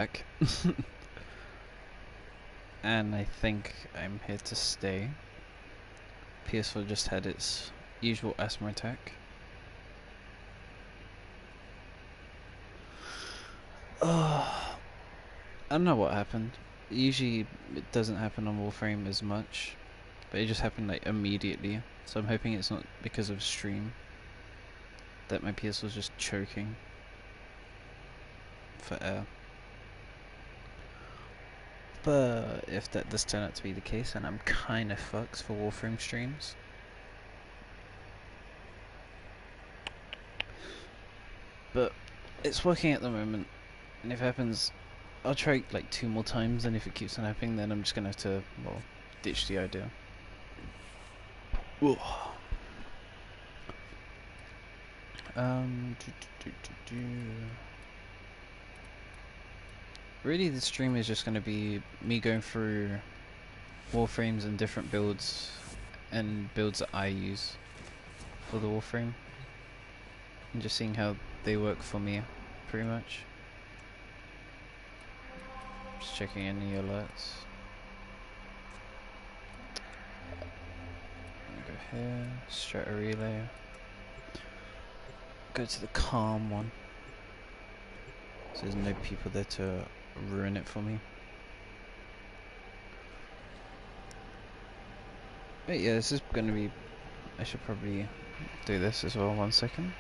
back. And I think I'm here to stay. PS4 just had its usual asthma attack. I don't know what happened. Usually it doesn't happen on Warframe as much, but it just happened like immediately. So I'm hoping it's not because of stream that my PS4 was just choking for air. But if that does turn out to be the case, then I'm kinda fucked for Warframe streams. But it's working at the moment, and if it happens, I'll try like 2 more times, and if it keeps on happening, then I'm just gonna have to, well, ditch the idea. Ugh. Do. Really, the stream is just gonna be me going through Warframes and different builds, and builds that I use for the Warframe, and just seeing how they work for me, pretty much. Just checking any alerts. Go here, strata relay. Go to the calm one, so there's no people there to ruin it for me. But yeah, this is gonna be, I should probably do this as well, 1 second.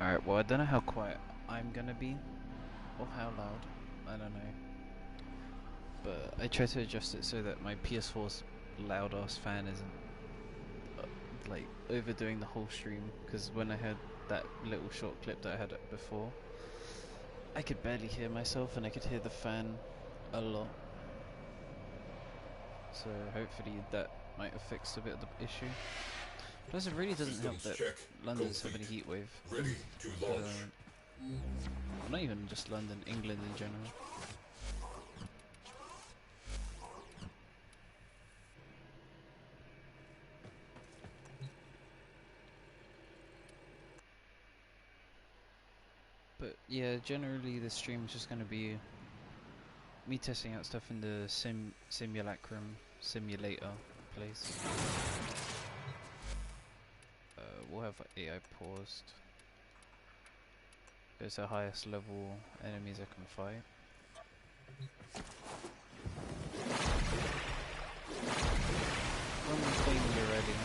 Alright, well I don't know how quiet I'm gonna be, or how loud, I don't know. But I try to adjust it so that my PS4's loud ass fan isn't like overdoing the whole stream, because when I had that little short clip that I had before, I could barely hear myself and I could hear the fan a lot. So hopefully that might have fixed a bit of the issue. Plus it really doesn't help that London's having a heat wave. Ready to launch. Well, not even just London, England in general. But yeah, generally the stream is just going to be me testing out stuff in the simulacrum simulator place. We'll have AI paused. Goes to highest level enemies I can fight. When you're ready,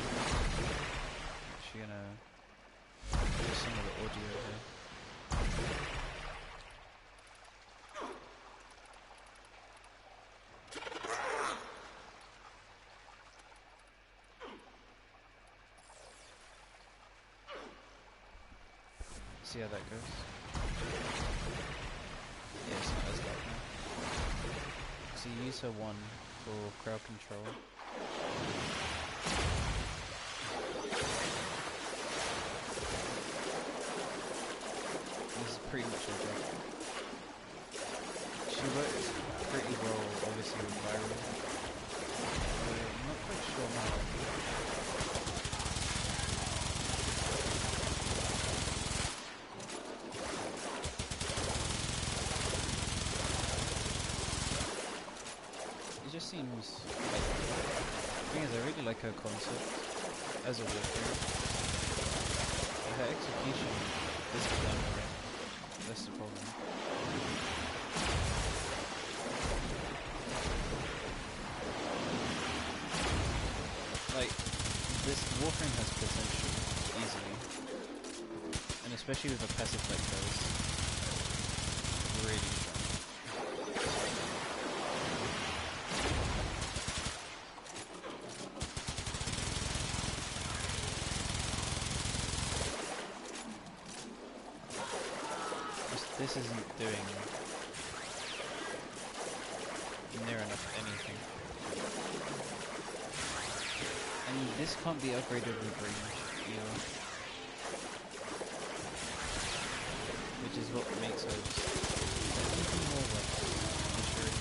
actually gonna do some of the audio here. See how that goes. Yeah, it's not as loud now. So you use her 1 for crowd control. This is pretty much a joke. She works pretty well, obviously, with viral. I'm not quite sure how. It just seems like, the thing is, I really like her concept as a Warframe. Her execution isn't done right. That's the problem. Like, this Warframe has potential, easily. And especially with a passive like hers, really strong. This isn't doing near enough anything. And this can't be upgraded with range either. Which is what makes her just even more like mature.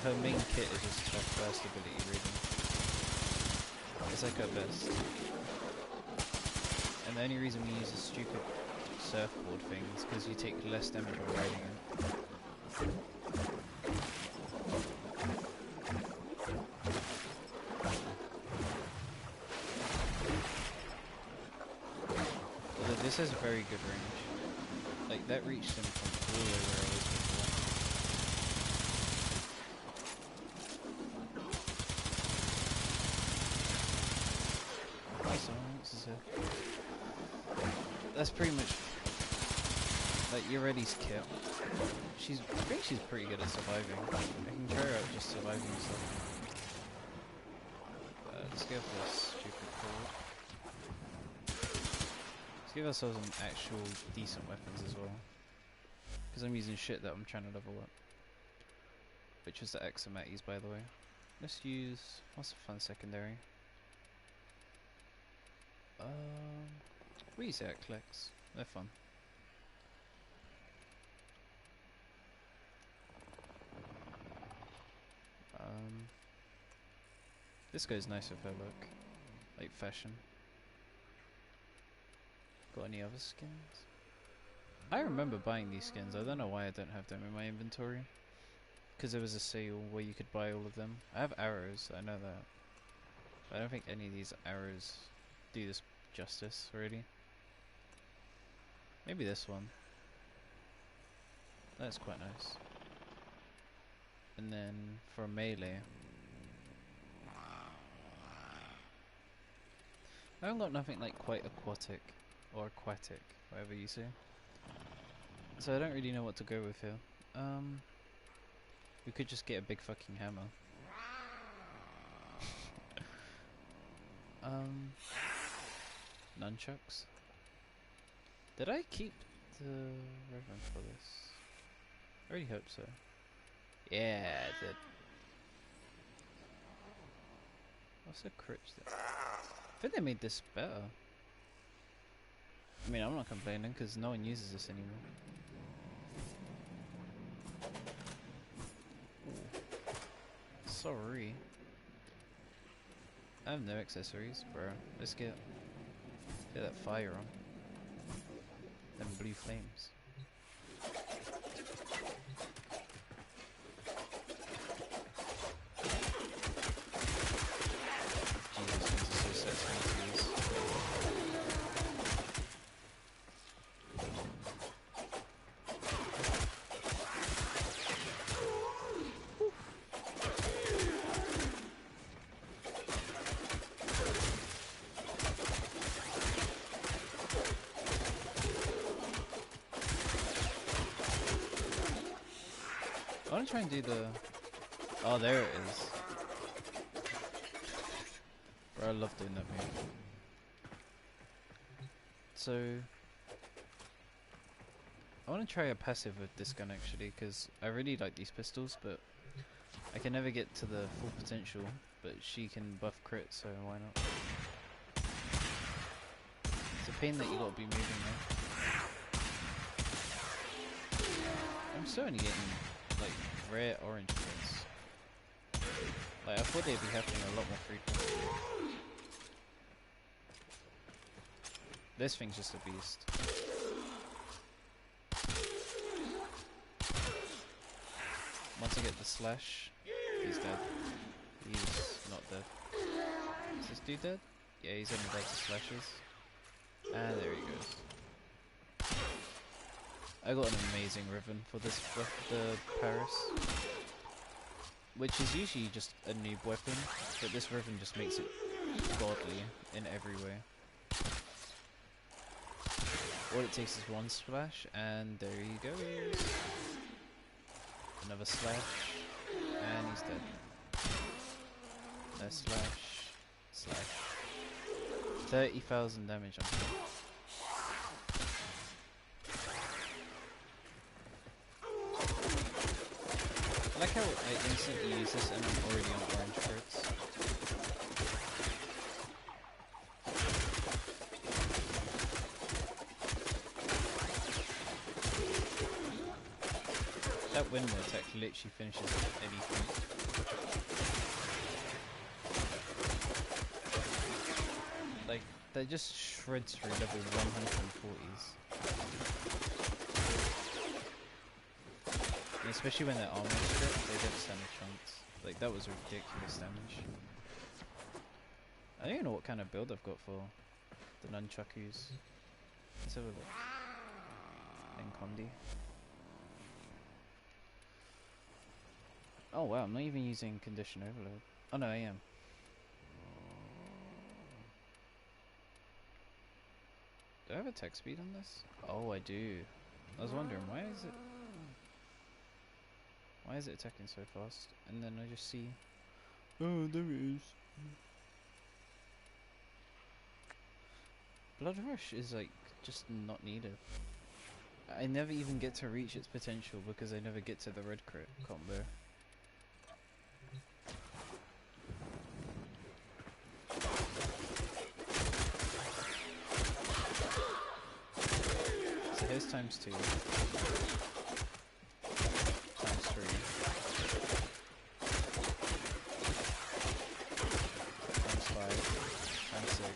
her main kit is just her first ability, really. It's like her best. And the only reason we use the stupid surfboard thing is because you take less damage while riding it. Although this has a very good range. Like, that reached him from all the way where I was before. That's pretty much like Euredy's kit. I think she's pretty good at surviving. I can carry her out just surviving and stuff. Let's go for this stupid cord. Let's give ourselves some actual decent weapons as well. Because I'm using shit that I'm trying to level up. Which was the Axomatis, by the way. Let's use... what's a fun secondary? We use the Aclex. They're fun. This goes nice with her look. Like fashion. Got any other skins? I remember buying these skins. I don't know why I don't have them in my inventory. Because there was a sale where you could buy all of them. I have arrows, I know that. But I don't think any of these arrows do this justice already. Maybe this one. That's quite nice. And then for melee, I haven't got nothing like quite aquatic or aquatic, whatever you say. So I don't really know what to go with here. We could just get a big fucking hammer. Nunchucks. Did I keep the Reverend for this? I really hope so. Yeah, I did. What's a crit? I think they made this better. I mean, I'm not complaining because no one uses this anymore. Ooh. Sorry. I have no accessories, bro. Let's get that fire on. Them blue flames. Jesus, this is so satisfying to use. I want to try and do the... oh, there it is. Bro, I love doing that move. So... I want to try a passive with this gun actually, because I really like these pistols, but I can never get to the full potential, but she can buff crit, so why not? It's a pain that you gotta be moving now. I'm still only getting like rare orange crits. Like I thought they'd be happening a lot more frequently. This thing's just a beast. Once I get the slash, he's dead. He's not dead. Is this dude dead? Yeah, he's only dead to slashes. And there he goes. I got an amazing ribbon for this, the Paris, which is usually just a noob weapon, but this ribbon just makes it godly in every way. All it takes is one splash, and there he goes. Another slash, and he's dead. No slash, slash. 30,000 damage on him. I like how I instantly use this and I'm already on orange crits. That windmill attack literally finishes anything. Like, they just shred through level 140s. And especially when they're armor stripped, they don't stand a chance. Like, that was ridiculous damage. I don't even know what kind of build I've got for the nunchakus. Let's have a look. Encondi. Oh wow, I'm not even using condition overload. Oh no, I am. Do I have attack speed on this? Oh, I do. I was wondering, why is it attacking so fast? And then I just see, oh, there it is. Blood Rush is like just not needed. I never even get to reach its potential because I never get to the red crit combo. So here's times 2, times 3, times 5, times 6,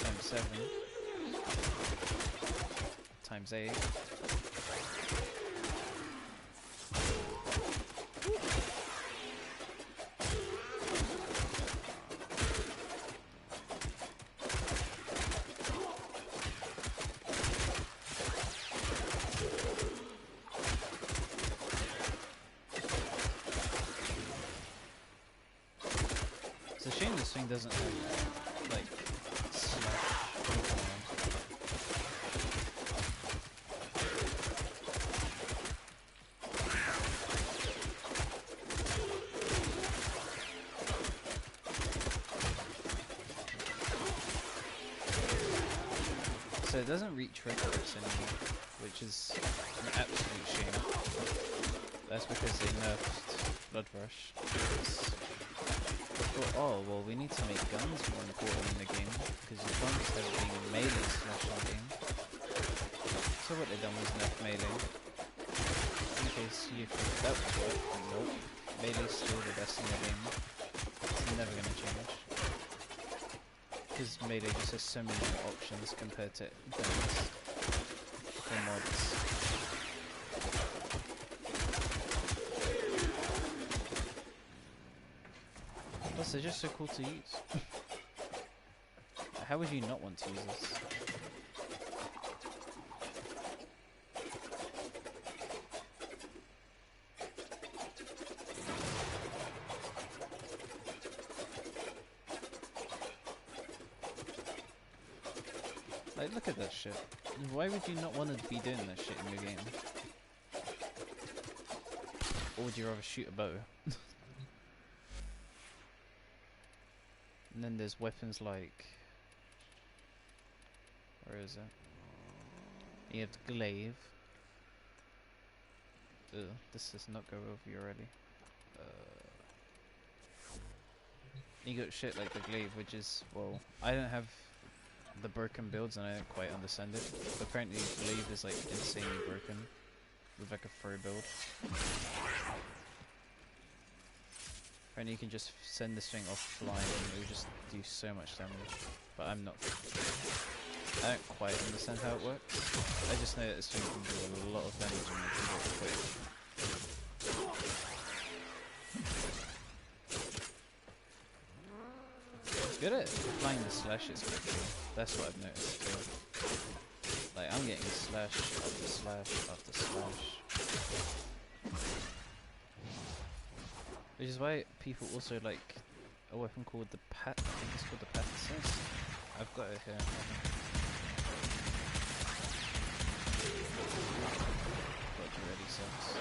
times 7, times 8. It's a shame this thing doesn't have, like, slash. So it doesn't reach red crits anymore, which is an absolute shame. That's because they nerfed Blood Rush. Oh, well, we need to make guns more important in the game, because you can't just have it being melee slash in the game. So what they done was nerf melee. In case you think that would work, nope. Melee's still the best in the game. It's never gonna change. Because melee just has so many more options compared to guns or mods. Plus, they're just so cool to use. How would you not want to use this? Like, look at that shit. Why would you not want to be doing that shit in your game? Or would you rather shoot a bow? And then there's weapons like... Where is it? You have glaive. Ugh, this does not go over you already. You got shit like the glaive, which is, well, I don't have the broken builds and I don't quite understand it. But apparently glaive is like insanely broken with like a throw build. Apparently you can just send this thing off flying and it will just do so much damage. But I don't quite understand how it works. I just know that this thing can do a lot of damage and it can do it quick. It's good at applying the slashes quickly. That's what I've noticed too. Like, I'm getting slash after slash after slash. Which is why people also like a weapon called the I think it's called the Pathesis. I've got it here. But it really sucks.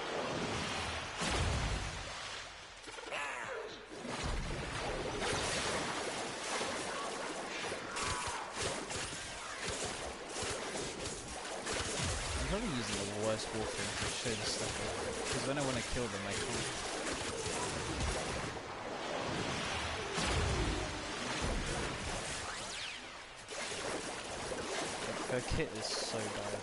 I'm probably using the worst Warframe to show this stuff off, because when I want to kill them I can't. Her kit is so bad.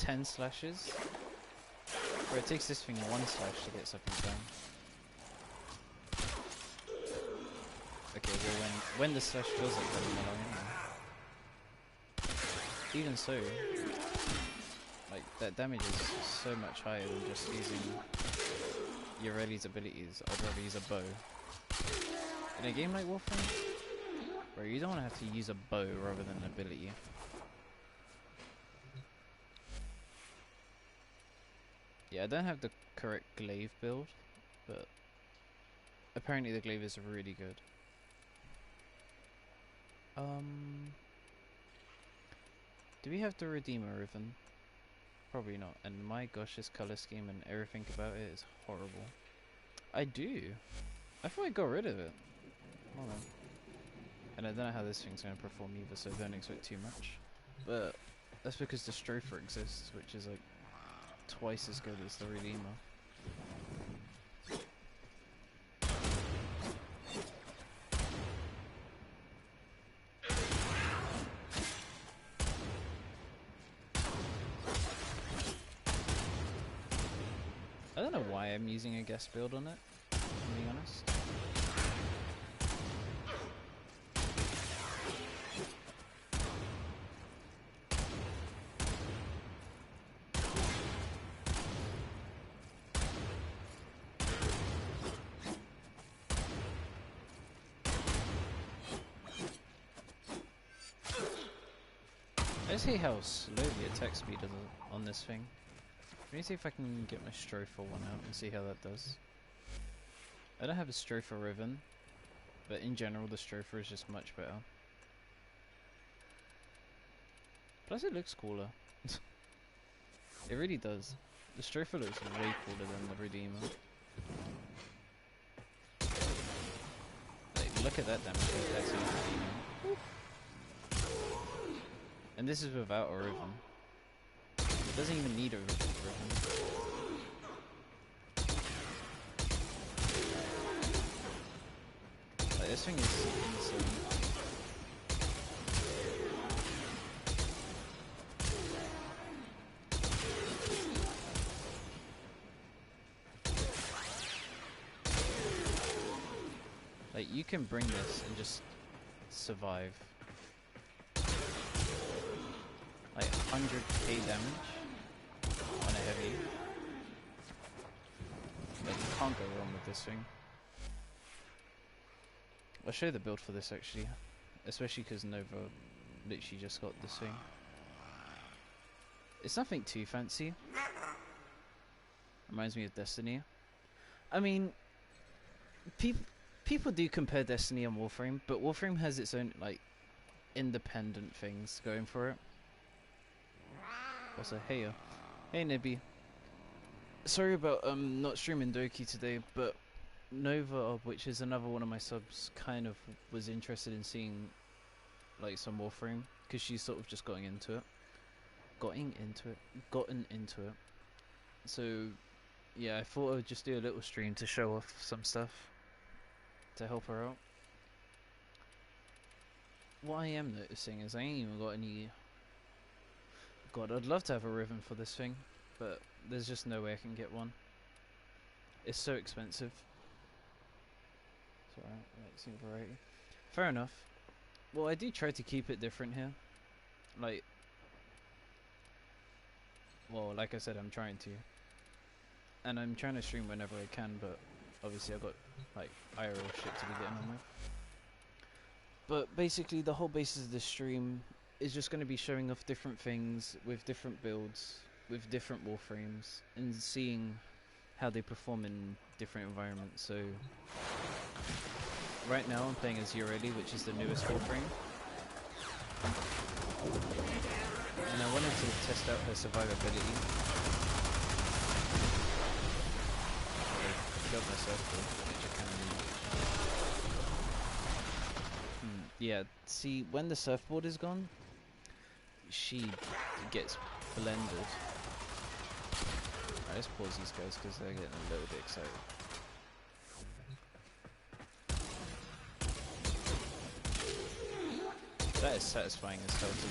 10 slashes. Where it takes this thing 1 slash to get something done. Okay, well when the slash feels like running along anyway. Even so, like that damage is so much higher than just using Yoreli's abilities. I'd rather use a bow. In a game like Warframe, where you don't want to have to use a bow rather than an ability. Yeah, I don't have the correct glaive build, but apparently the glaive is really good. Do we have the Redeemer Ribbon? Probably not. And my gosh, this color scheme and everything about it is horrible. I do. I thought I got rid of it. Hold on. And I don't know how this thing's going to perform either, so don't expect too much. But that's because the Stropher exists, which is like twice as good as the Redeemer. I don't know why I'm using a guest build on it, to be honest. I just hate how slow the attack speed is on this thing. Let me see if I can get my Stropher one out and see how that does. I don't have a Stropher Ribbon, but in general the Stropher is just much better. Plus it looks cooler. It really does. The Stropher looks way cooler than the Redeemer. Like, look at that damage compared to the Redeemer. And this is without a Ribbon. It doesn't even need a Ribbon. Like, this thing is insane. Like, you can bring this and just survive. Like 100k damage on a heavy. Like, you can't go wrong with this thing. I'll show you the build for this actually, especially because Nova literally just got this thing. It's nothing too fancy. Reminds me of Destiny. I mean, people do compare Destiny and Warframe, but Warframe has its own like independent things going for it. Also, hey Nibby. Sorry about not streaming Doki today, but Nova, which is another one of my subs, kind of was interested in seeing like some Warframe because she's sort of just gotten into it. So yeah, I thought I would just do a little stream to show off some stuff to help her out. What I am noticing is I ain't even got any. God, I'd love to have a Ribbon for this thing, but there's just no way I can get one. It's so expensive. It's alright, like some variety. Fair enough. Well, I do try to keep it different here. Like, well, like I said, I'm trying to. And I'm trying to stream whenever I can, but obviously I've got, like, IRL shit to be getting on with. But basically, the whole basis of this stream is just going to be showing off different things with different builds, with different Warframes, and seeing how they perform in different environments. So right now I'm playing as Yoreli, which is the newest Warframe, and I wanted to test out her survivability. I killed myself, which I can do. Yeah, see, when the surfboard is gone, she gets blended. Alright, let's pause these guys because they're getting a little bit excited. That is satisfying as hell to do.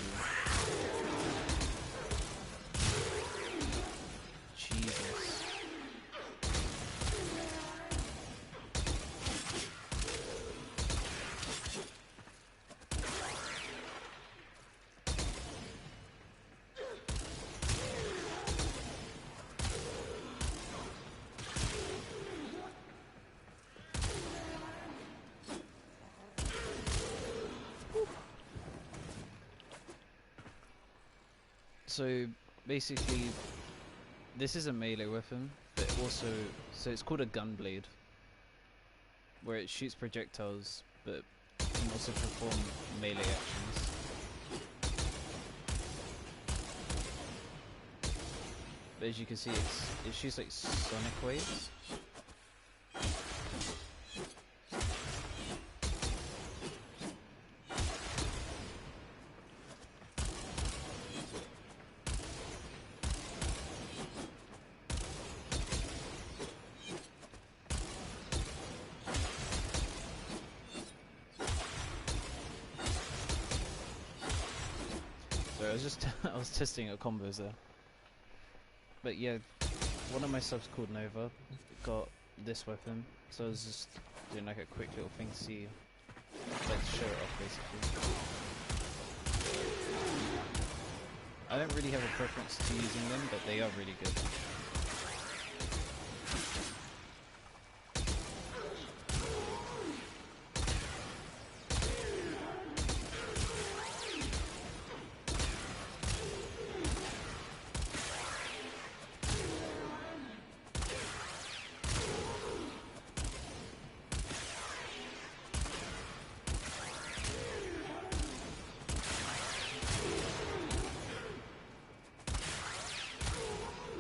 So basically, this is a melee weapon, but also, so it's called a gunblade, where it shoots projectiles, but can also perform melee actions. But as you can see, it shoots like sonic waves. So I was just I was testing out combos there. But yeah, one of my subs called Nova got this weapon, so I was just doing like a quick little thing to see, like to show it off basically. I don't really have a preference to using them, but they are really good.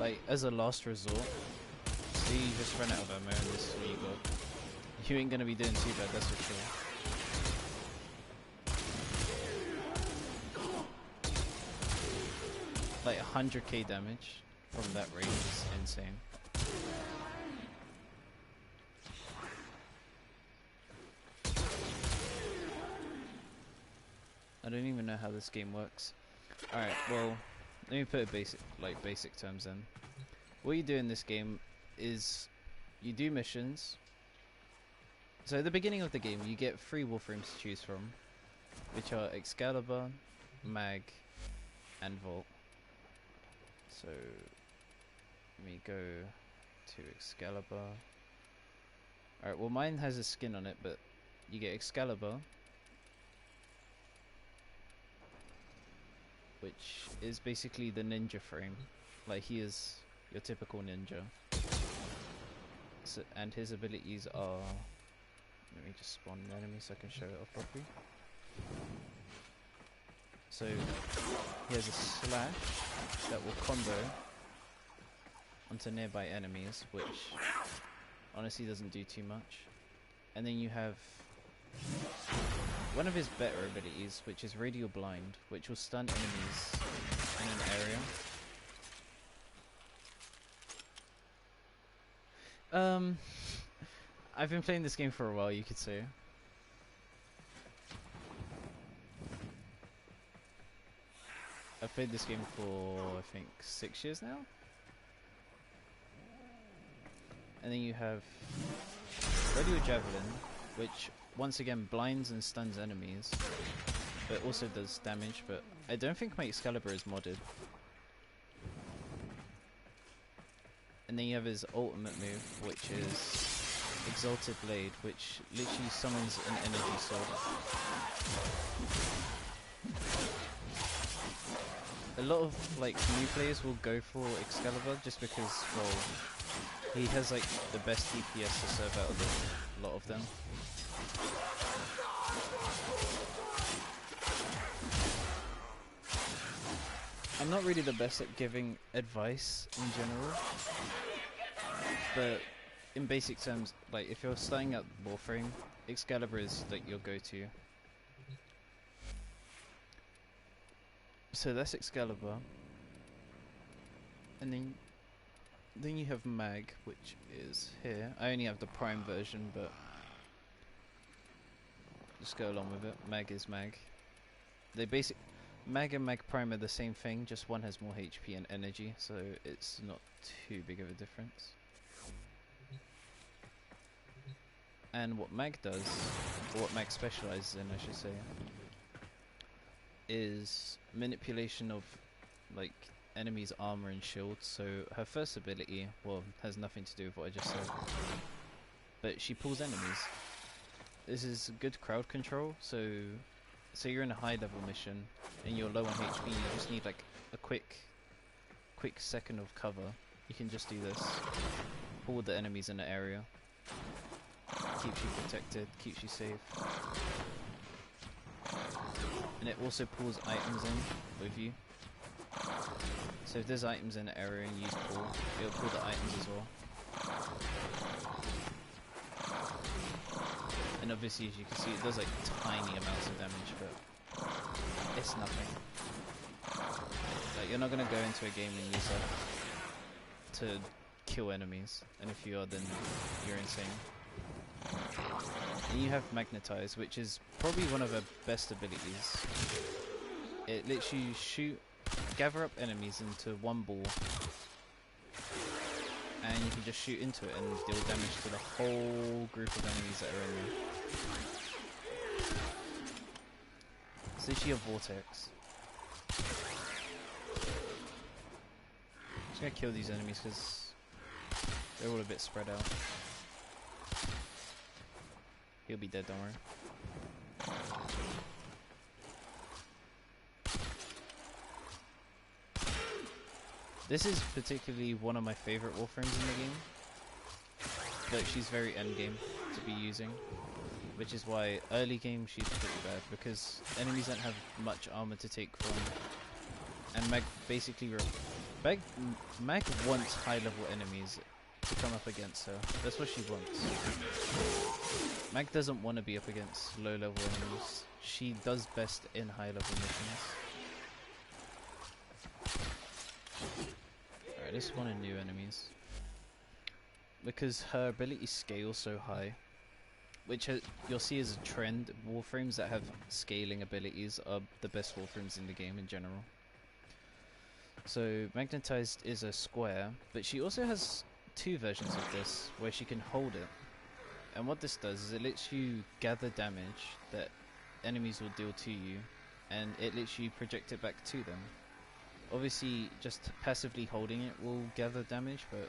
Like, as a last resort, see you just run out of ammo and this is what you got. You ain't gonna be doing too bad, that's for sure. Like 100k damage from that range is insane. I don't even know how this game works. Alright, well, let me put it basic terms then. What you do in this game is you do missions. So at the beginning of the game you get 3 Warframes to choose from, which are Excalibur, Mag, and Vault. So let me go to Excalibur. Alright, well mine has a skin on it, but you get Excalibur, which is basically the ninja frame. Like, he is your typical ninja. So, and his abilities are... Let me just spawn an enemy so I can show it off properly. So, he has a slash that will combo onto nearby enemies, which honestly doesn't do too much. And then you have one of his better abilities, which is Radial Blind, which will stun enemies in an area. I've been playing this game for a while, you could say. I've played this game for, I think, 6 years now? And then you have Radial Javelin, which once again blinds and stuns enemies, but also does damage, but I don't think my Excalibur is modded. And then you have his ultimate move, which is Exalted Blade, which literally summons an energy sword. A lot of like new players will go for Excalibur just because, well, he has like the best DPS to serve out of a lot of them. I'm not really the best at giving advice in general, but in basic terms, like if you're starting out Warframe, Excalibur is like your go-to. So that's Excalibur, and then you have Mag, which is here. I only have the Prime version, but just go along with it. Mag is Mag. Mag and Mag Prime are the same thing, just one has more HP and energy, so it's not too big of a difference. And what Mag does, or what Mag specializes in, I should say, is manipulation of like enemies' armor and shields. So her first ability, well, has nothing to do with what I just said, but she pulls enemies. This is good crowd control. So you're in a high level mission and you're low on HP, you just need like a quick second of cover, you can just do this. Pull the enemies in the area. Keeps you protected, keeps you safe. And it also pulls items in with you. So if there's items in the area and you use pull, it'll pull the items as well. And obviously, as you can see, it does like tiny amounts of damage, but it's nothing. Like, you're not gonna go into a game and use that to kill enemies, and if you are, then you're insane. And you have Magnetize, which is probably one of her best abilities. It lets you gather up enemies into one ball, and you can just shoot into it and deal damage to the whole group of enemies that are in there. It's literally a vortex. I'm just gonna kill these enemies because they're all a bit spread out. He'll be dead, don't worry. This is particularly one of my favorite Warframes in the game. But she's very endgame to be using. Which is why early game she's pretty bad, because enemies don't have much armor to take from. And Mag basically Mag wants high level enemies to come up against her. That's what she wants. Mag doesn't want to be up against low level enemies. She does best in high level missions. Alright, let's spawn in new enemies. Because her ability scales so high, which you'll see as a trend, Warframes that have scaling abilities are the best Warframes in the game in general. So Magnetized is a square, but she also has two versions of this where she can hold it. And what this does is it lets you gather damage that enemies will deal to you, and it lets you project it back to them. Obviously, just passively holding it will gather damage, but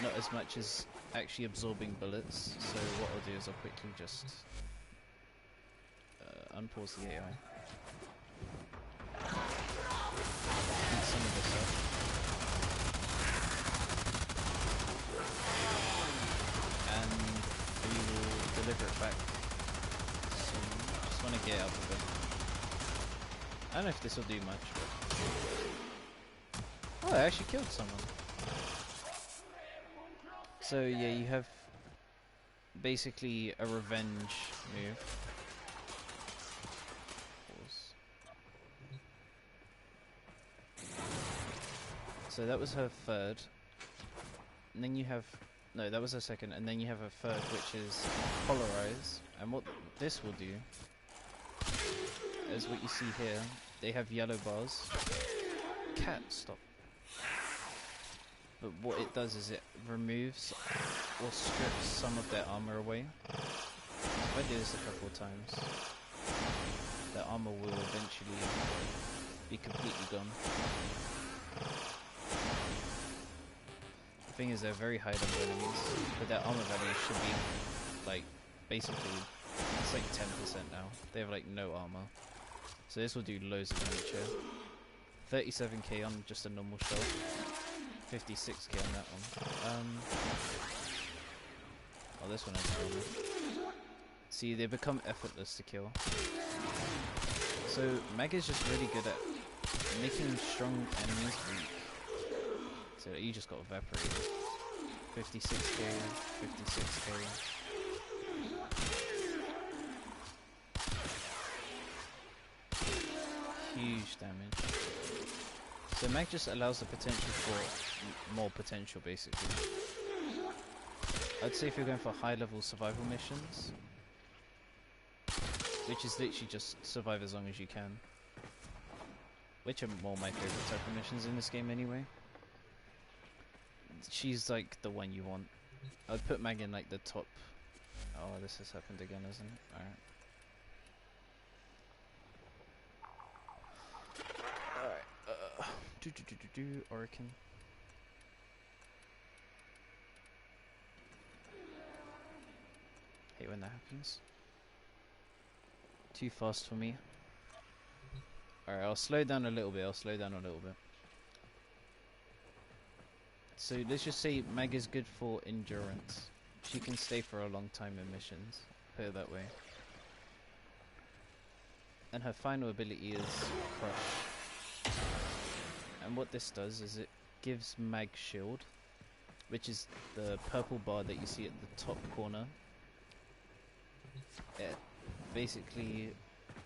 not as much as actually absorbing bullets. So what I'll do is I'll quickly just unpause the AI. Eat some of this up. And we will deliver it back soon. Just want to get out of it. I don't know if this will do much, but... Oh, I actually killed someone. So yeah, you have basically a revenge move. Pause. So that was her third. And then you have... No, that was her second. And then you have a third, which is Polarize. And what this will do is what you see here. They have yellow bars. Cat, stop. But what it does is it removes or strips some of their armor away. If I do this a couple of times, their armor will eventually be completely gone. The thing is, they're very high level enemies, but their armor value should be like basically it's like 10% now. They have like no armor, so this will do loads of damage here. 37k on just a normal shell. 56k on that one. Oh, this one has armor. See, they become effortless to kill. So Mag is just really good at making strong enemies weak. So you just got evaporated. 56k, 56k. Huge damage. So Mag just allows the potential for more potential, basically. I'd say if you're going for high level survival missions, which is literally just survive as long as you can, which are more my favourite type of missions in this game anyway, she's like the one you want. I'd put Mag in like the top. Oh, this has happened again, isn't it? Alright. Oricon. Hate when that happens. Too fast for me. Alright, I'll slow down a little bit. So let's just say Mag is good for endurance. She can stay for a long time in missions. Put it that way. And her final ability is Crush. And what this does is it gives Mag shield, which is the purple bar that you see at the top corner. It basically,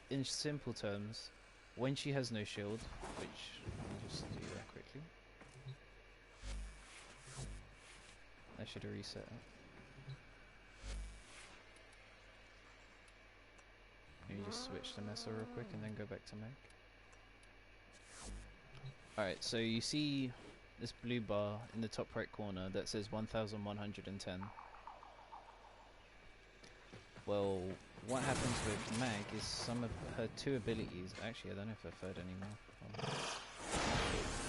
in simple terms, when she has no shield, which I'll just do that quickly. I should have reset it. Maybe just switch to Nessa real quick and then go back to Meg. Alright, so you see this blue bar in the top right corner that says 1110. Well, what happens with Mag is some of her two abilities, actually I don't know if they're third anymore.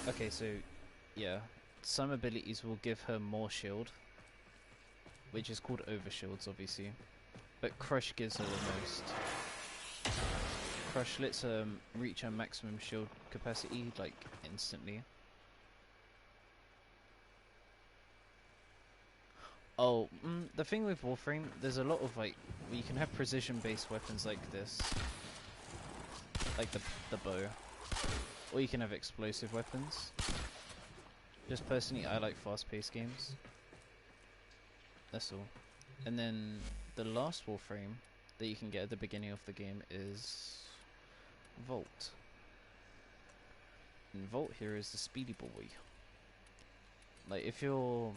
Okay, so yeah, some abilities will give her more shield, which is called overshields obviously, but Crush gives her the most. Crush lets her reach her maximum shield capacity like instantly. Oh, the thing with Warframe, there's a lot of like, you can have precision based weapons like this, like the bow, or you can have explosive weapons. Just personally I like fast paced games. That's all. And then the last Warframe that you can get at the beginning of the game is Volt. And Volt here is the speedy boy. Like if you're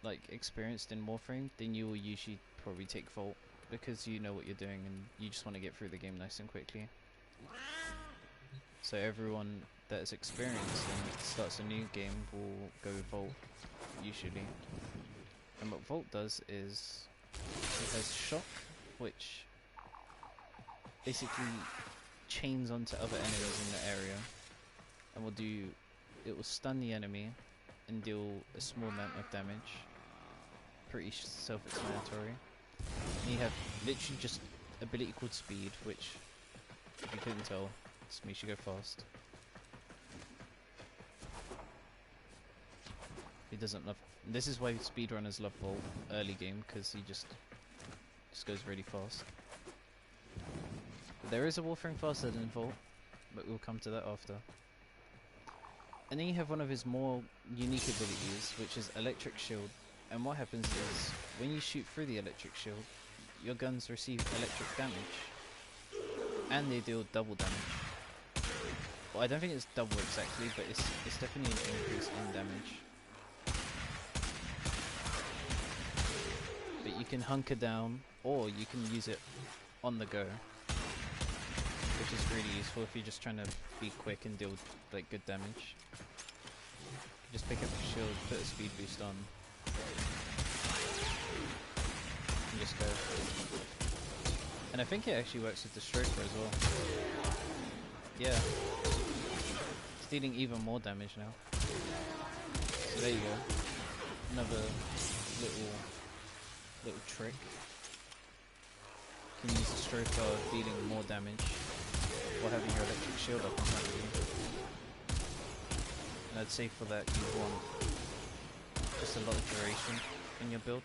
like experienced in Warframe, then you will usually probably take Volt because you know what you're doing and you just want to get through the game nice and quickly. So everyone that is experienced and starts a new game will go with Volt usually. And what Volt does is it has Shock, which basically chains onto other enemies in the area and it will stun the enemy and deal a small amount of damage. Pretty self-explanatory. And you have literally just ability called Speed, which if you couldn't tell, just makes you go fast. He doesn't love. This is why speedrunners love Volt early game, because he just goes really fast. But there is a Warframe faster than Volt, but we'll come to that after. And then you have one of his more unique abilities, which is Electric Shield. And what happens is, when you shoot through the Electric Shield, your guns receive electric damage, and they deal double damage. Well, I don't think it's double exactly, but it's definitely an increase in damage. But you can hunker down, or you can use it on the go, which is really useful if you're just trying to be quick and deal like good damage. You just pick up your shield, put a speed boost on, and just go. And I think it actually works with the Stroker as well. Yeah. It's dealing even more damage now. So there you go. Another little trick. You can use the Stroker dealing more damage while having your electric shield up in front of you. And I'd say for that you want just a lot of duration in your build.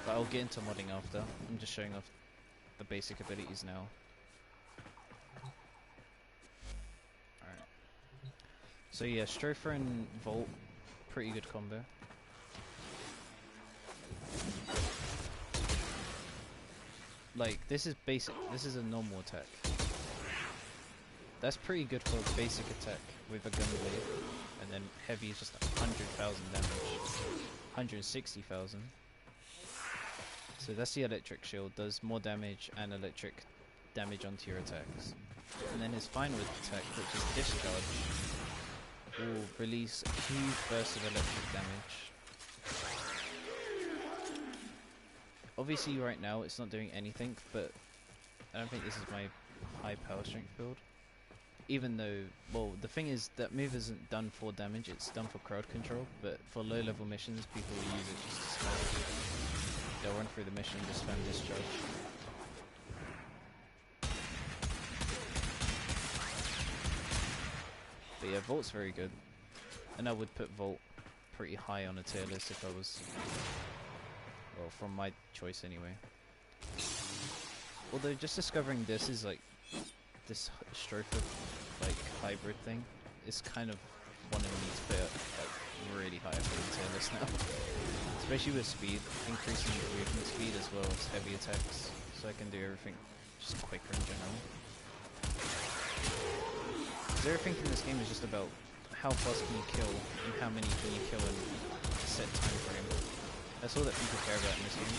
But I'll get into modding after. I'm just showing off the basic abilities now. Alright. So yeah, Strofer and Volt, pretty good combo. Like, this is basic, this is a normal attack. That's pretty good for a basic attack with a gun blade. And then heavy is just 100,000 damage. 160,000. So that's the electric shield, does more damage and electric damage onto your attacks. And then his final attack, which is Discharge, will release a huge burst of electric damage. Obviously right now it's not doing anything, but I don't think this is my high power strength build. Even though, well, the thing is that move isn't done for damage, it's done for crowd control, but for low level missions people will use it just to spam. They'll run through the mission and just spam Discharge. But yeah, Volt's very good. And I would put Volt pretty high on a tier list if I was... Well, from my choice anyway. Although just discovering this is like... This Stropher, like, hybrid thing is kind of wanting me to put it like, really high up on the tier list now. Especially with speed, increasing movement speed as well as heavy attacks. So I can do everything just quicker in general. Because everything in this game is just about how fast can you kill and how many can you kill in a set time frame. That's all that people care about in this game.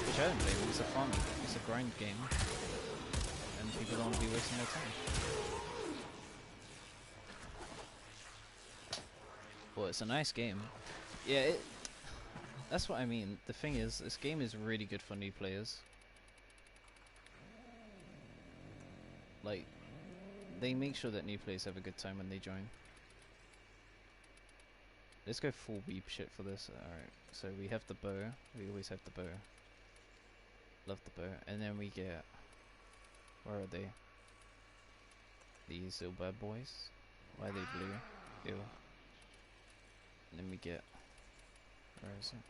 Which I don't blame them, it's a fun, it's a grind game. And people don't want to be wasting their time. Well, it's a nice game. Yeah, that's what I mean. The thing is, this game is really good for new players. Like, they make sure that new players have a good time when they join. Let's go full weep shit for this. Alright, so we have the bow. We always have the bow. Love the bow. And then we get... Where are they? These little bad boys. Why are they blue? Ew. And then we get... Where is it?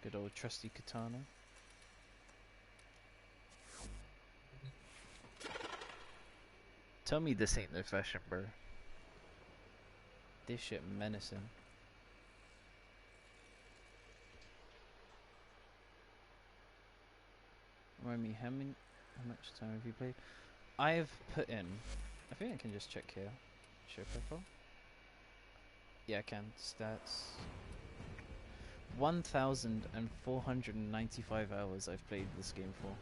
Good old trusty katana. Tell me this ain't no fashion, bro. This shit menacing. Remind me, how much time have you played? I've put in... I think I can just check here. Show profile? Yeah, I can. Stats. 1,495 hours I've played this game for.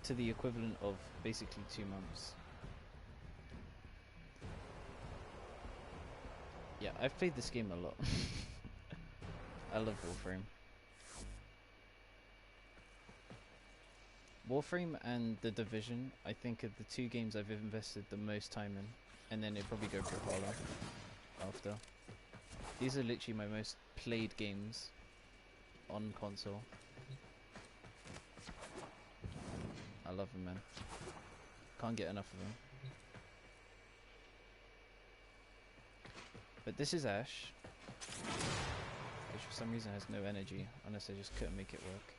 To the equivalent of basically 2 months. Yeah, I've played this game a lot. I love Warframe. Warframe and The Division, I think, are the 2 games I've invested the most time in. And then it'd probably go Brawlhalla after. These are literally my most played games on console. I love them, man. Can't get enough of them. But this is Ash, which for some reason has no energy, unless I just couldn't make it work.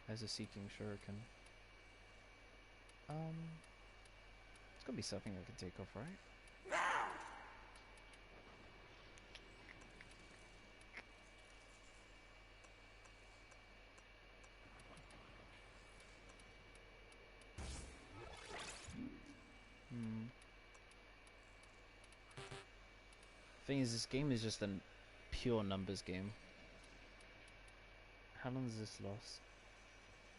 There's a Seeking Shuriken. It's gotta be something I can take off, right? Thing is, this game is just a pure numbers game. How long does this last?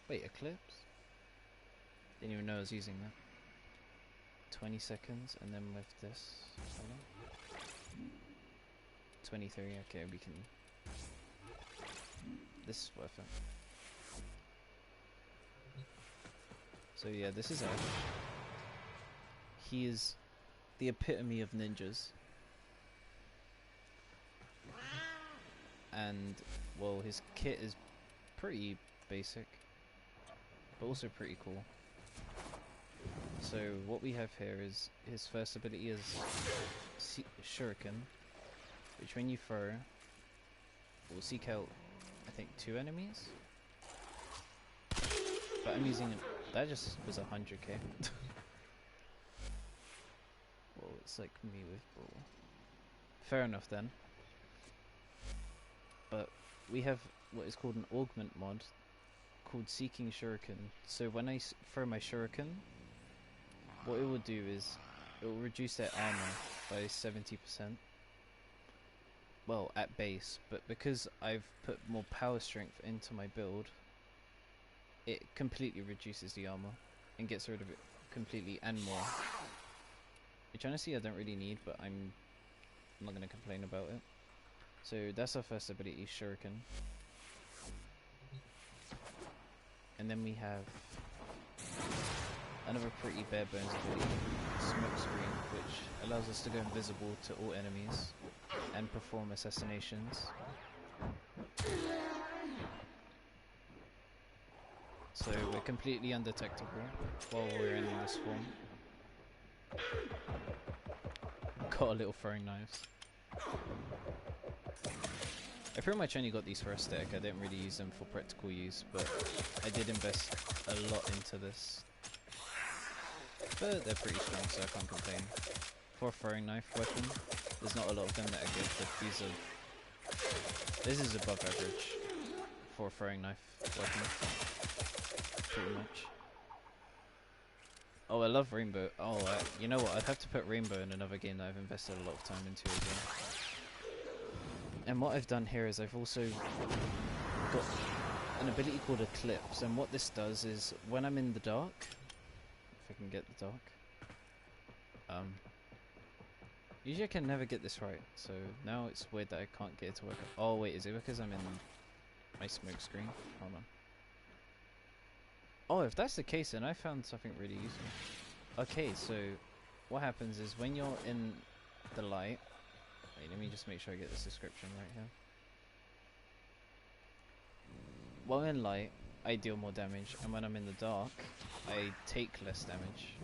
Wait, Eclipse? Didn't even know I was using that. 20 seconds, and then with this. 23, okay, we can... This is worth it. So yeah, this is Ash. He is the epitome of ninjas. And, well, his kit is pretty basic, but also pretty cool. So what we have here is his first ability is Shuriken, which when you throw will seek out, I think, 2 enemies. But I'm using that just was 100k. Well, it's like me with Brawl. Fair enough then. But we have what is called an augment mod called Seeking Shuriken. So when I throw my Shuriken, what it will do is it will reduce their armor by 70%. Well, at base, but because I've put more power strength into my build, it completely reduces the armor and gets rid of it completely and more. Which honestly I don't really need, but I'm not going to complain about it. So that's our first ability, Shuriken. And then we have another pretty bare bones ability, Smoke Screen, which allows us to go invisible to all enemies and perform assassinations. So we're completely undetectable while we're in this form. Got a little throwing knives. I pretty much only got these for aesthetic. I didn't really use them for practical use, but I did invest a lot into this. But they're pretty strong, so I can't complain. For a throwing knife weapon, there's not a lot of them that are good, but these are... This is above average for a throwing knife weapon. Pretty much. Oh, I love Rainbow. Oh, you know what? I'd have to put Rainbow in another game that I've invested a lot of time into as well. And what I've done here is I've also got an ability called Eclipse, and what this does is when I'm in the dark, if I can get the dark, usually I can never get this right, so now it's weird that I can't get it to work. Oh wait, is it because I'm in my smoke screen? Hold on. Oh, if that's the case, then I found something really useful. Okay, so what happens is when you're in the light... Wait, let me just make sure I get this description right here. While in light, I deal more damage, and when I'm in the dark, I take less damage.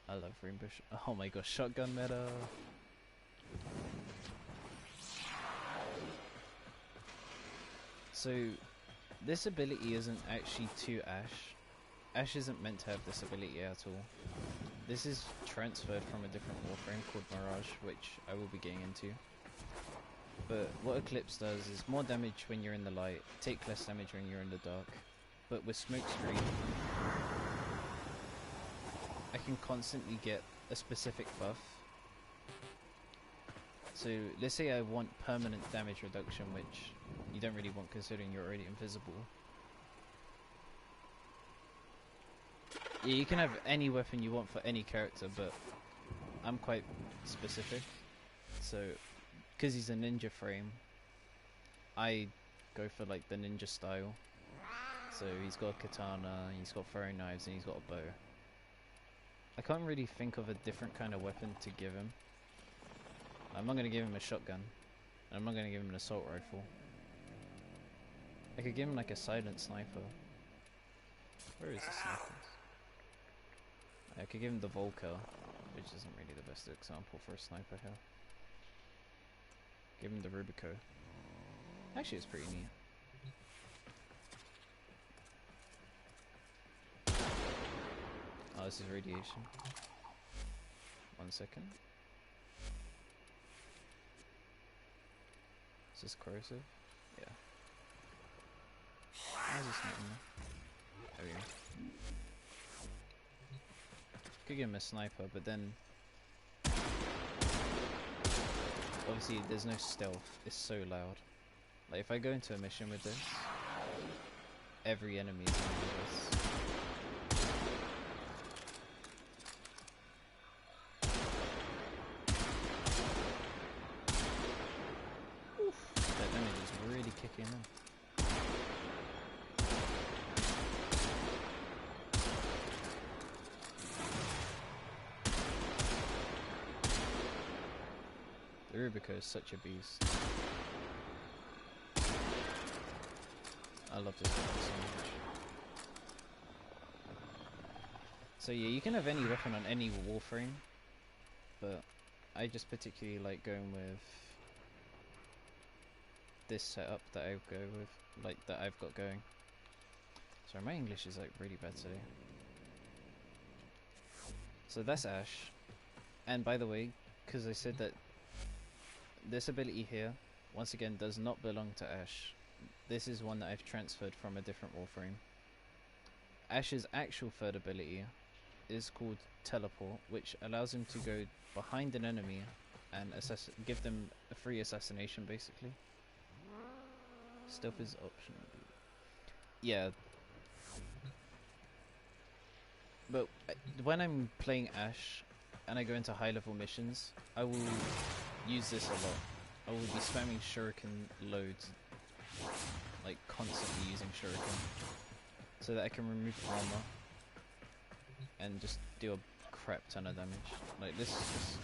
I love Rainbow oh my gosh, shotgun meta! So, this ability isn't actually to Ash. Ash isn't meant to have this ability at all. This is transferred from a different Warframe called Mirage, which I will be getting into. But what Eclipse does is more damage when you're in the light, take less damage when you're in the dark. But with Smoke Screen, I can constantly get a specific buff. So let's say I want permanent damage reduction, which you don't really want considering you're already invisible. Yeah, you can have any weapon you want for any character, but I'm quite specific. So, because he's a ninja frame, I go for like the ninja style. So he's got a katana, he's got throwing knives, and he's got a bow. I can't really think of a different kind of weapon to give him. I'm not going to give him a shotgun, and I'm not going to give him an assault rifle. I could give him like a silent sniper. Where is the sniper? I could give him the Volker, which isn't really the best example for a sniper here. Give him the Rubico. Actually, it's pretty neat. Oh, this is radiation. 1 second. Is this corrosive? Yeah. Why is this not in there? There we go. Could give him a sniper, but then obviously there's no stealth. It's so loud. Like if I go into a mission with this, every enemy is going to do this. Oof, that damage is really kicking in. The Rubico is such a beast. I love this weapon so much. So yeah, you can have any weapon on any Warframe, but I just particularly like going with this setup that I go with, like that I've got going. Sorry, my English is like really bad today. So that's Ash, and by the way, because I said that this ability here, once again, does not belong to Ash. This is one that I've transferred from a different Warframe. Ash's actual third ability is called Teleport, which allows him to go behind an enemy and give them a free assassination, basically. Stealth is optional. Yeah. But when I'm playing Ash and I go into high level missions, I will use this a lot. I will be spamming shuriken loads, like constantly using shuriken, so that I can remove armor and just do a crap ton of damage. Like this is just,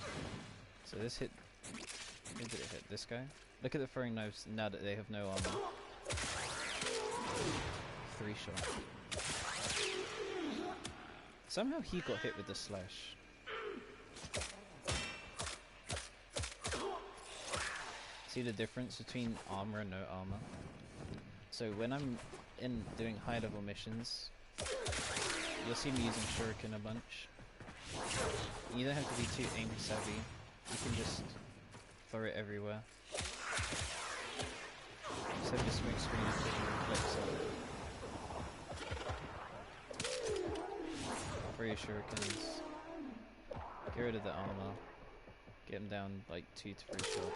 so this hit Who did it hit? This guy? Look at the throwing knives now that they have no armor. 3-shot. Somehow he got hit with the slash. See the difference between armor and no armor? So when I'm doing high level missions, you'll see me using shuriken a bunch. You don't have to be too aim savvy. You can just throw it everywhere. Just have your smoke screen active and reflects it. Throw your shurikens. Get rid of the armor. Get him down like 2 to 3 shot.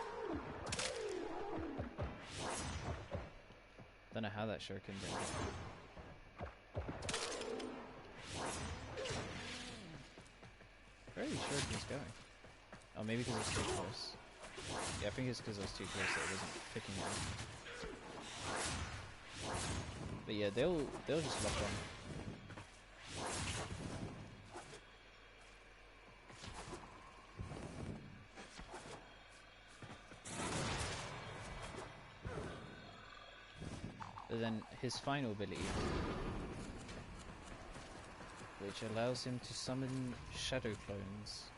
Don't know how that shuriken did it. Where are these shurikens going? Oh, maybe because it's too close. Yeah, I think it's because I was too close that it wasn't picking it up. But yeah, they'll just lock on. But then his final ability, which allows him to summon shadow clones.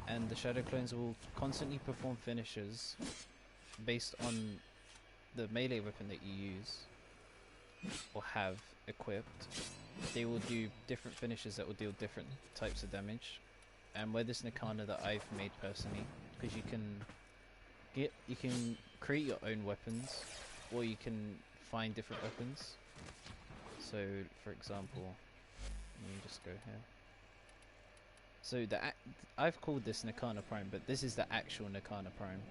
And the shadow clones will constantly perform finishes based on the melee weapon that you use or have equipped. They will do different finishes that will deal different types of damage. And with this Nikana that I've made personally, because you can create your own weapons, or you can find different weapons. So, for example, let me just go here. So I've called this Nikana Prime, but this is the actual Nikana Prime,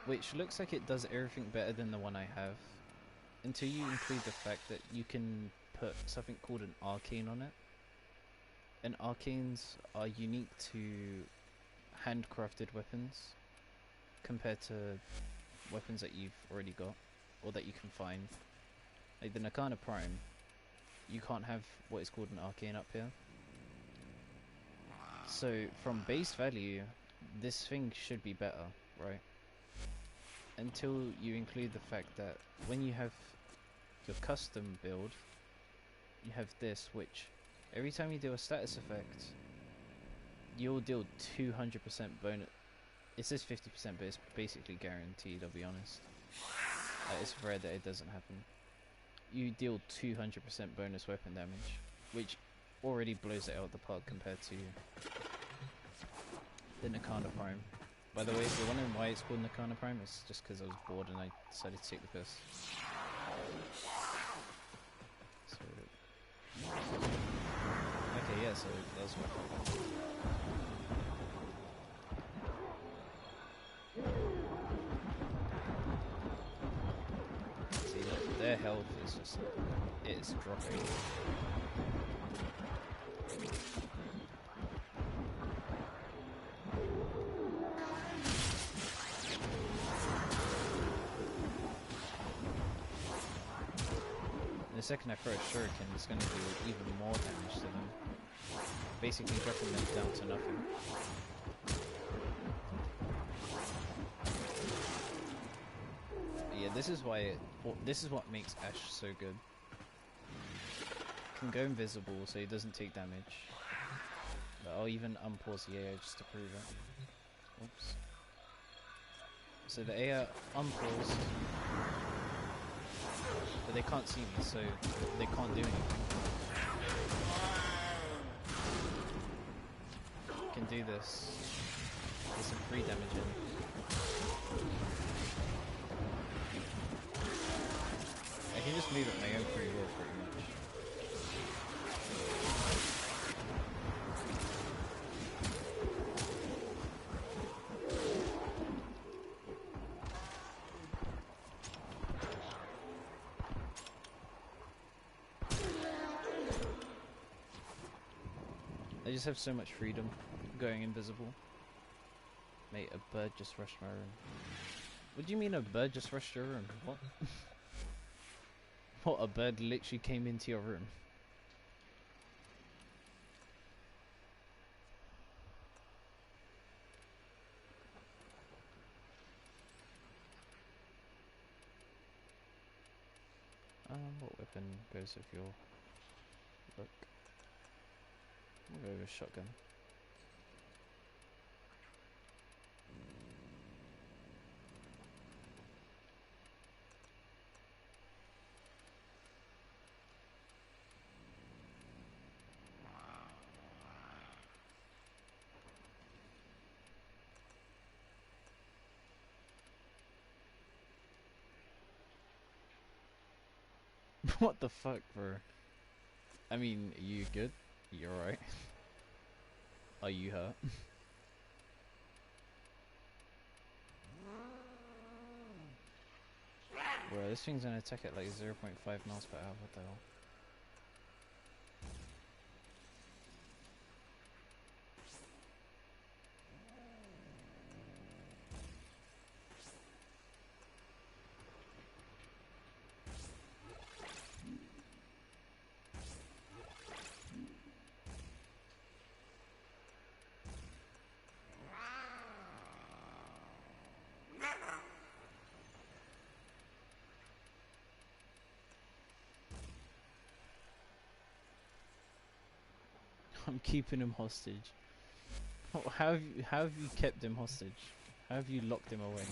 which looks like it does everything better than the one I have, until you include the fact that you can put something called an arcane on it. And arcanes are unique to handcrafted weapons compared to weapons that you've already got or that you can find. Like the Nikana Prime, you can't have what is called an arcane up here. So from base value, this thing should be better, right? Until you include the fact that when you have your custom build, you have this, which every time you do a status effect, you'll deal 200% bonus. It says 50%, but it's basically guaranteed, I'll be honest. It's rare that it doesn't happen. You deal 200% bonus weapon damage, which already blows it out of the park compared to the Nikana Prime. By the way, if you're wondering why it's called Nikana Prime, it's just because I was bored and I decided to take the piss. So, okay, yeah, so that was my fault. See, their health is just, it's dropping. The second I throw a shuriken, it's going to do even more damage to them. Basically dropping them down to nothing. But yeah, this is why this is what makes Ash so good. Can go invisible so he doesn't take damage. But I'll even unpause the AI just to prove it. Oops. So the AI unpaused, but they can't see me, so they can't do anything. Can do this. Get some free damage in. I can just move at my own free will pretty much. I just have so much freedom going invisible. Mate, a bird just rushed my room. What do you mean a bird just rushed your room? What? What, a bird literally came into your room? What weapon goes with your look? We'll go with shotgun. What the fuck, bro? I mean, are you good? You're right. Are you hurt? Bro, this thing's gonna attack at like 0.5 miles per hour, what the hell? I'm keeping him hostage. How have you kept him hostage? How have you locked him away?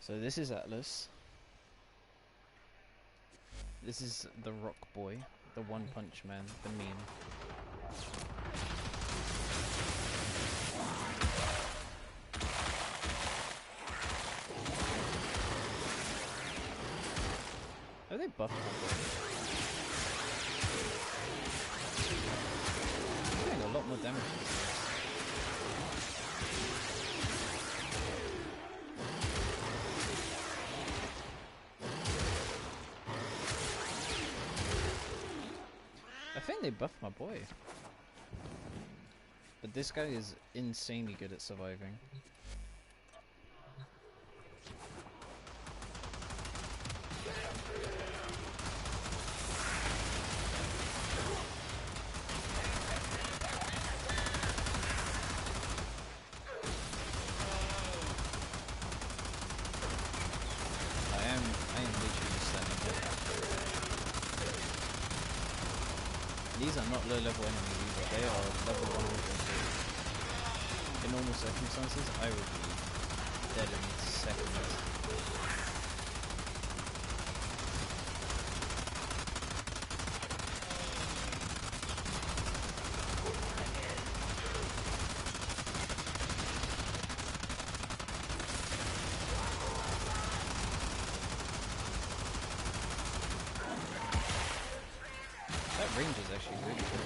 So this is Atlas. This is the Rock Boy, the One Punch Man, the meme. Oh, they buffed my boy. I'm doing a lot more damage. I think they buffed my boy. But this guy is insanely good at surviving. I am literally just standing there. These are not low level enemies either, they are level 100. In normal circumstances, I would be dead in seconds. That range is actually really good.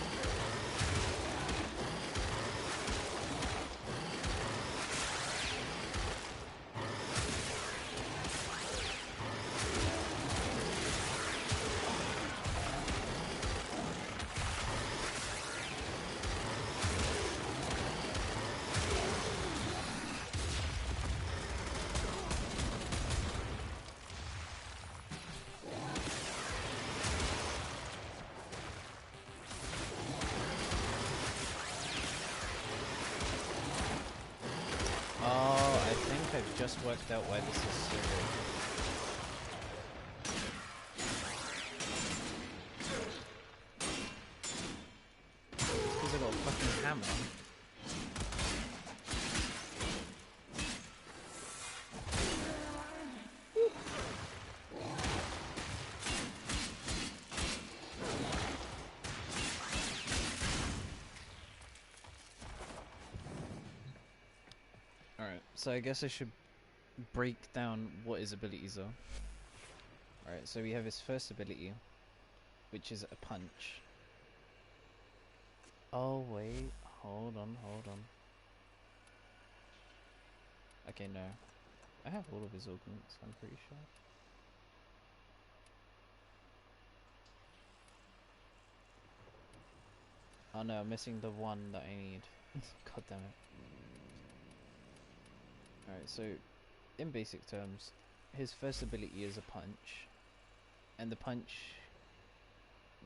Oh, I think I've just worked out why this is so good. Because I got a fucking hammer. Alright, so I guess I should break down what his abilities are. Alright, so we have his first ability, which is a punch. Oh wait, hold on, hold on. Okay, no. I have all of his augments, I'm pretty sure. Oh no, I'm missing the one that I need. God damn it. Alright, so in basic terms, his first ability is a punch. And the punch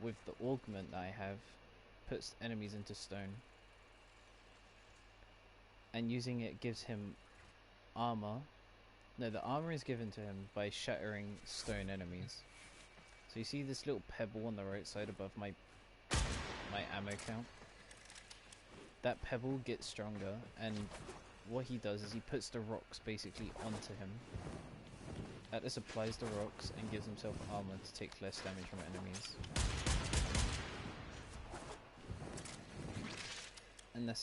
with the augment that I have puts enemies into stone. And using it gives him armor. No, the armor is given to him by shattering stone enemies. So you see this little pebble on the right side above my ammo count? That pebble gets stronger, and what he does is he puts the rocks basically onto him. Atlas applies the rocks and gives himself armor to take less damage from enemies. And that's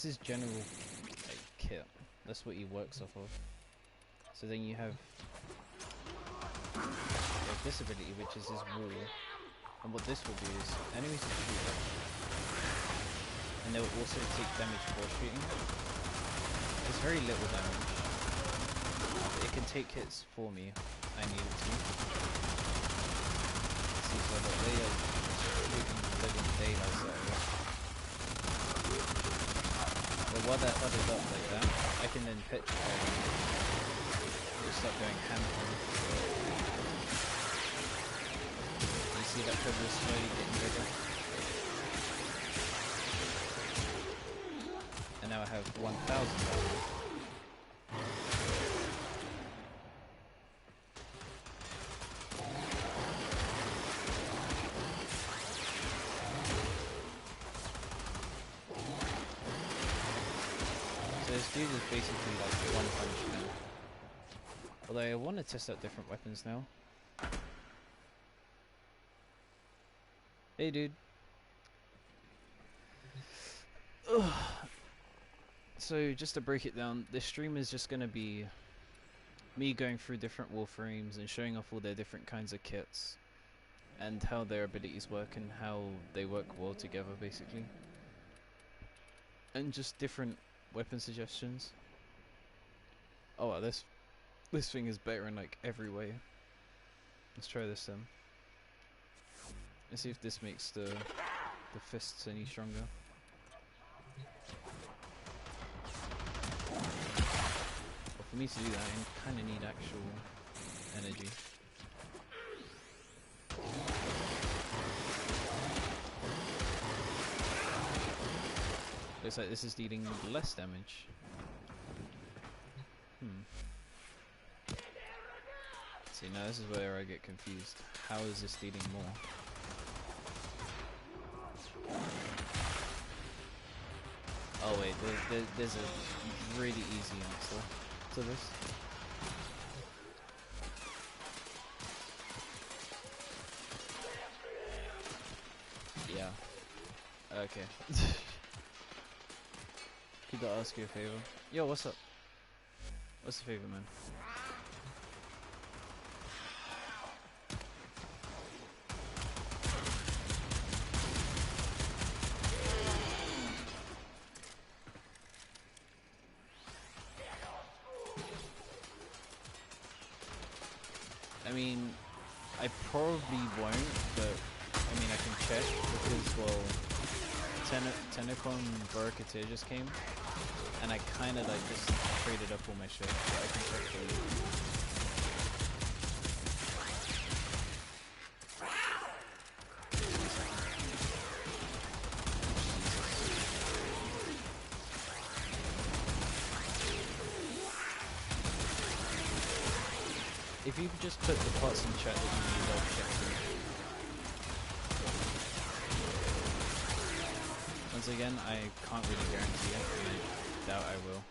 his general like kit. That's what he works off of. So then you have this ability, which is his wall. And what this will do is enemies will shoot it, and they will also take damage for shooting it. It's very little damage, but it can take hits for me. I need it to. See, so that they are shooting living daylights out of it. But while that huddled up like that, I can then petrify them. Just start going ham on them. You see that pebble is slowly getting bigger. And now I have 1,000. So this dude is basically like one punch now. Although I want to test out different weapons now. Hey dude. Ugh. So just to break it down, this stream is just going to be me going through different Warframes and showing off all their different kinds of kits. And how their abilities work and how they work well together basically. And just different weapon suggestions. Oh wow, this thing is better in like every way. Let's try this then. Let's see if this makes the fists any stronger. But for me to do that, I kind of need actual energy. Looks like this is dealing less damage. See, now this is where I get confused. How is this dealing more? Oh wait, there's a really easy answer to this. Yeah. Okay. Could I ask you a favor? Yo, what's up? What's the favor, man? I mean, I probably won't, but I mean, I can check because, well, Tenacon Barakatir just came, and I kind of like just traded up all my shit, so I can check for you. If you could just put the parts in chat that you need, I'll check them. Once again, I can't really guarantee it, and I doubt I will.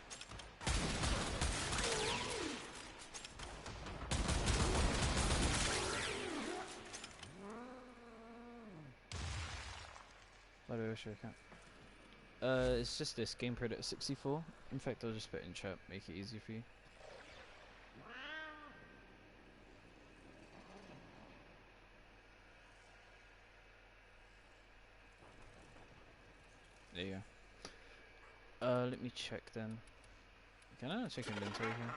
By the way, what's your account? It's just this, Game Predator 64. In fact, I'll just put it in chat, make it easy for you. There you go. Let me check then. Can I not check inventory here?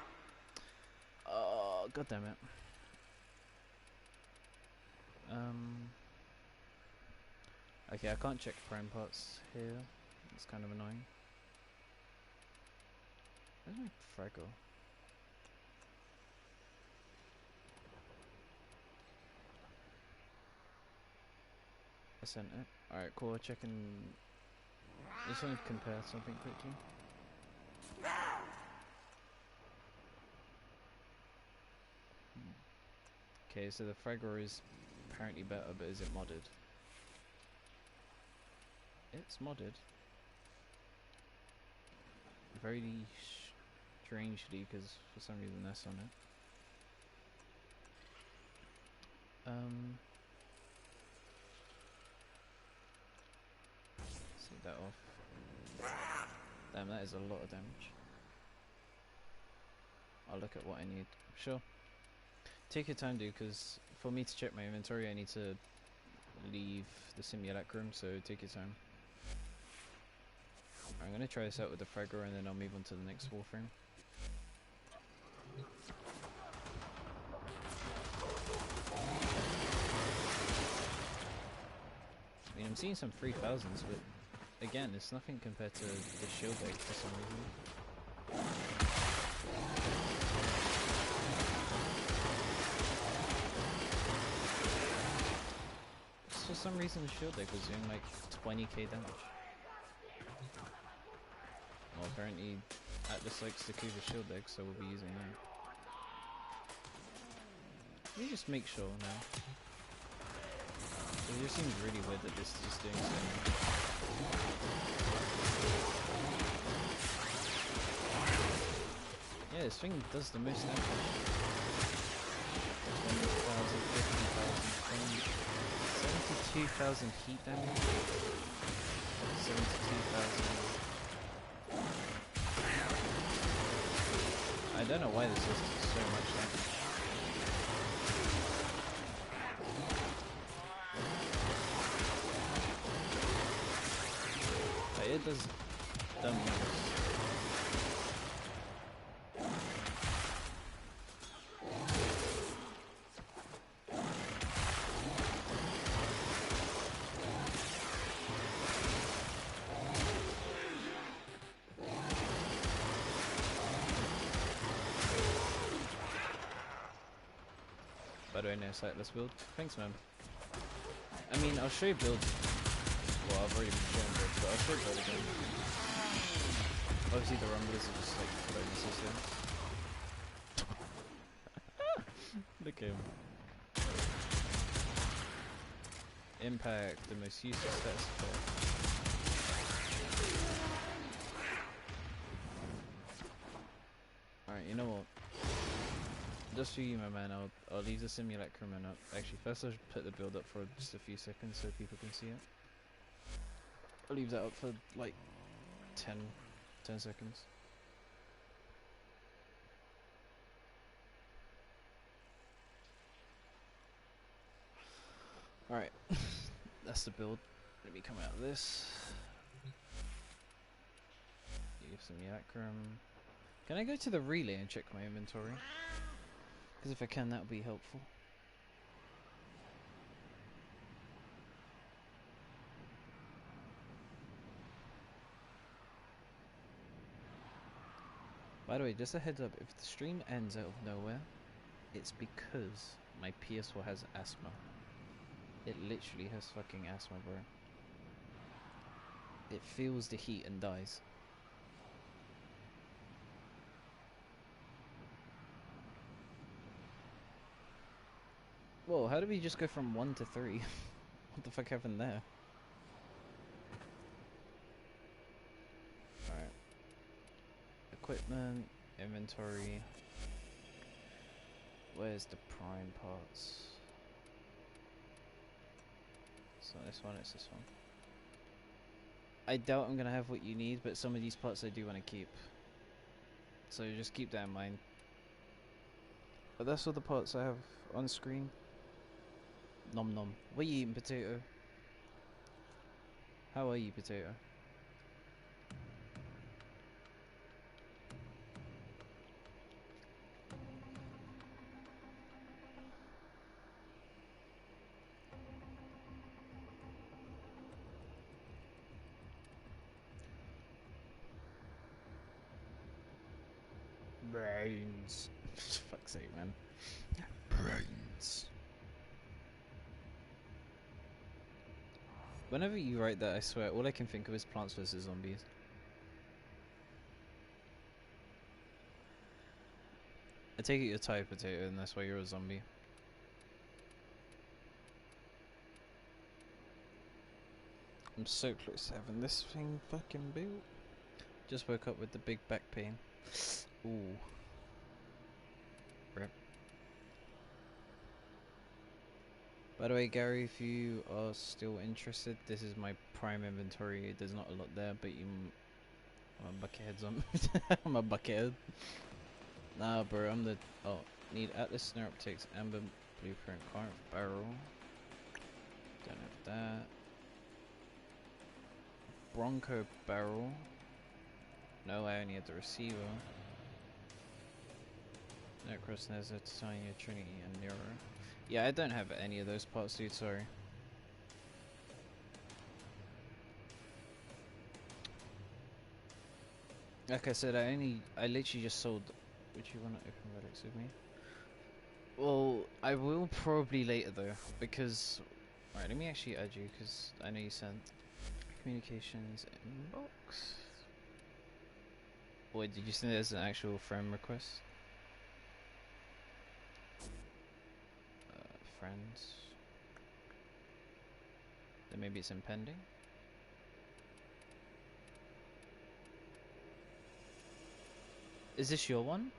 Oh, god damn it. Okay, I can't check prime parts here. It's kind of annoying. Where's my fraggle? I sent it. Alright, cool. Checking. Just want to compare something quickly. Okay, so the fraggle is apparently better, but is it modded? It's modded. Very strangely, because for some reason that's on it. Set that off. Damn, that is a lot of damage. I'll look at what I need. Sure. Take your time, dude, because for me to check my inventory, I need to leave the simulacrum, so take your time. I'm gonna try this out with the fragger, and then I'll move on to the next Warframe. I mean, I'm seeing some 3000s, but again, it's nothing compared to the shield deck for some reason. For some reason, the shield deck was doing like 20k damage. Well, apparently Atlas likes to keep the shield deck, so we'll be using that. Let me just make sure now. It just seems really weird that this is just doing so much. Yeah, this thing does the most damage. 20,000, 50,000, 72,000 heat damage. 72,000. I don't know why this does so much damage. But it does dumb numbers. By the way, no sightless build. Thanks, man. I mean, I'll show you build. Well, I've already been showing build, but I'll show you build again. Obviously, the rumblers are just like bonuses here. Look at him. Impact, the most useless stats effect. Alright, you know what? Just for you, my man, I'll leave the simulacrum up. Actually, first I'll put the build up for just a few seconds so people can see it. I'll leave that up for like 10 seconds. Alright, that's the build. Let me come out of this. Leave simulacrum. Can I go to the relay and check my inventory? Because if I can, that would be helpful. By the way, just a heads up, if the stream ends out of nowhere, it's because my PS4 has asthma. It literally has fucking asthma, bro. It feels the heat and dies. Whoa, how did we just go from 1 to 3? What the fuck happened there? Alright. Equipment, inventory. Where's the prime parts? It's not this one, it's this one. I doubt I'm gonna have what you need, but some of these parts I do want to keep. So just keep that in mind. But that's all the parts I have on screen. Nom nom. What are you eating, potato? How are you, potato? Brains. Fuck's sake, man. Brains. Whenever you write that, I swear, all I can think of is Plants vs Zombies. I take it you're Thai potato, and that's why you're a zombie. I'm so close to having this thing fucking built. Just woke up with the big back pain. Ooh. Rip. By the way, Gary, if you are still interested, this is my prime inventory. There's not a lot there, but you... I'm a buckethead zombie. I'm a buckethead. Nah, bro, I'm the... Oh, need Atlas Snare Optics, Amber Blueprint, Current Barrel. Don't have that. Bronco Barrel. No, I only have the receiver. Necros, Nezza, Titania, Trinity, and Nero. Yeah, I don't have any of those parts, dude, sorry. Like I said, I literally just sold... Would you want to open relics with me? Well, I will probably later though, because... Alright, let me actually add you, because I know you sent communications inbox. Wait, did you send it as an actual friend request? Friends. Then maybe it's impending. Is this your one?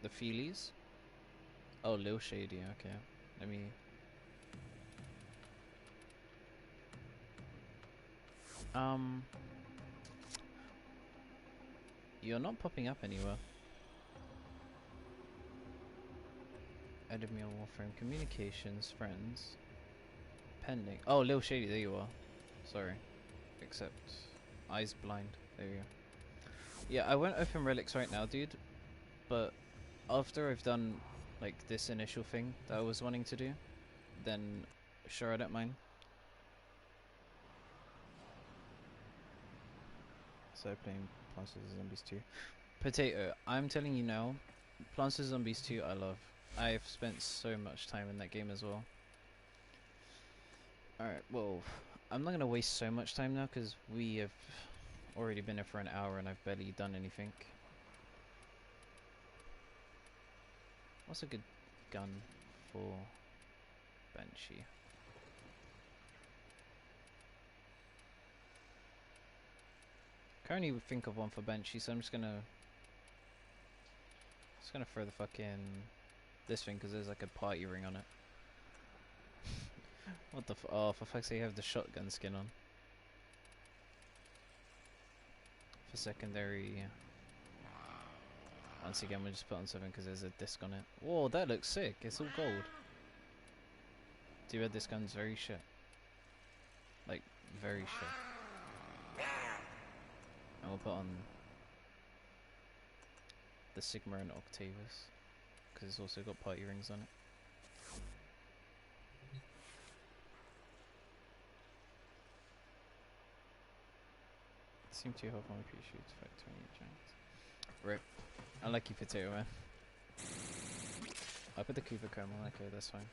The Feelies? Oh, Lil Shady, okay. Let me... You're not popping up anywhere. Added me on Warframe. Communications, friends. Pending. Oh, Lil Shady, there you are. Sorry. Except... Eyes blind. There you go. Yeah, I won't open relics right now, dude. But after I've done, like, this initial thing that I was wanting to do, then sure, I don't mind. So playing Plants vs Zombies 2. Potato, I'm telling you now, Plants vs Zombies 2 I love. I've spent so much time in that game as well. Alright, well, I'm not going to waste so much time now because we have already been here for an hour and I've barely done anything. What's a good gun for Banshee? Can't even think of one for Banshee, so I'm just gonna throw the fucking this thing because there's like a party ring on it. What the oh, for fuck's sake, you have the shotgun skin on. For secondary, once again, we'll just put on something because there's a disc on it. Whoa, that looks sick. It's all gold. Dude, this gun's very shit. Like, very shit. And we'll put on the Sigma and Octavius because it's also got party rings on it. Seem too hot for my PC shoots fact 28 giants. Rip. I like you, potato man. I put the Cooper Coma, okay, that's fine.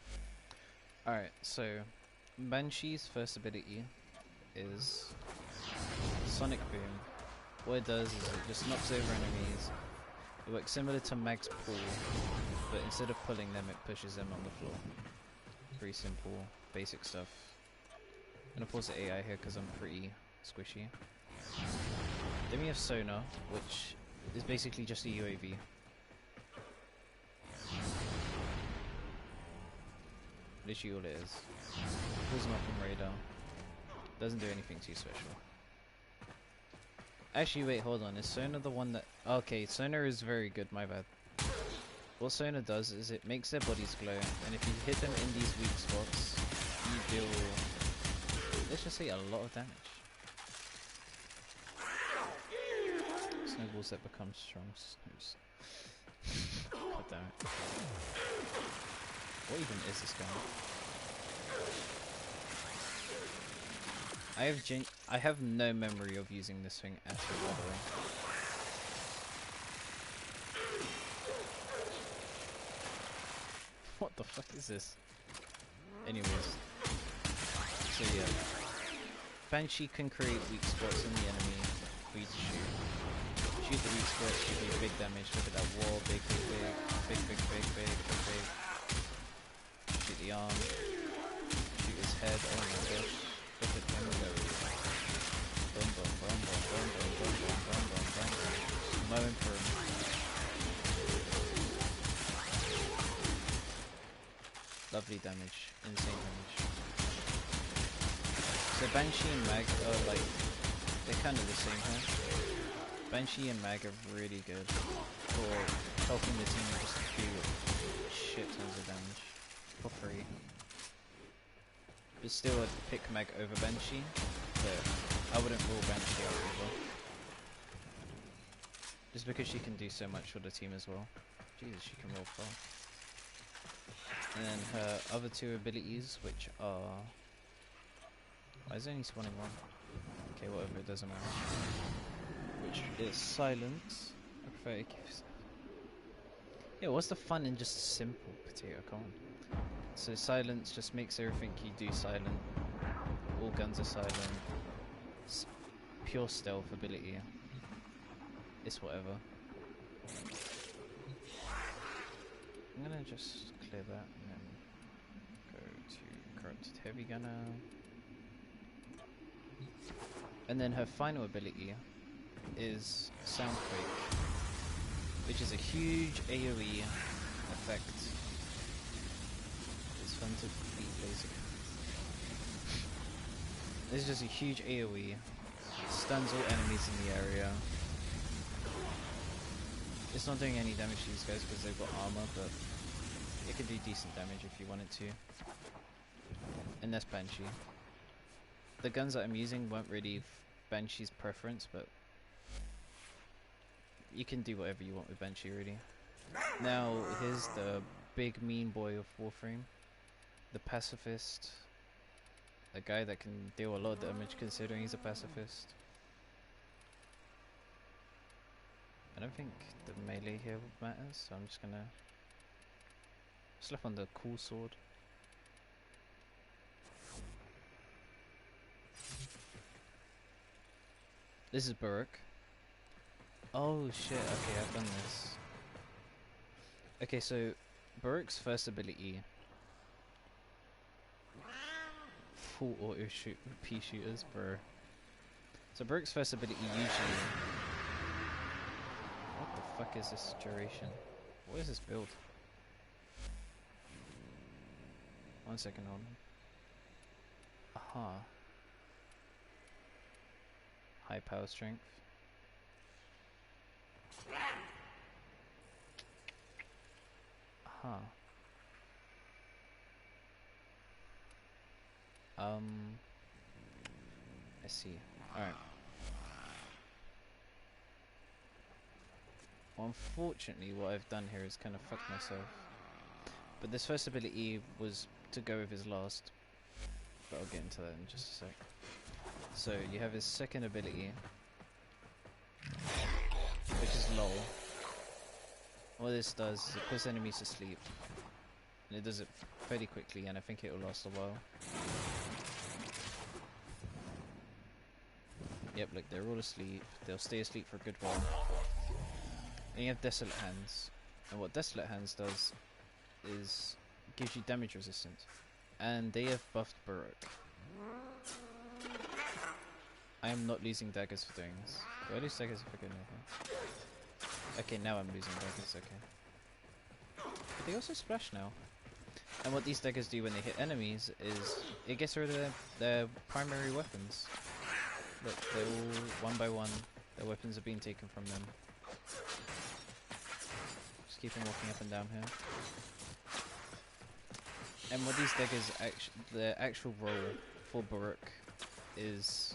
Alright, so Banshee's first ability is Sonic Boom. What it does is it just knocks over enemies. It works similar to Mag's pull, but instead of pulling them, it pushes them on the floor. Pretty simple, basic stuff. I'm gonna pause the AI here because I'm pretty squishy. Then we have Sonar, which is basically just a UAV. Literally all it is. Pulls them up on radar. Doesn't do anything too special. Actually, wait, hold on. Is Sonar the one that... Okay, Sonar is very good, my bad. What Sonar does is it makes their bodies glow, and if you hit them in these weak spots, you deal... let's just say a lot of damage. Snowballs that become strong snows. God damn it. What even is this gun? I have no memory of using this thing at all, by the way. What the fuck is this? Anyways. So yeah. Banshee can create weak spots in the enemy for you to shoot. Shoot the weak spots, you do big damage. Look at that wall, big. Shoot the arm. Shoot his head. Oh my gosh. Look at him go. Boom. Mowing for him. Lovely damage. Insane damage. So Banshee and Mag are like, they're kind of the same here. Banshee and Mag are really good for helping the team just do shit tons of damage for free. But still I'd pick Mag over Banshee, but I wouldn't rule Banshee out either. Just because she can do so much for the team as well. Jesus, she can roll far. And then her other two abilities, which are... Why is it only spawning one? Okay, whatever, it doesn't matter. Which is Silence. I prefer it keeps... Yeah, what's the fun in just simple potato? Come on. So Silence just makes everything you do silent. All guns are silent. It's pure stealth ability. It's whatever. I'm gonna just clear that and then go to Corrupted Heavy Gunner. And then her final ability is Soundquake, which is a huge AoE effect. It's fun to beat basically. This is just a huge AoE. Stuns all enemies in the area. It's not doing any damage to these guys because they've got armor, but it could do decent damage if you want it to. And that's Banshee. The guns that I'm using weren't really Banshee's preference, but you can do whatever you want with Banshee really. Now here's the big mean boy of Warframe. The pacifist. A guy that can deal a lot of damage considering he's a pacifist. I don't think the melee here matters, so I'm just gonna slap on the cool sword. This is Baruch. Oh shit, okay, I've done this. Okay, so Baruch's first ability, full auto shoot pea shooters, bro. So Baruch's first ability usually... What the fuck is this duration? What is this build? 1 second, hold on. Aha. High power strength. Aha. I see. Alright. Well, unfortunately, what I've done here is kind of fucked myself. But this first ability was to go with his last. But I'll get into that in just a sec. So, you have his second ability, which is LOL. What this does is it puts enemies to sleep. And it does it fairly quickly, and I think it will last a while. Yep, look, they're all asleep. They'll stay asleep for a good while. And you have Desolate Hands. And what Desolate Hands does is gives you damage resistance. And they have buffed Baruch. I am not losing daggers for doing this. Do I lose daggers if I go anything? Okay, now I'm losing daggers, okay. But they also splash now. And what these daggers do when they hit enemies is it gets rid of their primary weapons. Look, they're all one by one. Their weapons are being taken from them. Just keep on walking up and down here. And what these daggers the actual role for Baruch is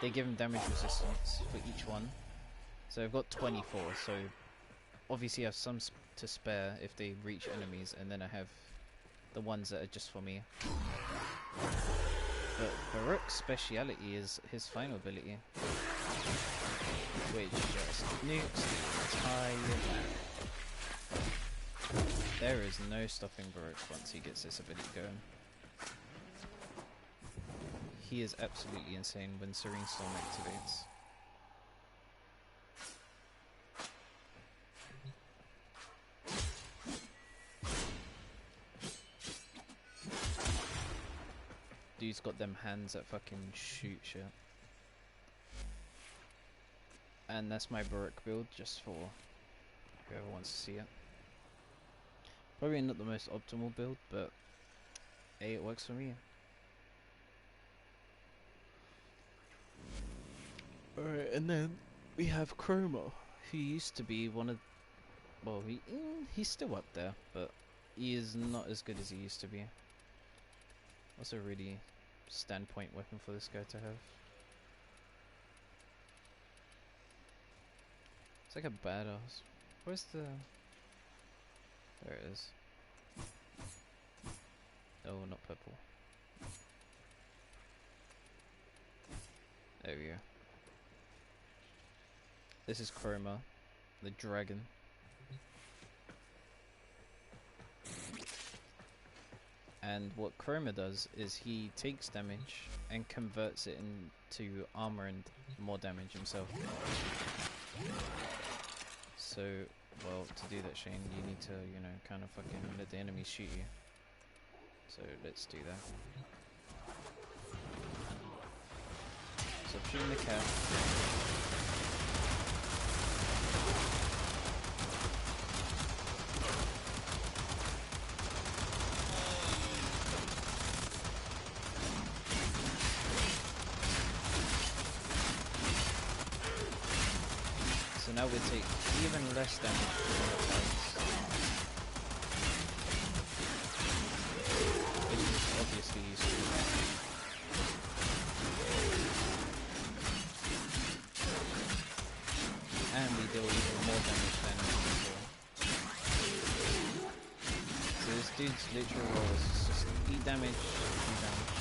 they give him damage resistance for each one. So I've got 24, so obviously I have some to spare if they reach enemies, and then I have the ones that are just for me. But Baruch's speciality is his final ability, which just nukes the entire map. There is no stopping Baroque once he gets this ability going. He is absolutely insane when Serene Storm activates. Dude's got them hands that fucking shoot shit. And that's my Baroque build, just for whoever wants to see it. Probably not the most optimal build, but hey, it works for me. Alright, and then we have Chroma, who used to be one of... Well, he's still up there, but he is not as good as he used to be. That's a really standpoint weapon for this guy to have. It's like a badass. Where's the... There it is. Oh, not purple. There we go. This is Chroma, the dragon. And what Chroma does is he takes damage and converts it into armor and more damage himself. So, well, to do that, Shane, you need to, you know, kind of fucking let the enemies shoot you. So let's do that. So I'm shooting the cat. So now we take even less damage from the fights. Which is obviously useful. And we deal even more damage than before. So this dude's literal role is just eat damage, eat damage.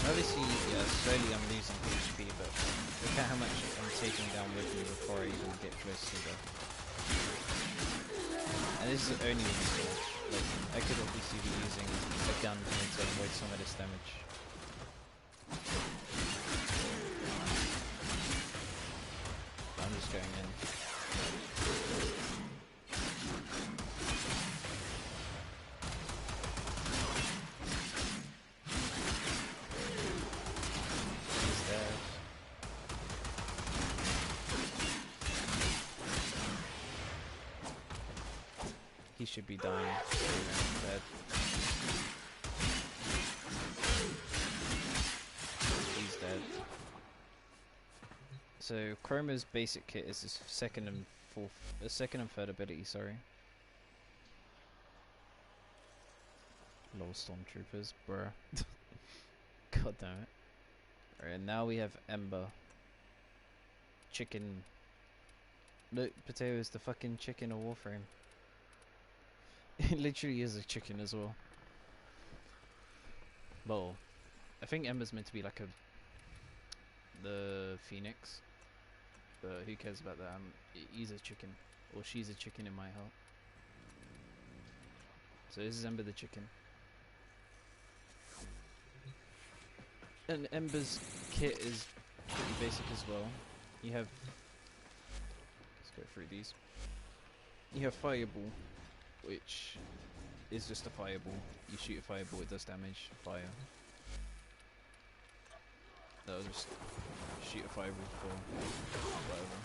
Obviously, yeah, slowly I'm losing HP, but look at how much I'm taking down with me before I even get close to the... And this is only with the sword. Like, I could obviously be using a gun for me to avoid some of this damage. But I'm just going in. He should be dying. Dead. He's dead. So Chroma's basic kit is his second and third ability. Sorry. Lol, stormtroopers, bruh. God damn it. Alright, now we have Ember. Chicken. Look, Potato is the fucking chicken of Warframe. It literally is a chicken as well. Well, I think Ember's meant to be like the phoenix, but who cares about that? He's a chicken, or she's a chicken in my heart. So this is Ember the chicken. And Ember's kit is pretty basic as well. You have... Let's go through these. You have Fireball, which is just a fireball. You shoot a fireball, it does damage. Fire. That'll just shoot a fireball for whatever.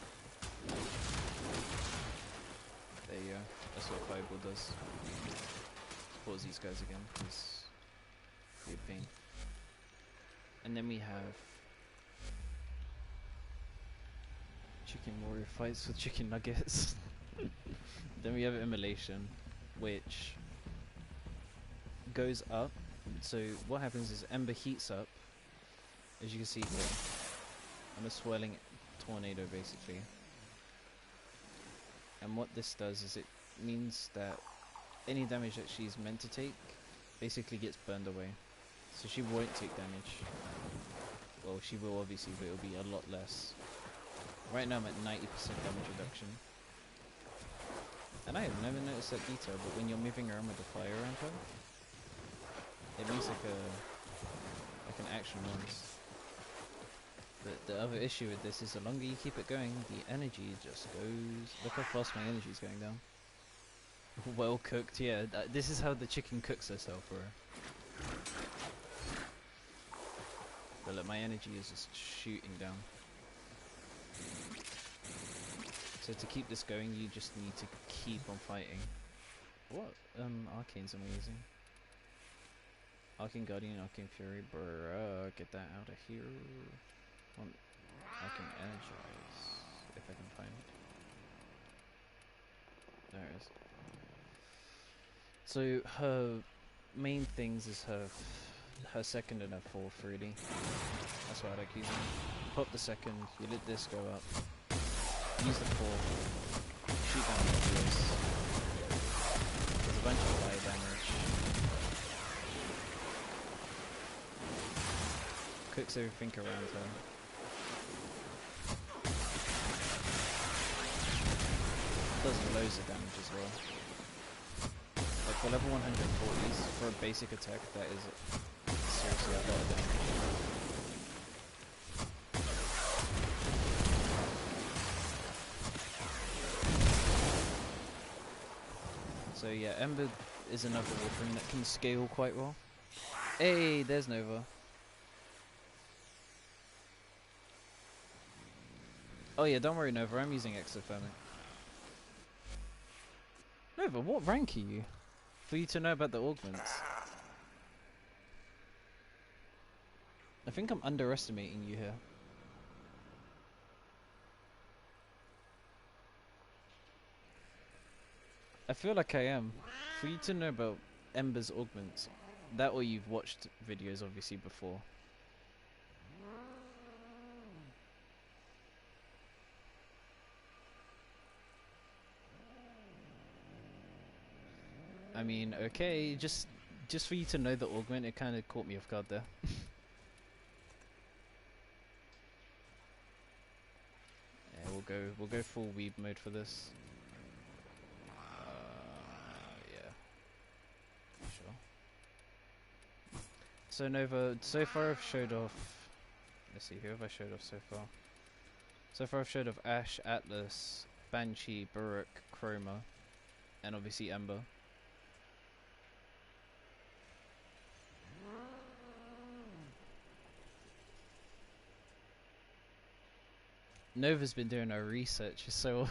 There you go. That's what a fireball does. Pause these guys again, because it'd be a pain. And then we have Chicken Warrior fights for chicken nuggets. Then we have Immolation, which goes up. So what happens is Ember heats up, as you can see here. I'm a swirling tornado basically. And what this does is it means that any damage that she's meant to take basically gets burned away. So she won't take damage. Well, she will obviously, but it'll be a lot less. Right now I'm at 90% damage reduction. And I have never noticed that detail, but when you're moving around with the fire around her, it makes like an action once. But the other issue with this is the longer you keep it going, the energy just goes... Look how fast my energy is going down. Well cooked, yeah. This is how the chicken cooks herself, bro. But look, my energy is just shooting down. So to keep this going, you just need to keep on fighting. What arcanes am I using? Arcane Guardian, Arcane Fury, bruh, get that out of here. Arcane Energize, if I can find it. There it is. So her main things is her second and her fourth, really. That's what I like using. Pop the second, you let this go up. Use the fourth, shoot down the obvious. There's a bunch of fire damage. Cooks everything around her. Does loads of damage as well. Like for level 140s, for a basic attack, that is seriously a lot of damage. So yeah, Ember is another Warframe that can scale quite well. Hey, there's Nova. Oh yeah, don't worry Nova, I'm using exothermic. Nova, what rank are you? For you to know about the augments. I think I'm underestimating you here. I feel like I am. For you to know about Ember's augments, that or you've watched videos obviously before. I mean, okay, just for you to know the augment, it kind of caught me off guard there. Yeah, we'll go full weeb mode for this. Yeah. Sure. So Nova, so far I've showed off... Let's see, who have I showed off so far? So far I've showed off Ash, Atlas, Banshee, Buruk, Chroma, and obviously Ember. Nova's been doing her research, so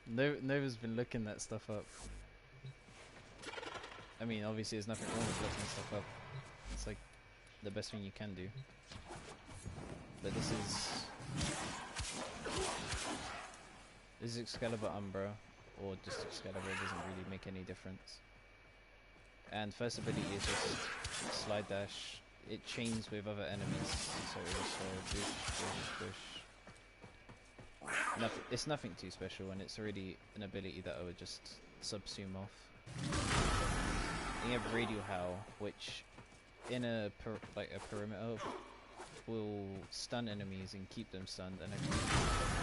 Nova's been looking that stuff up. I mean, obviously there's nothing wrong with looking stuff up. It's like the best thing you can do. But this is Excalibur Umbra, or just Excalibur, it doesn't really make any difference. And first ability is just slide dash. It chains with other enemies, so it was bush. It's nothing too special, and it's already an ability that I would just subsume off. And you have Radial Howl, which in a perimeter will stun enemies and keep them stunned. And are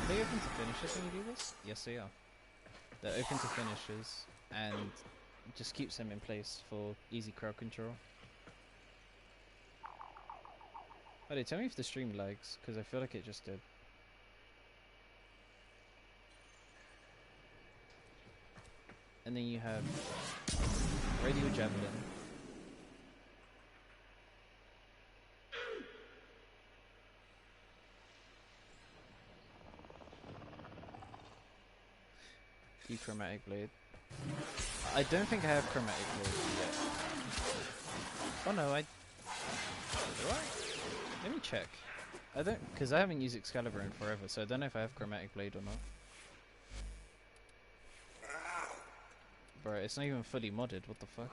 they open to finishes when you do this? Yes, they are. They're open to finishes and just keeps them in place for easy crowd control. Oh, tell me if the stream lags, because I feel like it just did. And then you have Radial Javelin. Chromatic Blade. I don't think I have Chromatic Blade yet. Oh no, do I? Let me check. I don't, because I haven't used Excalibur in forever, so I don't know if I have Chromatic Blade or not. Bro, it's not even fully modded, what the fuck?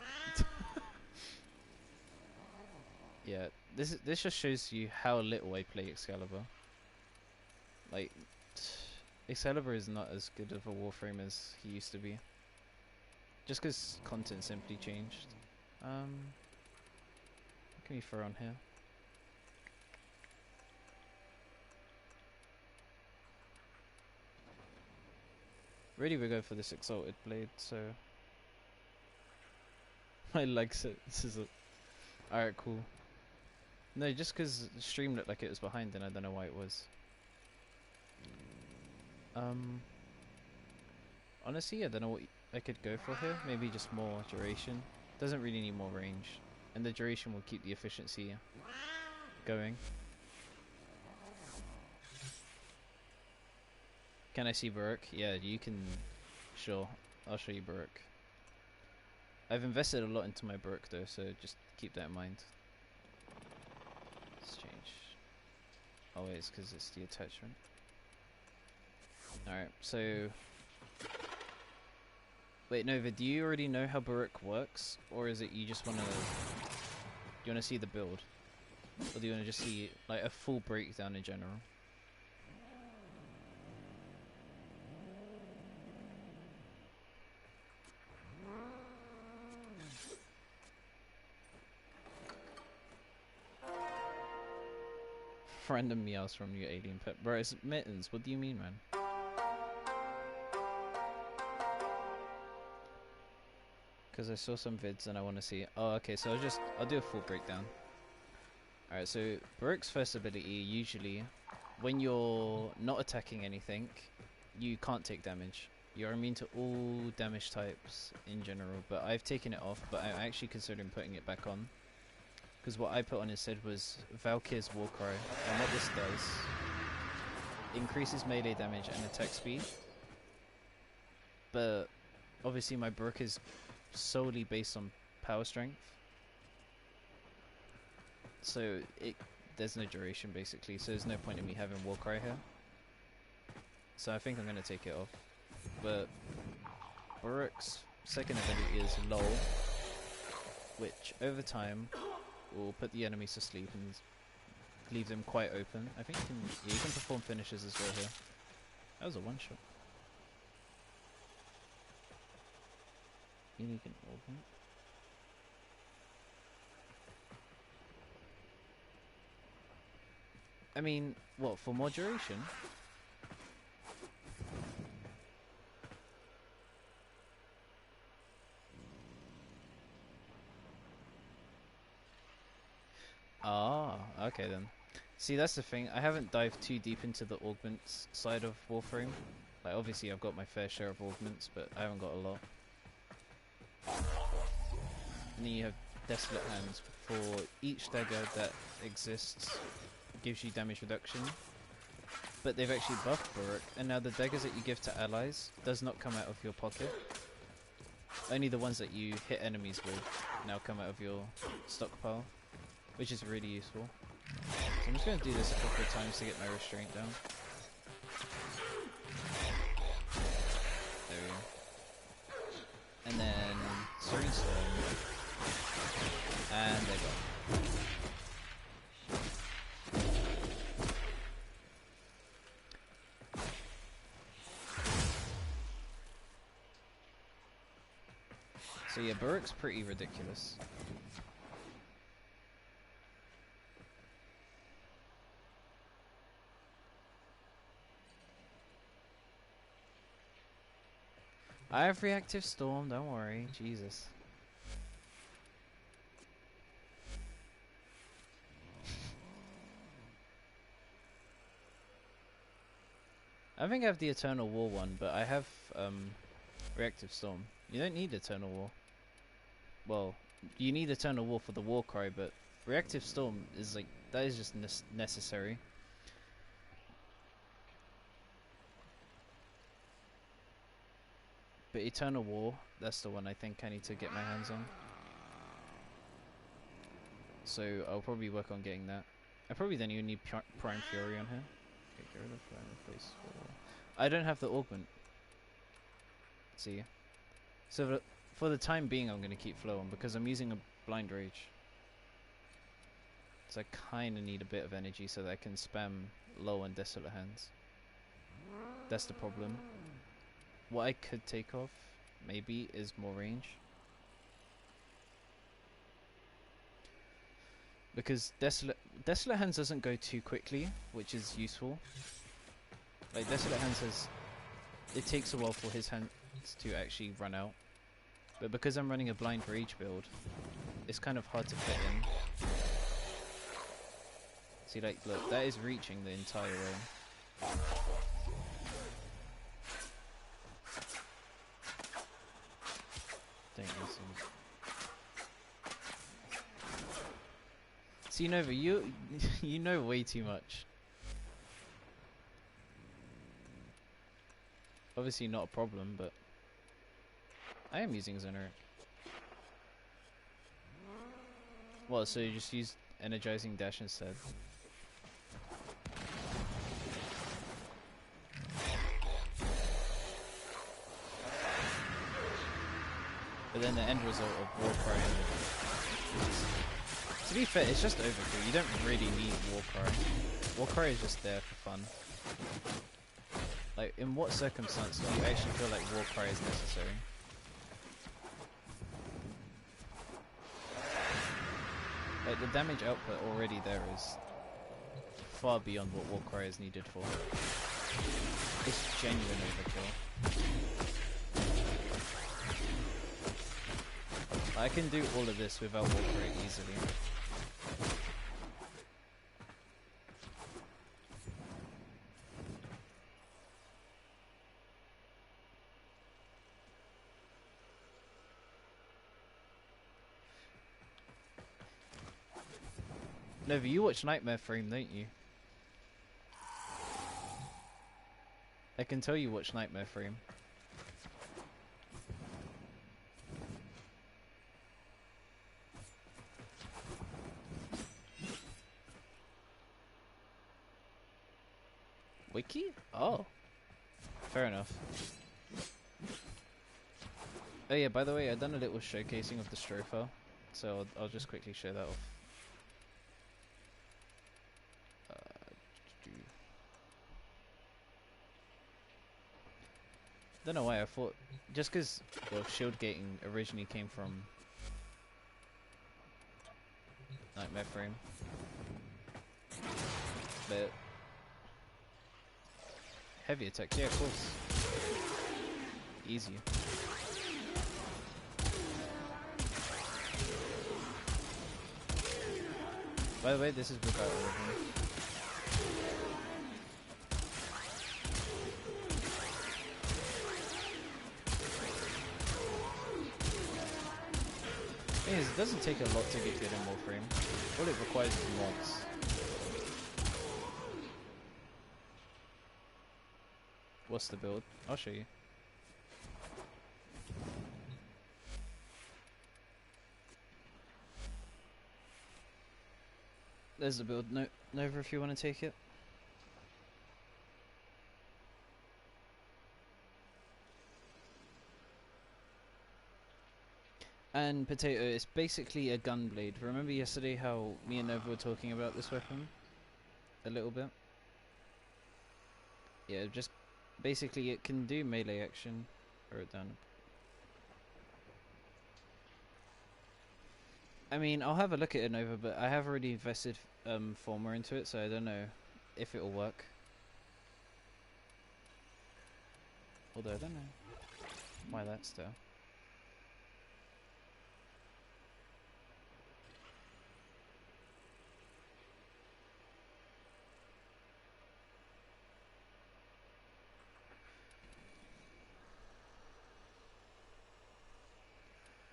Yeah, this just shows you how little I play Excalibur. Like, Excalibur is not as good of a Warframe as he used to be. Just because content simply changed. What can we throw on here? Really, we go for this exalted blade, so I like it. This is a alright, cool. No, just because the stream looked like it was behind, and I don't know why it was. Honestly, I don't know what I could go for here. Maybe just more duration. Doesn't really need more range, and the duration will keep the efficiency going. Can I see Baruch? Yeah, you can. Sure, I'll show you Baruch. I've invested a lot into my Baruch though, so just keep that in mind. Let's change. Oh wait, it's because it's the attachment. Alright, so... Wait, Nova, do you already know how Baruch works? Or is it you just want to... Do you want to see the build? Or do you want to just see like a full breakdown in general? Random meows from your alien pet. Bro, it's Mittens, what do you mean, man? Because I saw some vids and I want to see it. Oh, okay, so I'll do a full breakdown. Alright, so Baruch's first ability, usually, when you're not attacking anything, you can't take damage. You're immune to all damage types in general, but I've taken it off, but I'm actually considering putting it back on. Because what I put on instead was Valkyr's Warcry, and what this does, increases melee damage and attack speed. But obviously my Baruch is solely based on power strength. So there's no duration basically, so there's no point in me having Warcry here. So I think I'm going to take it off. But Baruch's second ability is Lull, which over time will put the enemies to sleep and leave them quite open. I think you can perform finishes as well here. That was a one shot. Unique and open. I mean, what, for more duration? Ah, okay then. See, that's the thing. I haven't dived too deep into the augments side of Warframe. Like, obviously I've got my fair share of augments, but I haven't got a lot. And then you have Desolate Hands. For each dagger that exists, gives you damage reduction. But they've actually buffed Baruch, and now the daggers that you give to allies does not come out of your pocket. Only the ones that you hit enemies with now come out of your stockpile, which is really useful. So I'm just going to do this a couple of times to get my restraint down. There we go. And then Serene Storm. And they're gone. So yeah, Baruch's pretty ridiculous. I have Reactive Storm, don't worry, Jesus. I think I have the Eternal War one, but I have Reactive Storm. You don't need Eternal War. Well, you need Eternal War for the Warcry, but Reactive Storm is like, that is just necessary. But Eternal War, that's the one I think I need to get my hands on. So I'll probably work on getting that. I probably then even need Prime Fury on here. Okay, get rid of that and replace 4. I don't have the augment. See? So for the time being I'm going to keep Flow on because I'm using a Blind Rage. So I kind of need a bit of energy so that I can spam Low and Desolate Hands. That's the problem. What I could take off maybe is more range. Because Desolate Hands doesn't go too quickly, which is useful. Like Desolate Hands has, it takes a while for his hands to actually run out. But because I'm running a blind rage build, it's kind of hard to fit in. See, like, look, that is reaching the entire way. Don't listen. See, Nova, you know way too much. Obviously not a problem, but I am using Zoneric. Well, so you just use Energizing Dash instead. But then the end result of Warframe, to be fair, it's just overkill. You don't really need Warcry. Warcry is just there for fun. Like, in what circumstance do you actually feel like Warcry is necessary? Like, the damage output already there is far beyond what Warcry is needed for. It's genuine overkill. I can do all of this without Warcry easily. Nova, you watch Nightmare Frame, don't you? I can tell you watch Nightmare Frame. Wiki? Oh. Fair enough. Oh yeah, by the way, I've done a little showcasing of the Strofa, so I'll just quickly show that off. Don't know why I thought, just because well, shield gating originally came from Nightmare Frame, but heavy attacks, yeah, of course, easy. By the way, this is without all of them. Thing is, it doesn't take a lot to get good in Warframe. All it requires is mods. What's the build? I'll show you. There's the build. Nova, if you want to take it. And Potato, it's basically a gun blade. Remember yesterday how me and Nova were talking about this weapon? A little bit? Yeah, just basically it can do melee action. Or it down. I mean, I'll have a look at it, Nova, but I have already invested Former into it, so I don't know if it'll work. Although I don't know why that's there.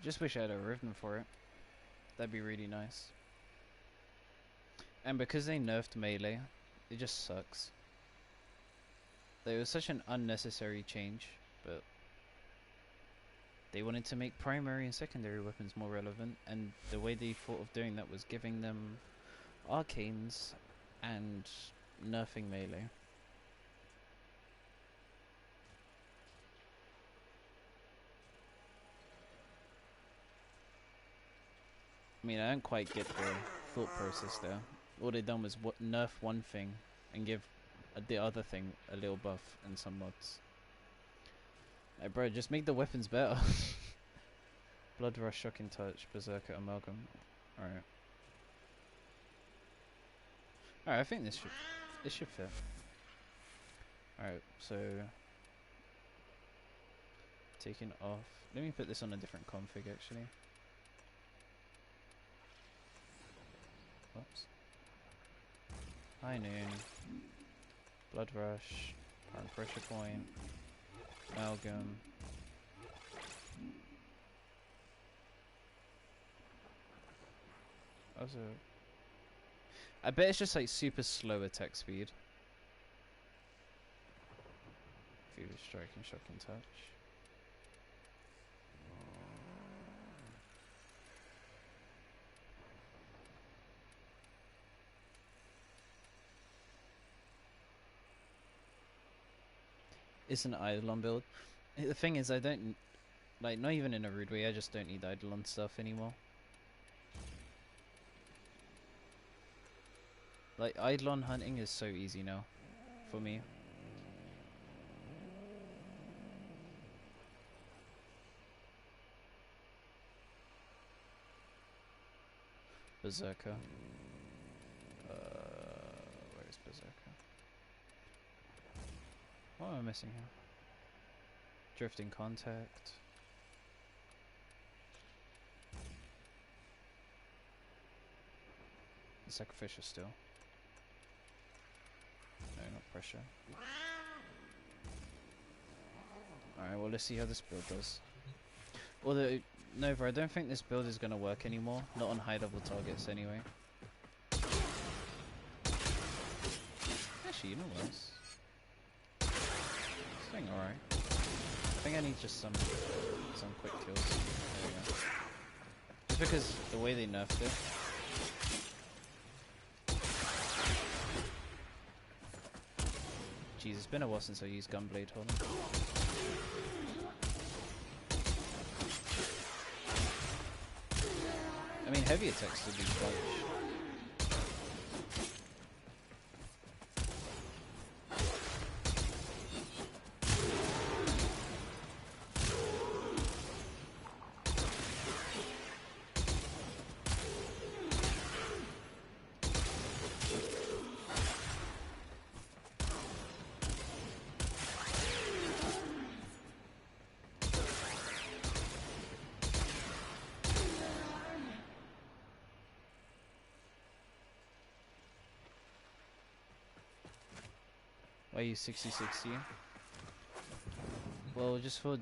Just wish I had a Riven for it. That'd be really nice. And because they nerfed melee, it just sucks. It was such an unnecessary change, but they wanted to make primary and secondary weapons more relevant, and the way they thought of doing that was giving them arcanes and nerfing melee. I mean, I don't quite get the thought process there. All they done was nerf one thing and give the other thing a little buff and some mods. Hey bro, just make the weapons better. Blood Rush, Shocking Touch, Berserker, Amalgam. Alright. Alright, I think this should fit. Alright, so taking off. Let me put this on a different config actually. Oops. High Noon. Blood Rush. Current Pressure Point. Amalgam. Also, I bet it's just like super slow attack speed. Fever Strike and Shocking Touch. It's an Eidolon build. The thing is, I don't like, not even in a rude way. I just don't need Eidolon stuff anymore. Like, Eidolon hunting is so easy now for me. Berserker. Where is Berserker? What am I missing here? Drifting Contact. The Sacrificial still. No, not Pressure. Alright, well, let's see how this build does. Although, Nova, I don't think this build is going to work anymore. Not on high level targets anyway. Actually, you know what else? It's doing alright. I think I need just some quick kills. There we go. Just because the way they nerfed it. Jeez, it's been a while since I used Gunblade, hold on. I mean, heavy attacks would be clutch. Why use 60-60? Well, just for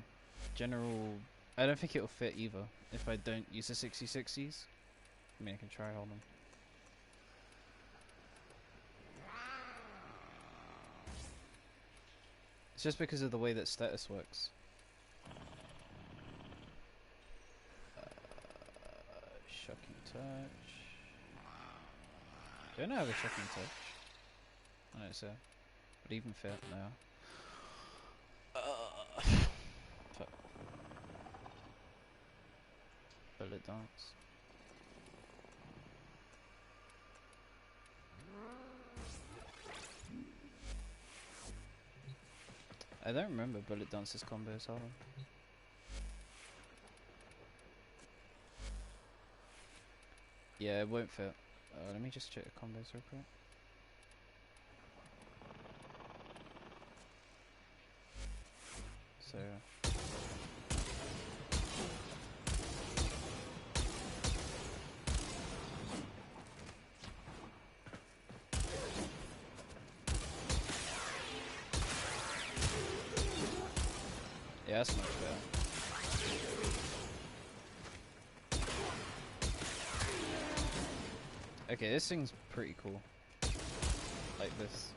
general... I don't think it'll fit either if I don't use the 60-60s. I mean, I can try, hold on. It's just because of the way that status works. Shocking Touch. Do I not have a Shocking Touch? I know, so... Would even fit now. Fuck. Bullet Dance. I don't remember Bullet Dance's combos, hold on. Yeah, it won't fit. Let me just check the combos real quick. So... Yeah, that's much better. Okay, this thing's pretty cool. Like this.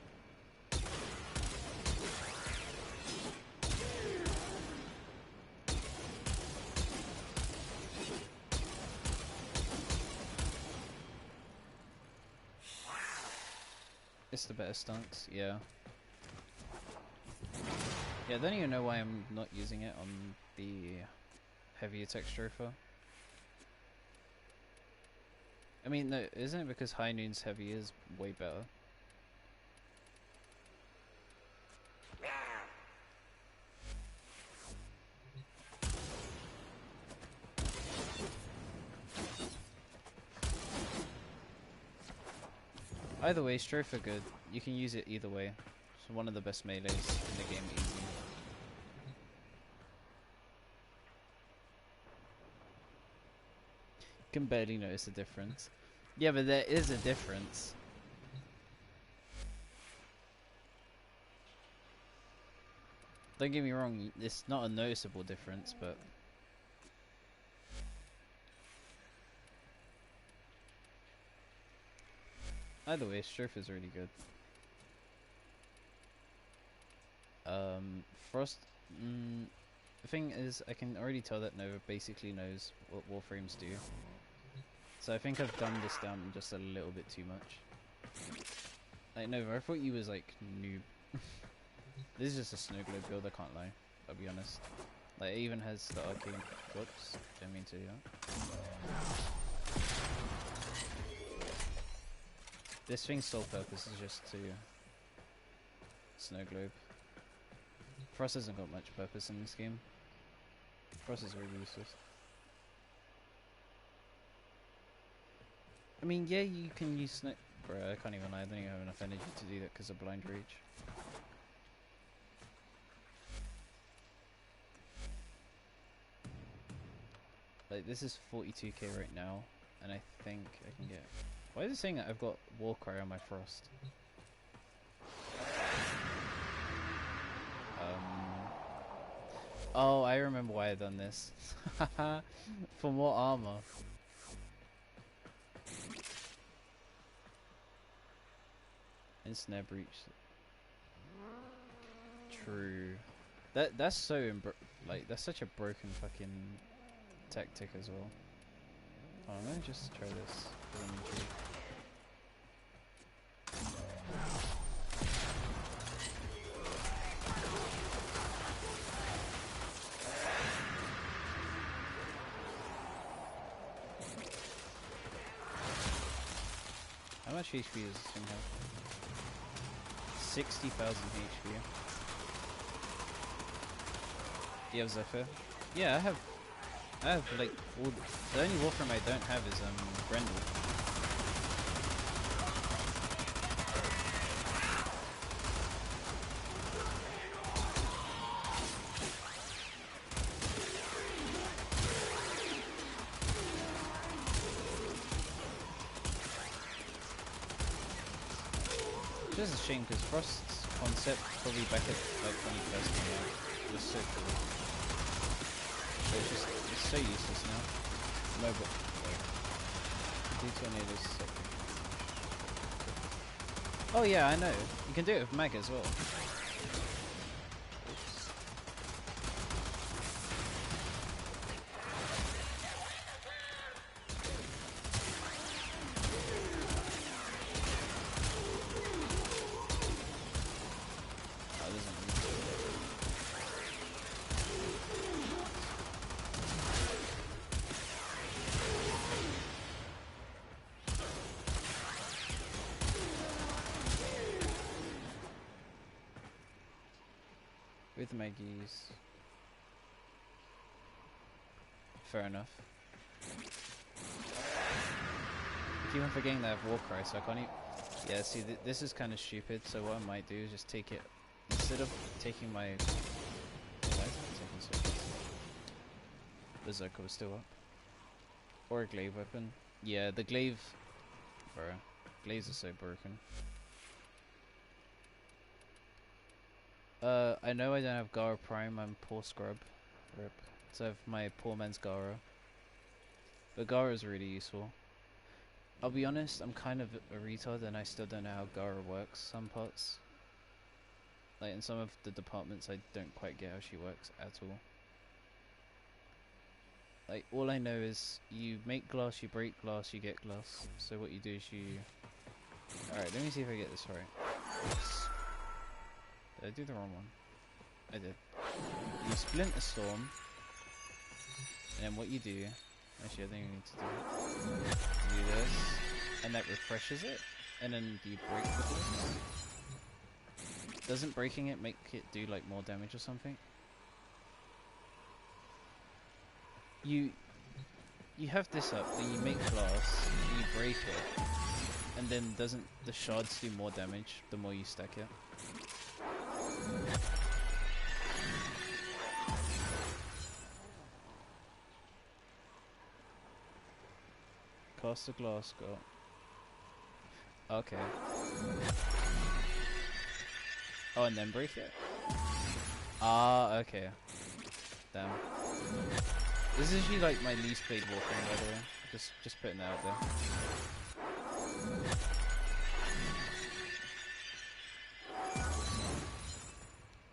It's the better stance, yeah. Yeah, I don't even know why I'm not using it on the heavier texture for. I mean, no, isn't it because High Noon's heavy is way better? Either way, Strofe are good. You can use it either way. It's one of the best melees in the game, easy. You can barely notice the difference. Yeah, but there is a difference. Don't get me wrong, it's not a noticeable difference, but... Either way, Strofe is really good. Frost... the thing is, I can already tell that Nova basically knows what Warframes do. So I think I've dumbed this down just a little bit too much. Like, Nova, I thought you was like, noob. This is just a snow globe build, I can't lie. I'll be honest. Like, it even has the arcane... Whoops, didn't mean to do that. This thing's sole purpose is just to... Snow globe. Frost hasn't got much purpose in this game. Frost is really useless. I mean, yeah, you can use snow... Bruh, I can't even lie, I don't even have enough energy to do that because of blind rage. Like, this is 42k right now, and I think I can get... Why is it saying that I've got Warcry on my Frost? Oh, I remember why I done this. For more armor. And snare breach. True. That's so like that's such a broken fucking tactic as well. Oh, I'm gonna just try this. How much HP does this thing have? 60,000 HP. Do you have Zephyr? Yeah, I have like all the only Warframe I don't have is Grendel. It's just a shame because Frost's concept probably back at like when he first came out was so cool. So it's so useless now. No, but D-Tornado's so cool. Oh yeah, I know. You can do it with Mag as well. With Maggie's. Fair enough. I keep on forgetting that I have Warcry, so I can't even... Yeah, see, this is kind of stupid, so what I might do is just take it... Instead of taking my... Why is it taking so long? Berserker was still up. Or a glaive weapon. Yeah, the glaive... Bro, glaives are so broken. I know I don't have Gara Prime, I'm poor scrub. Rip. So I have my poor man's Gara. But Gara is really useful. I'll be honest, I'm kind of a retard and I still don't know how Gara works some parts. Like in some of the departments I don't quite get how she works at all. Like all I know is you make glass, you break glass, you get glass. So what you do is you... Alright, let me see if I get this right. Oops. Did I do the wrong one? I did. You splint a storm, and then what you do... Actually, I think you need to do it. You do this, and that refreshes it, and then you break the glass. Doesn't breaking it make it do like more damage or something? You have this up, then you make glass, and you break it, And then doesn't the shards do more damage the more you stack it? Cast a glass go. Okay. Oh, and then break it? Ah, okay. Damn. This is usually like my least played Warframe, by the way. Just putting that out there.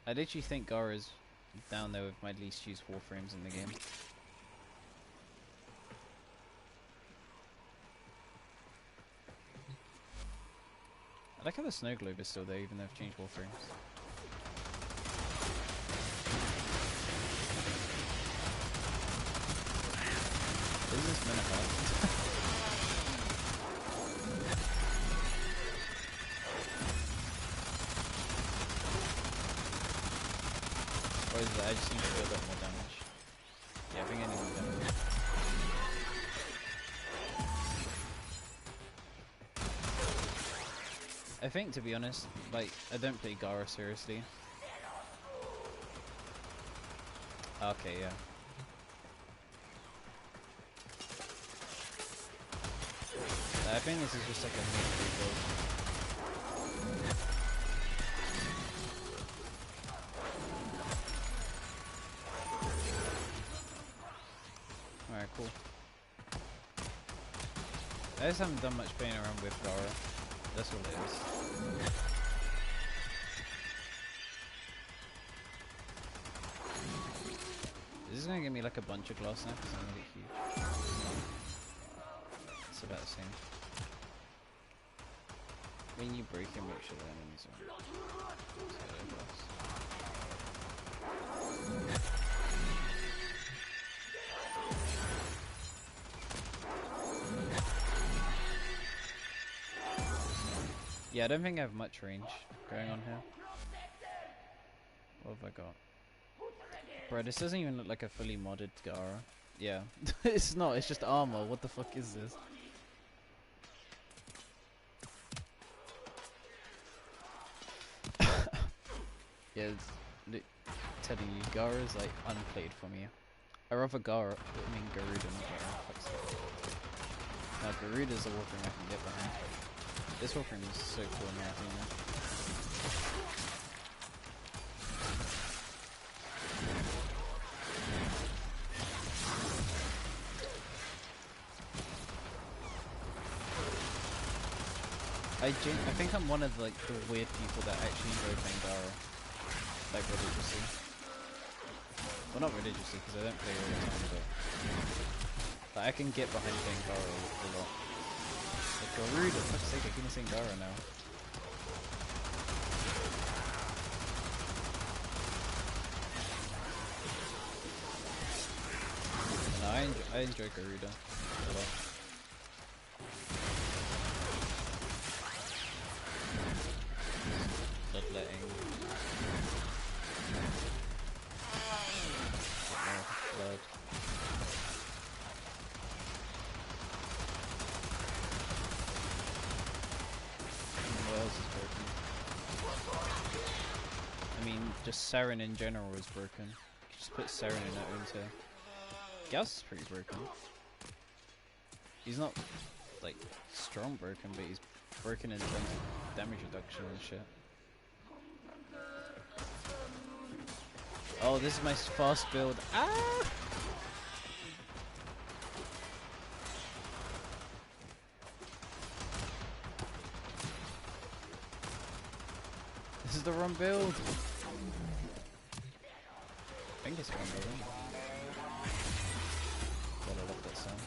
I literally think Gara's down there with my least used Warframes in the game. I like how the snow globe is still there even though I've changed Warframes. Is this minute? Or is it I just need to do a bit more damage? Yeah, I think I need more damage. I think, to be honest, like, I don't play Gara seriously. Okay, yeah. I think this is just like a mid build. Alright, cool. I just haven't done much playing around with Gara. That's all it is. This is gonna give me like a bunch of glass now because I'm gonna get huge. It's about the same. When you break him, make sure the enemies are glass. Yeah, I don't think I have much range going on here. What have I got? Bro, this doesn't even look like a fully modded Gara. Yeah. It's not, it's just armor. What the fuck is this? Yeah, telling you, Gara is like unplayed for me. I rather Gara, I mean Garuda, not Gara. Now Garuda's a Warframe I can get behind. This Warframe is so cool in my opinion. I think I'm one of like the weird people that actually enjoy playing Gara, like religiously. Well, not religiously because I don't play all the time, but I can get behind playing Gara a lot. Like Garuda, for fuck's sake, I keep saying Gara now. No, I enjoy Garuda a lot. Bloodletting. Oh, blood. What else is broken? I mean, just Saren in general is broken. You just put Saren in that into. Gauss is pretty broken. He's not like strong broken, but he's broken in terms of damage reduction and shit. Oh, this is my fast build. Ah! This is the wrong build. I think it's wrong build. God, I love that sound.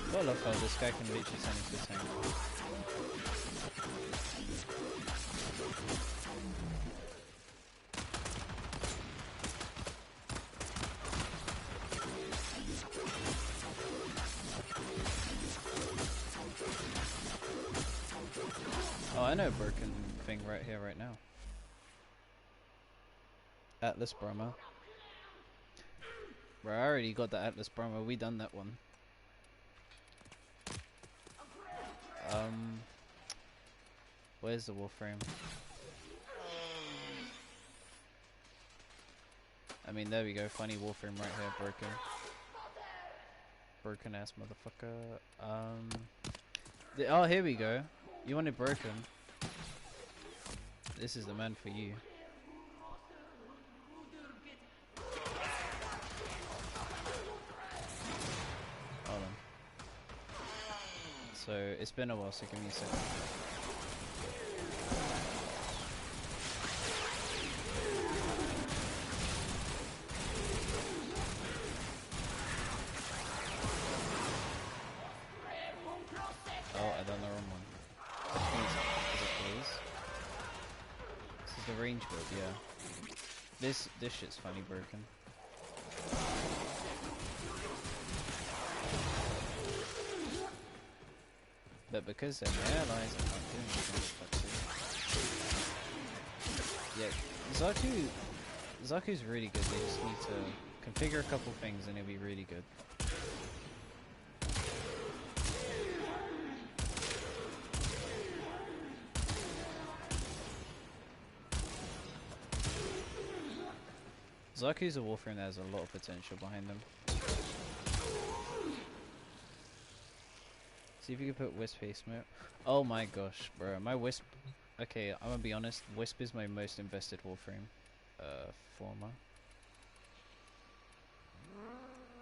I love how this guy can literally turn into a tank. Oh, I know a broken thing right here, right now. Atlas Brahma. Bro, I already got the Atlas Brahma. We done that one. Where's the Warframe? I mean, there we go. Funny Warframe right here, broken. Broken ass motherfucker. Oh, here we go. You want it broken? This is the man for you. Hold on. So it's been a while, so give me a second. Oh, I done the wrong one. Is it please? This is the range build, yeah. This shit's funny broken. But because they're my allies, I'm not doing anything. Yeah, Zaku's really good. They just need to configure a couple things and it'll be really good. Zaku's a Warframe that has a lot of potential behind them. See if you can put Wisp haste mode. Oh my gosh, bro. My Wisp... Okay, I'm gonna be honest. Wisp is my most invested Warframe. Former.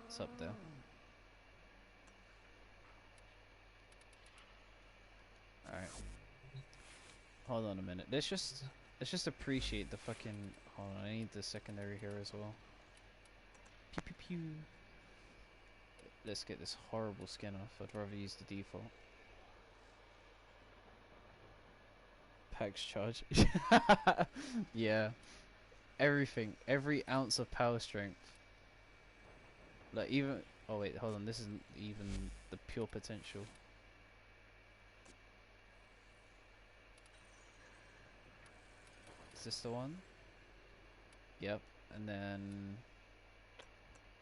It's up there. Alright. Hold on a minute. Let's just appreciate the fucking... Hold on, I need the secondary here as well. Pew pew pew. Let's get this horrible skin off. I'd rather use the default. Pax charge. Yeah. Everything. Every ounce of power strength. Like even... Oh wait, hold on. This isn't even the pure potential. Is this the one? Yep. And then...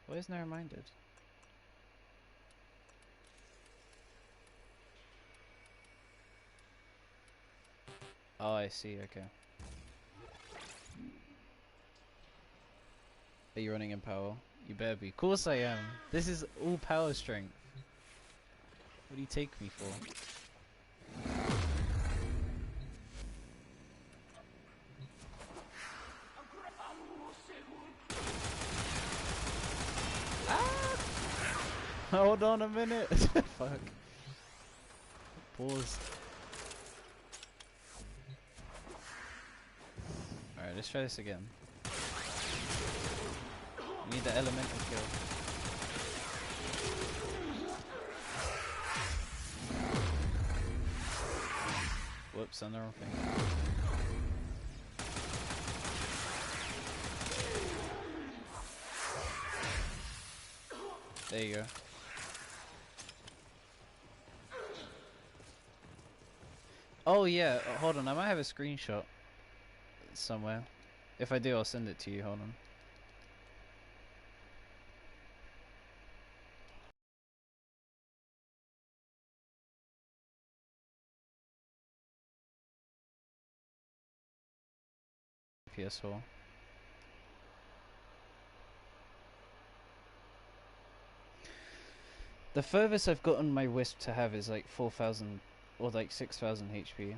Where's No Reminded? Oh, I see, okay. Are you running in power? You better be. Of course I am. This is all power strength. What do you take me for? Ah! Hold on a minute. Fuck. Pause. Alright, let's try this again. We need the elemental kill. Whoops, on the wrong thing. There you go. Oh yeah, hold on, I might have a screenshot somewhere. If I do, I'll send it to you, hold on. PS4. The furthest I've gotten my Wisp to have is like 4,000 or like 6,000 HP.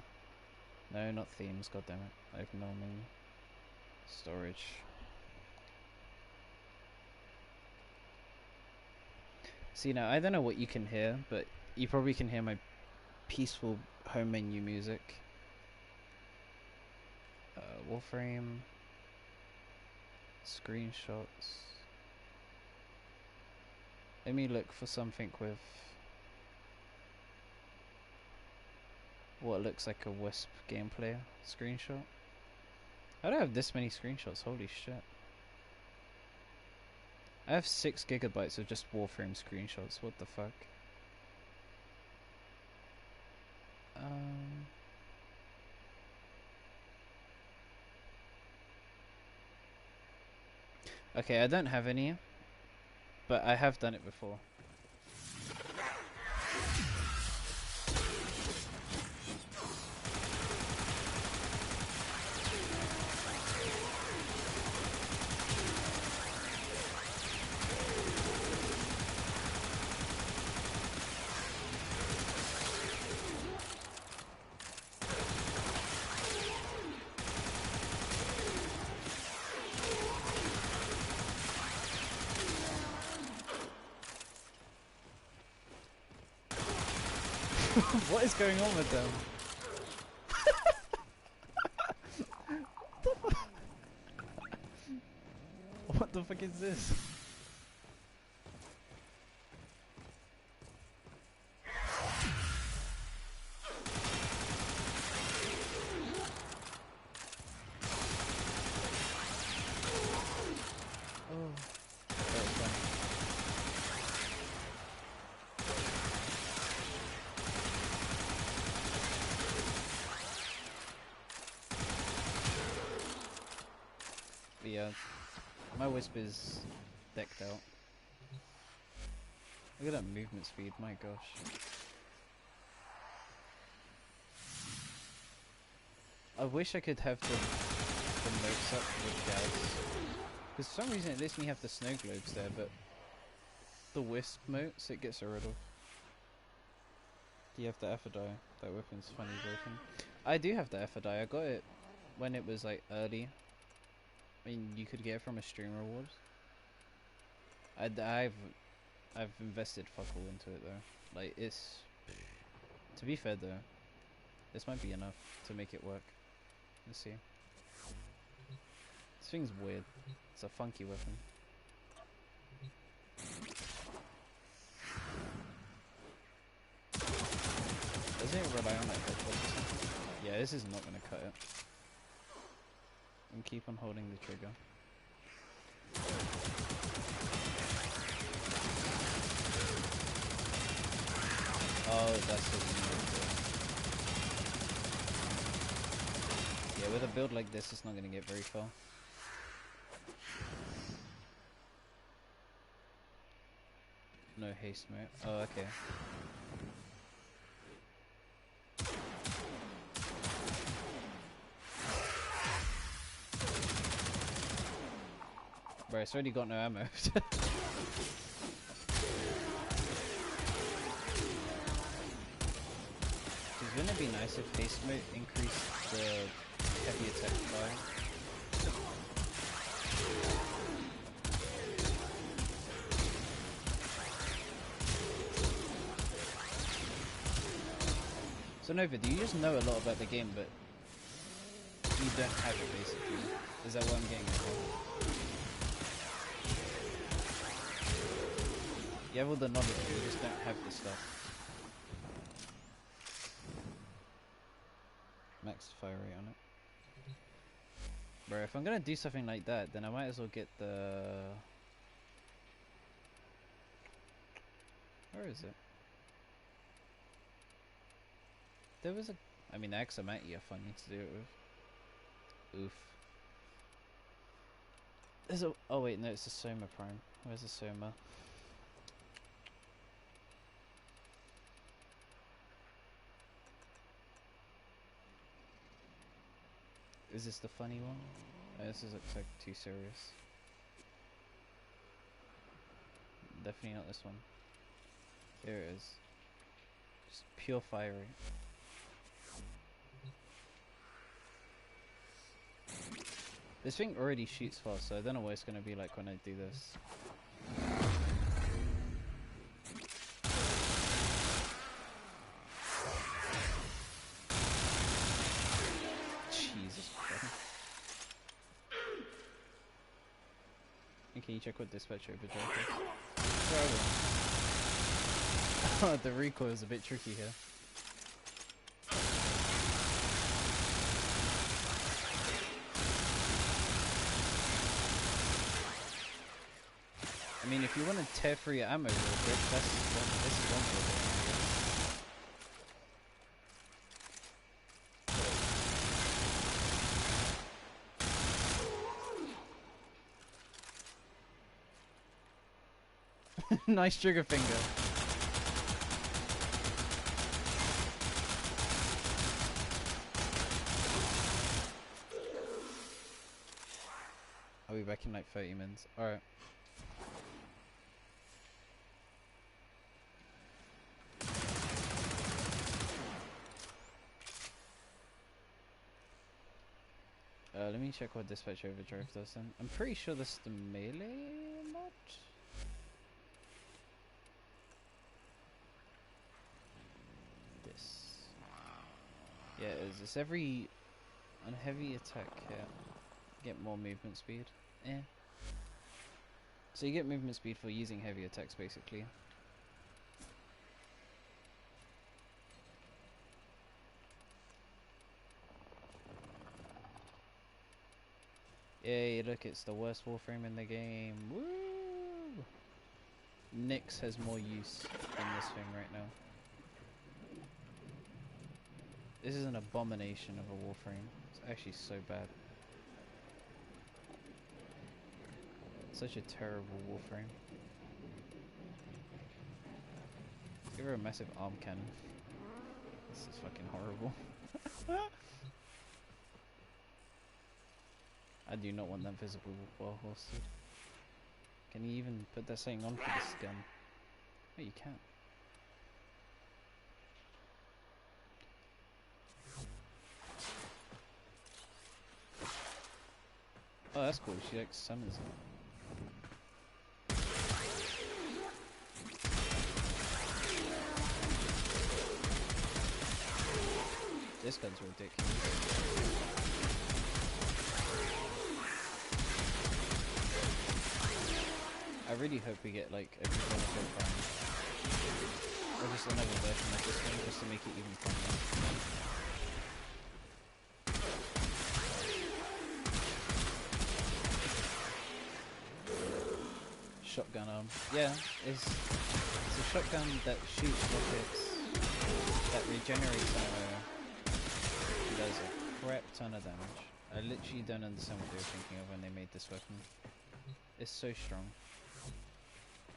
No, not themes, goddammit. Ignore me. Storage. See now, I don't know what you can hear, but you probably can hear my peaceful home menu music. Warframe. Screenshots. Let me look for something with what looks like a Wisp gameplay screenshot. I don't have this many screenshots, holy shit. I have 6 gigabytes of just Warframe screenshots, what the fuck? Okay, I don't have any, but I have done it before. What is going on with them? What the fuck is this? Oh, that was funny. But yeah, my Wisp is decked out. Look at that movement speed, my gosh. I wish I could have the notes up with Gauss. Because for some reason it lets me have the snow globes there, but the Wisp motes it gets rid of. Do you have the Aphrodite? That weapon's funny broken. I do have the Aphrodite. I got it when it was like early. I mean, you could get it from a stream reward. I've invested fuck all into it though. Like it's, to be fair though, this might be enough to make it work. Let's see. This thing's weird. It's a funky weapon. Doesn't it rely on that headshot? Yeah, this is not gonna cut it. And keep on holding the trigger. Oh, that's the yeah, with a build like this, it's not gonna get very far. No haste mode. Oh, okay. Bro, it's already got no ammo. Wouldn't it be nice if haste mode increased the heavy attack fire? So Nova, do you just know a lot about the game, but you don't have it basically? Is that what I'm getting at? You have all the knowledge, but you just don't have the stuff. Max fire rate on it. Bro, if I'm gonna do something like that, then I might as well get the... Where is it? There was a... I mean, the Axomati are funny to do it with. Oof. There's a... Oh wait, no, it's a Soma Prime. Where's the Soma? Is this the funny one? Oh, this looks like too serious. Definitely not this one. There it is. Just pure fire rate. This thing already shoots fast, so I don't know what it's gonna be like when I do this. Jesus Christ. Can you check what dispatch overdrive is? Oh, the recoil is a bit tricky here. I mean, if you want to tear through your ammo real quick, this is one way. Nice trigger finger. I'll be back in like 30 minutes. Alright. Let me check what Dispatch Overdrive does then. I'm pretty sure this is the melee mod. This. Yeah, it is. It's every on heavy attack hit. Get more movement speed. Eh. So you get movement speed for using heavy attacks basically. Yay, look, it's the worst Warframe in the game. Woo! Nyx has more use than this thing right now. This is an abomination of a Warframe. It's actually so bad. Such a terrible Warframe. Give her a massive arm cannon. This is fucking horrible. I do not want that visible war horse. Can you even put that saying on for this gun? Oh, you can. Oh, that's cool. She like summons it. This gun's ridiculous. I really hope we get like a good benefit or just another version of this one just to make it even funner. Shotgun arm. Yeah, it's a shotgun that shoots rockets, that regenerates ammo, and does a crap ton of damage. I literally don't understand what they were thinking of when they made this weapon. It's so strong.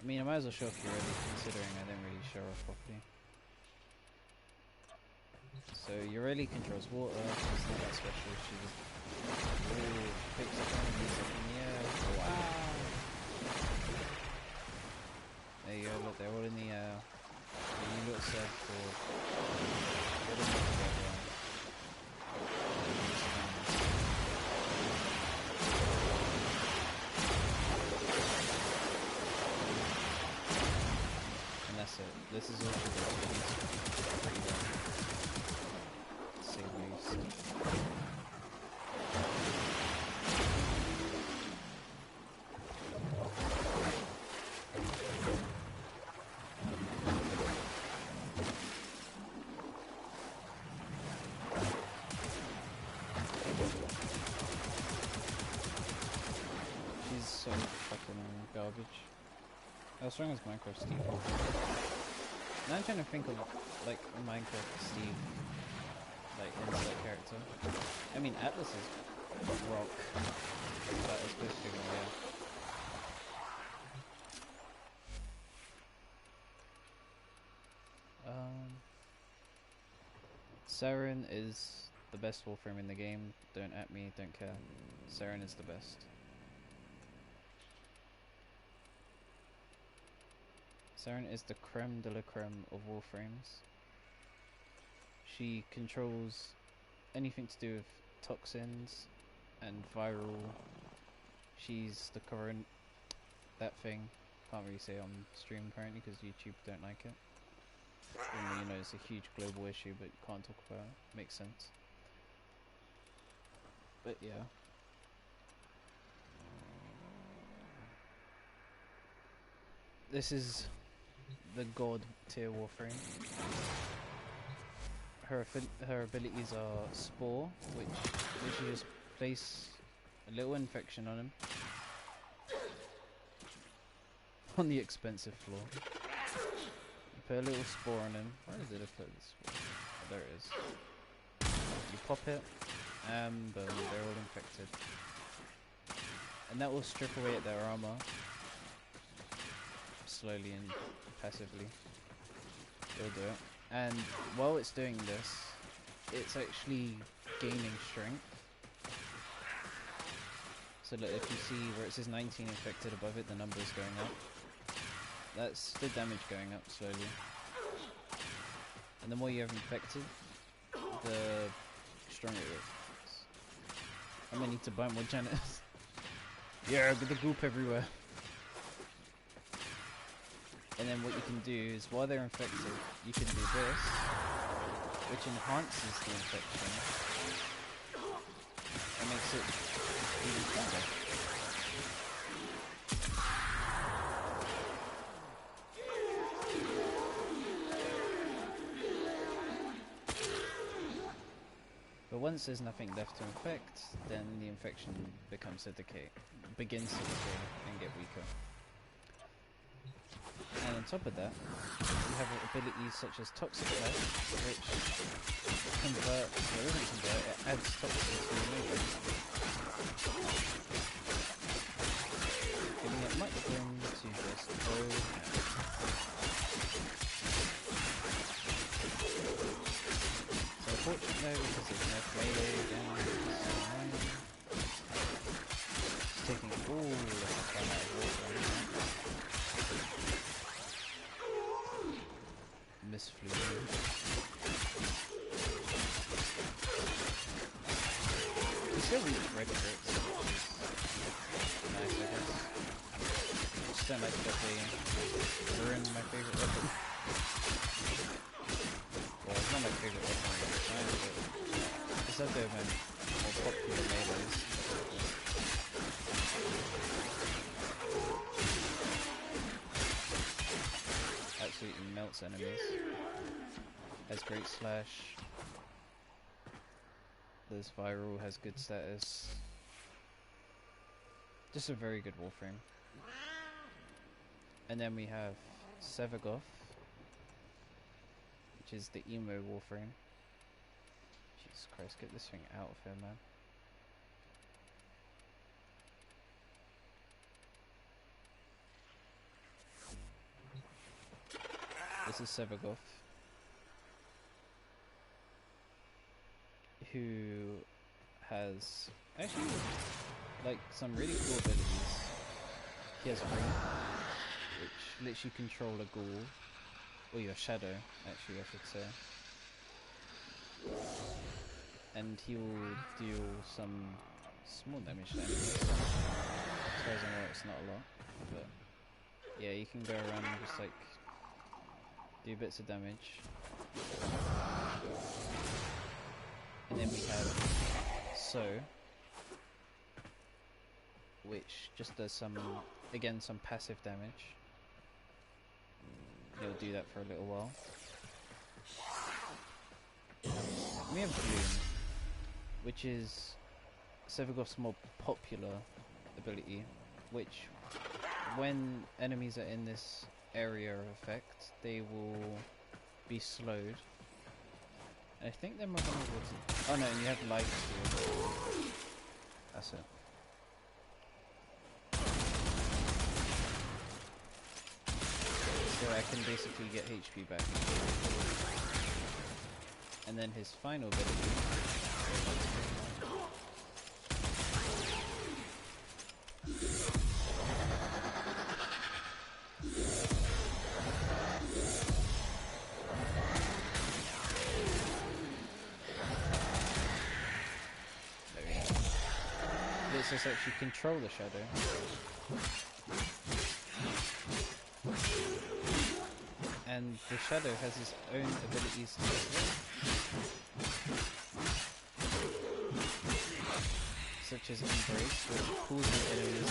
I mean, I might as well show off you already, considering I didn't really show off properly. So Ureli controls water, it's not that special, she just picks up enemies up in the air. Wow! There you go, look, they're all in the air. You look sad for that's it. This is all for the pretty well. Save use. She's so fucking garbage. How strong is Minecraft Steve? Now I'm trying to think of like a Minecraft Steve like insight character. I mean Atlas is rock, but it's supposed to be Saren is the best Warframe in the game. Don't at me, don't care. Saren is the best. Saren is the creme de la creme of Warframes. She controls anything to do with toxins and viral. She's the current that thing. Can't really say on stream currently because YouTube don't like it. And, you know, it's a huge global issue, but you can't talk about it. Makes sense. But yeah. This is the god tier Warframe. Her abilities are Spore, which you just place a little infection on him. On the expensive floor. You put a little Spore on him. Where is it? I put this Spore? Oh, there it is. You pop it, and boom, they're all infected. And that will strip away at their armor. slowly and passively. It'll do it. And while it's doing this, it's actually gaining strength. So look, if you see where it says 19 infected above it, the number is going up. That's the damage going up slowly. And the more you have infected, the stronger it is. I'm gonna need to buy more janitors. Yeah, get the goop everywhere. And then what you can do is, while they're infected, you can do this, which enhances the infection and makes it even stronger. But once there's nothing left to infect, then the infection begins to decay and get weaker. And on top of that, you have abilities such as Toxic Attack, which it adds toxins to your movement, giving it much room to just go ham. So unfortunately, because there's no melee again, it's taking all of the fun out of Warframe. Miss flew in. You still reach red crits, which is nice, I guess. I just don't like that they ruin my favourite weapon. Well, it's not my favourite weapon at the time, but it's up there with my more popular melees. Absolutely melts enemies. Has great slash. This viral has good status. Just a very good Warframe. And then we have Sevagoth, which is the emo Warframe. Jesus Christ, get this thing out of here, man. This is Sevagoth, who has actually like some really cool abilities. He has Ring, which lets you control a ghoul, or your shadow, actually I should say. And he will deal some small damage to enemies. As far as I know, it's not a lot, but yeah, you can go around and just like do bits of damage. And then we have So, which just does some passive damage. You'll do that for a little while. We have Bloom, which is Sevagoth's more popular ability, which when enemies are in this area of effect, they will be slowed. And I think they're more vulnerable to... Oh no, and you have life too. That's it. So I can basically get HP back. And then his final ability... lets us actually control the shadow. And the shadow has its own abilities to as well. Such as Embrace, which pulls the enemies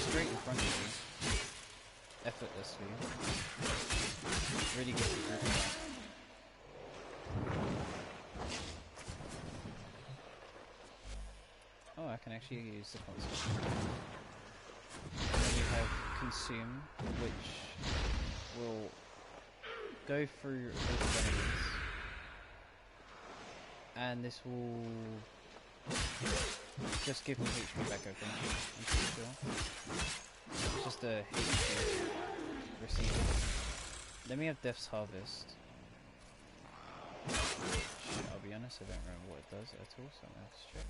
straight in front of you, effortlessly. Really good for grouping out. Oh, I can actually use the console. Then we have Consume, which will go through a group of enemies, and this will just give me HP back, I think. I'm pretty sure. It's just a HP receiving. Then we have Death's Harvest. I'll be honest, I don't remember what it does at all, so I'm going to have to check.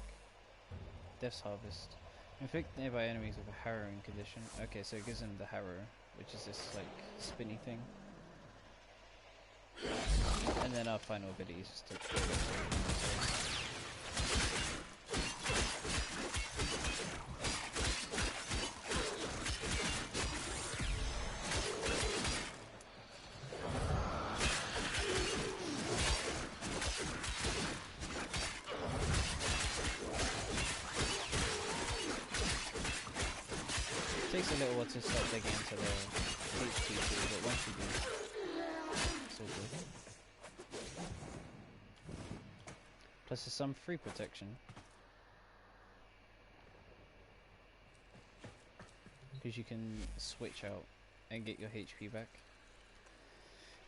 Death's Harvest. Inflict nearby enemies with a harrowing condition. Okay, so it gives them the harrow, which is this like spinny thing. And then our final ability is just to it takes a little while to start digging into the HP too, but once you do, it's all good. Plus there's some free protection. Because you can switch out and get your HP back.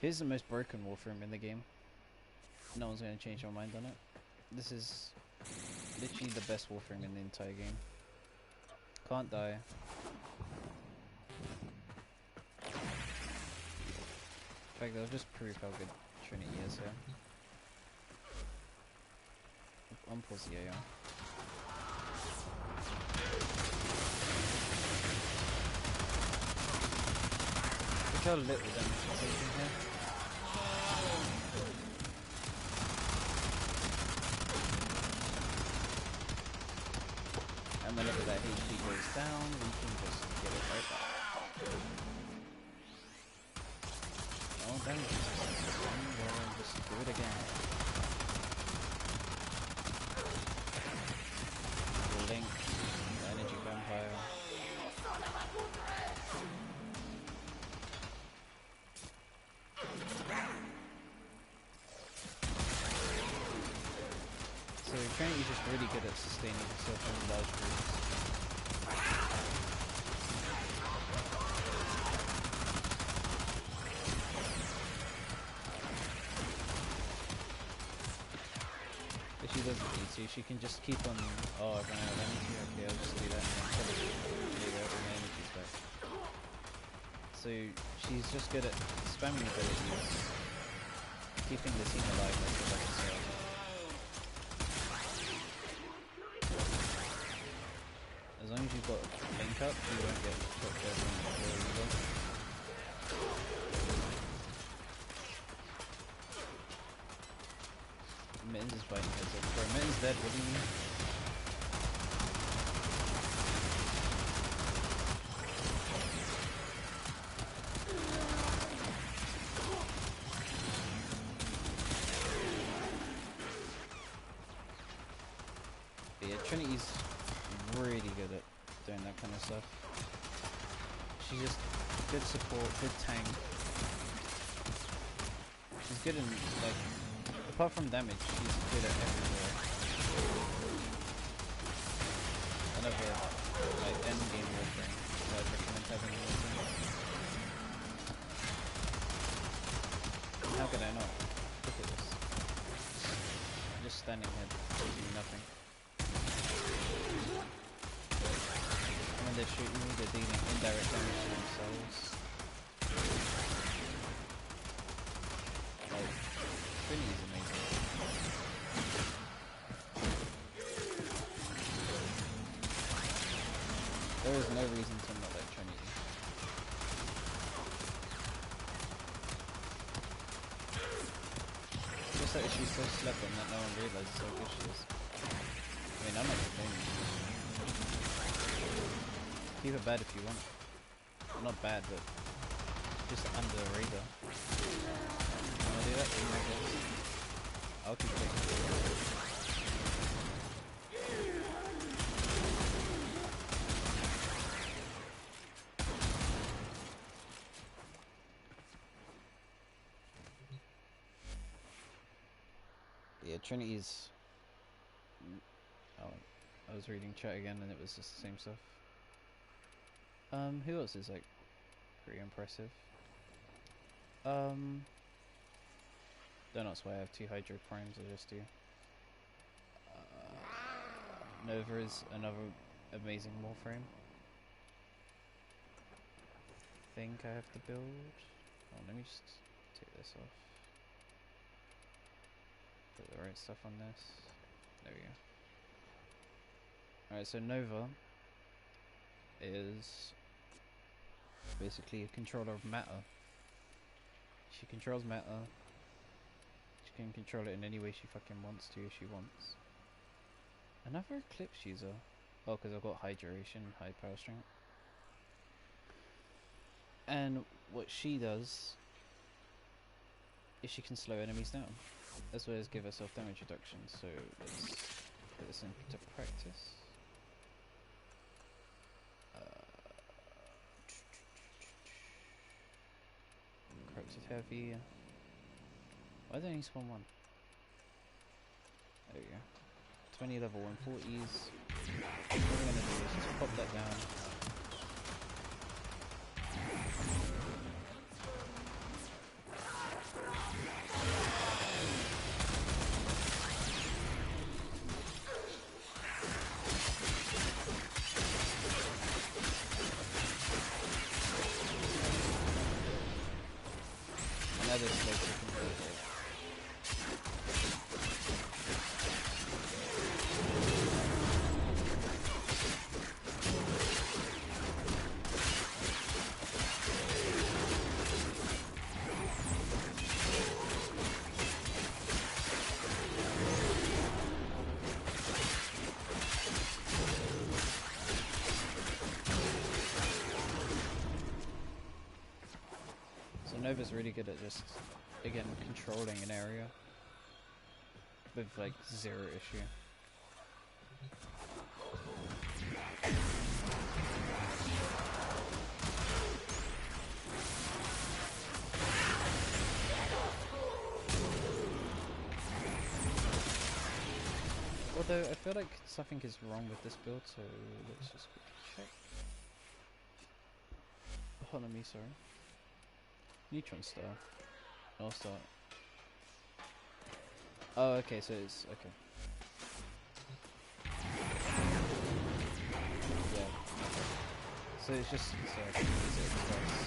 Here's the most broken Warframe in the game. No one's going to change your mind on it. This is literally the best Warframe in the entire game. Can't die. In fact, that'll just prove how good Trinity is here. Unpause the AR. Look how little damage it's taking here. And whenever that HP goes down, we can just get it right back. Oh, damage. And just do it again. Link, the energy vampire. So Trinity's just really good at sustaining herself in large groups. If she doesn't need to, she can just keep on. Oh, I ran out of energy. Okay, I'll just do that and then there you go, all my energy's back. So she's just good at spamming abilities, keeping the team alive like the best herself. As long as you've got link up, you won't get shot dead on the floor either. Mittens is biting heads off. Bro, Mittens dead, what do you mean? But yeah, Trinity's really good at doing that kind of stuff. She's just good support, good tank. She's good in, like, apart from damage, she's good at everywhere. Another, like, endgame Warframe, so I'd recommend having in your team. How could I not? Look at this. I'm just standing here doing nothing. And when they're shooting me, they're dealing indirect damage to themselves. Like, Trinity is amazing. There is no reason to not like Trinity. Just that she's so slept on that no one realizes how good she is. I mean, I'm not complaining. Keep it bad if you want. Well, not bad, but just under the radar. Wanna do that? Do my best. I'll keep taking it. Yeah, Trinity's. Oh, I was reading chat again and it was just the same stuff. Who else is like pretty impressive? Don't ask why I have 2 Hydro Primes, I just do. Nova is another amazing Warframe. think I have to build. Oh, let me just take this off. Put the right stuff on this. There we go. Alright, so Nova is basically a controller of matter. She controls matter. She can control it in any way she fucking wants to if she wants. Another Eclipse user. Oh, because I've got high duration, high power strength. And what she does is she can slow enemies down, as well as give herself damage reduction. So let's put this into practice. Corrupted heavy. Why don't you spawn one? There we go. 20 level 140s. What we're gonna do is just pop that down. Another slow cooking. Nova's really good at just, again, controlling an area with like zero issue. Although I feel like something is wrong with this build, so let's just quickly check. Hold on me, sorry. Neutron star. All star. Oh, okay, so it's okay. Yeah. So it's just so I can use it twice.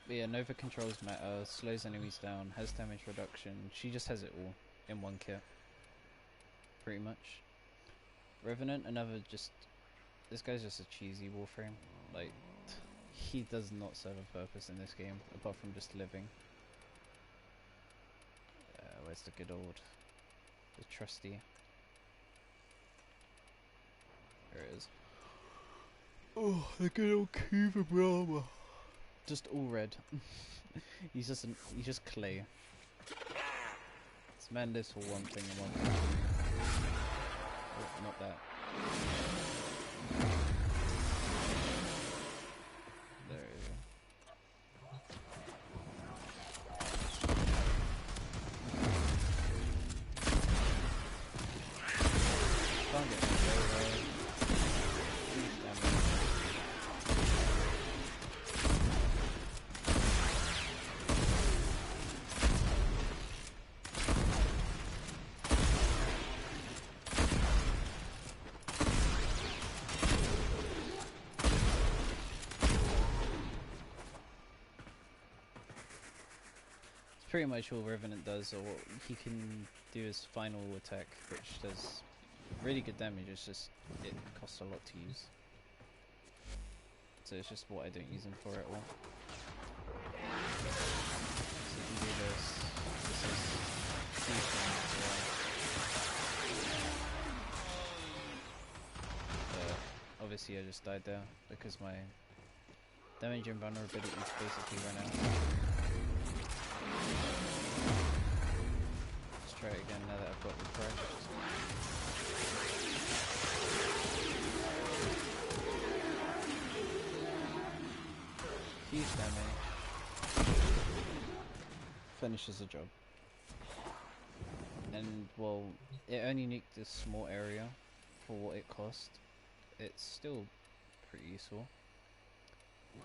But yeah, Nova controls matter, slows enemies down, has damage reduction. She just has it all in one kit. Pretty much. Revenant, another just... This guy's just a cheesy Warframe. Like, he does not serve a purpose in this game, apart from just living. Where's the good old... The trusty... There it is. Oh, the good old Cuba Brahma. Just all red. he's just clay. This man lives for one thing and one thing. Oh, not that. There we go. Can't get my way right. Huge damage. Pretty much all Revenant does, or what he can do his final attack, which does really good damage. It's just it costs a lot to use, so it's just what I don't use him for at all. So you can do this. This is decent as well. Obviously, I just died there because my damage and vulnerability is basically run out. Let's try it again now that I've got refreshed. finishes the job. And, well, it only nuked this small area for what it cost. It's still pretty useful.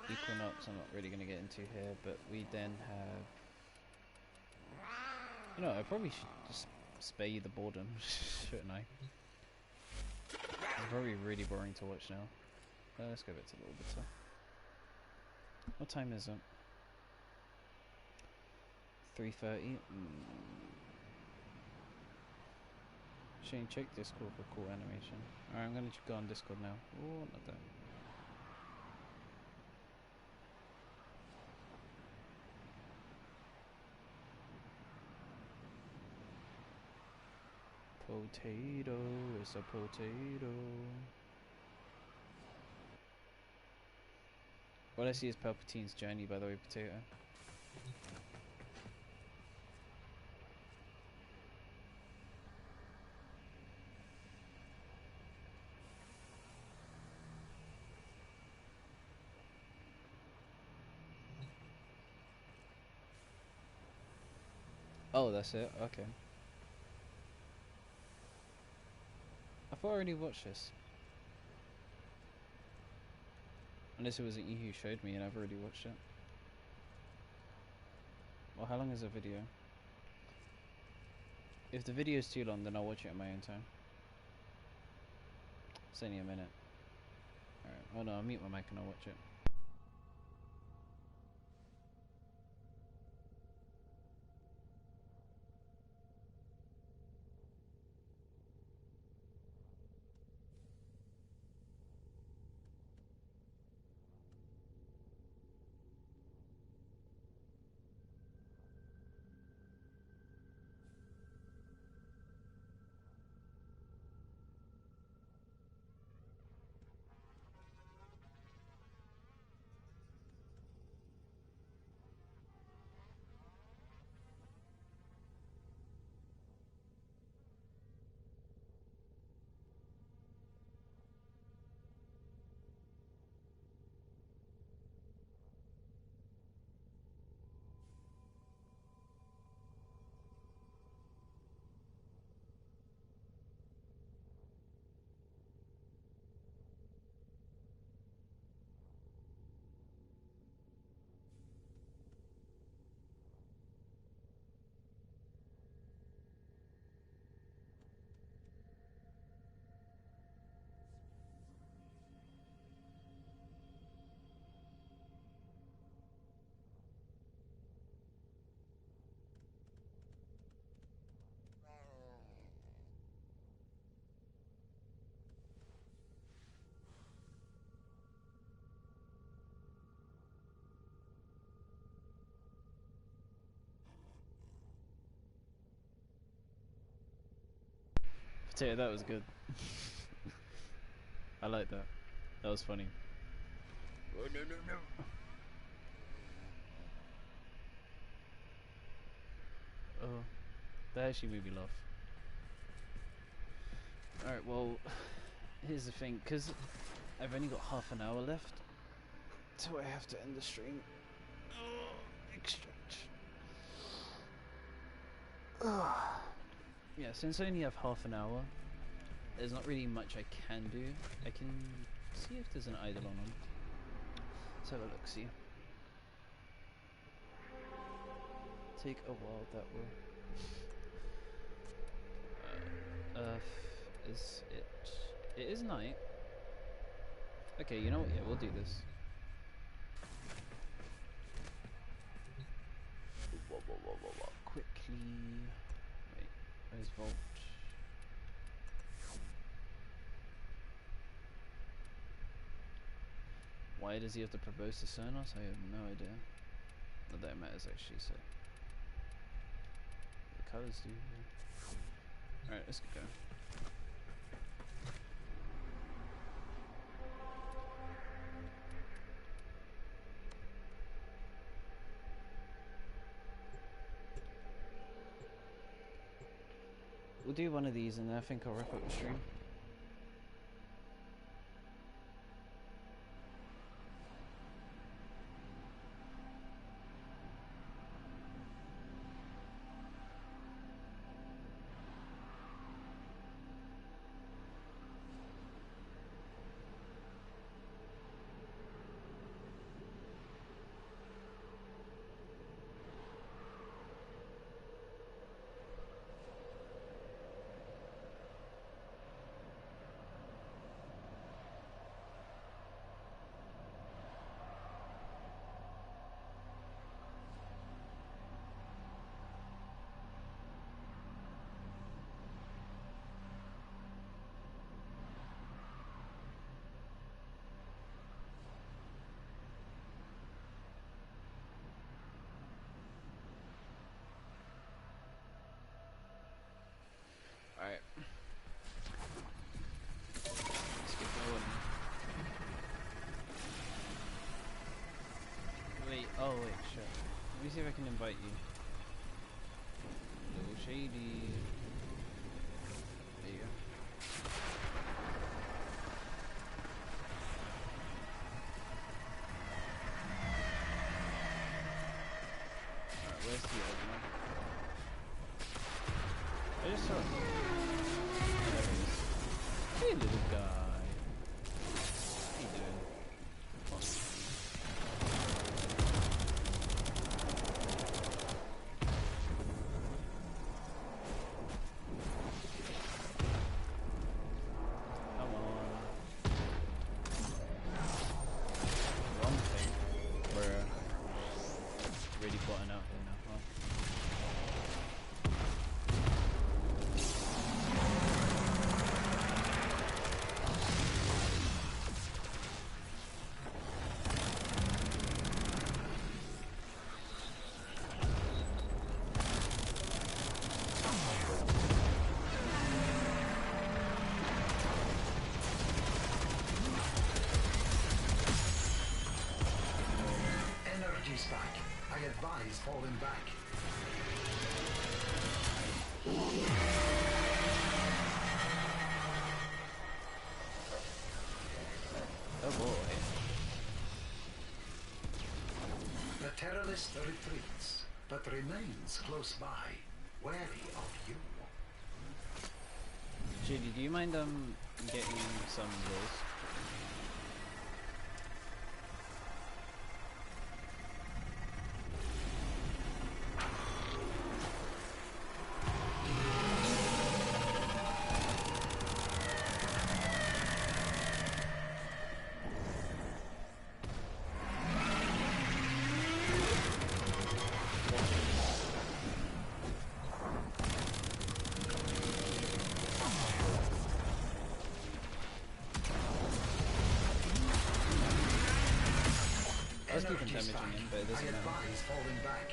Equinox I'm not really going to get into here, but we then have... You know, I probably should just spare you the boredom, shouldn't I? It's probably really boring to watch now. Let's go back to the orbiter. What time is it? 3:30? Shane, check Discord for cool animation. Alright, I'm gonna go on Discord now. Oh, not that. Potato, it's a potato. What I see is Palpatine's journey, by the way, potato. Oh, that's it? Okay. I thought I already watched this. Unless it wasn't you who showed me and I've already watched it. Well, how long is the video? If the video is too long, then I'll watch it at my own time. It's only a minute. Alright, oh no, I'll mute my mic and I'll watch it. Potato, that was good. I like that. That was funny. Oh, no, no, no. Oh, that actually made me laugh. Alright, well, here's the thing, because I've only got half an hour left, so I have to end the stream. Oh, big stretch. Yeah, since I only have half an hour, there's not really much I can do. I can see if there's an idol on them. Let's have a look, see. Take a while, that will. Is it? It is night. Okay, you know what? Yeah, we'll do this. Whoa. Quickly. Wait, where's Vault? Why does he have to propose to Cernos? I have no idea. Not that it matters actually, so. The colours do. Alright, let's get going. We'll do one of these and then I think I'll wrap up the stream. see if I can invite you. Little shady. There you go. Alright, where's the other one? I just saw it. There he is. Hey, little guy. How you doing? Come on. Come on. Wrong thing. We're really plotting out here now, huh? Energy's back. I advise falling back. Oh boy. The terrorist retreats, but remains close by, wary of you. Judy, do you mind getting some rolls? I was keeping Energy's damaging back. him, but it I doesn't matter. advise falling back.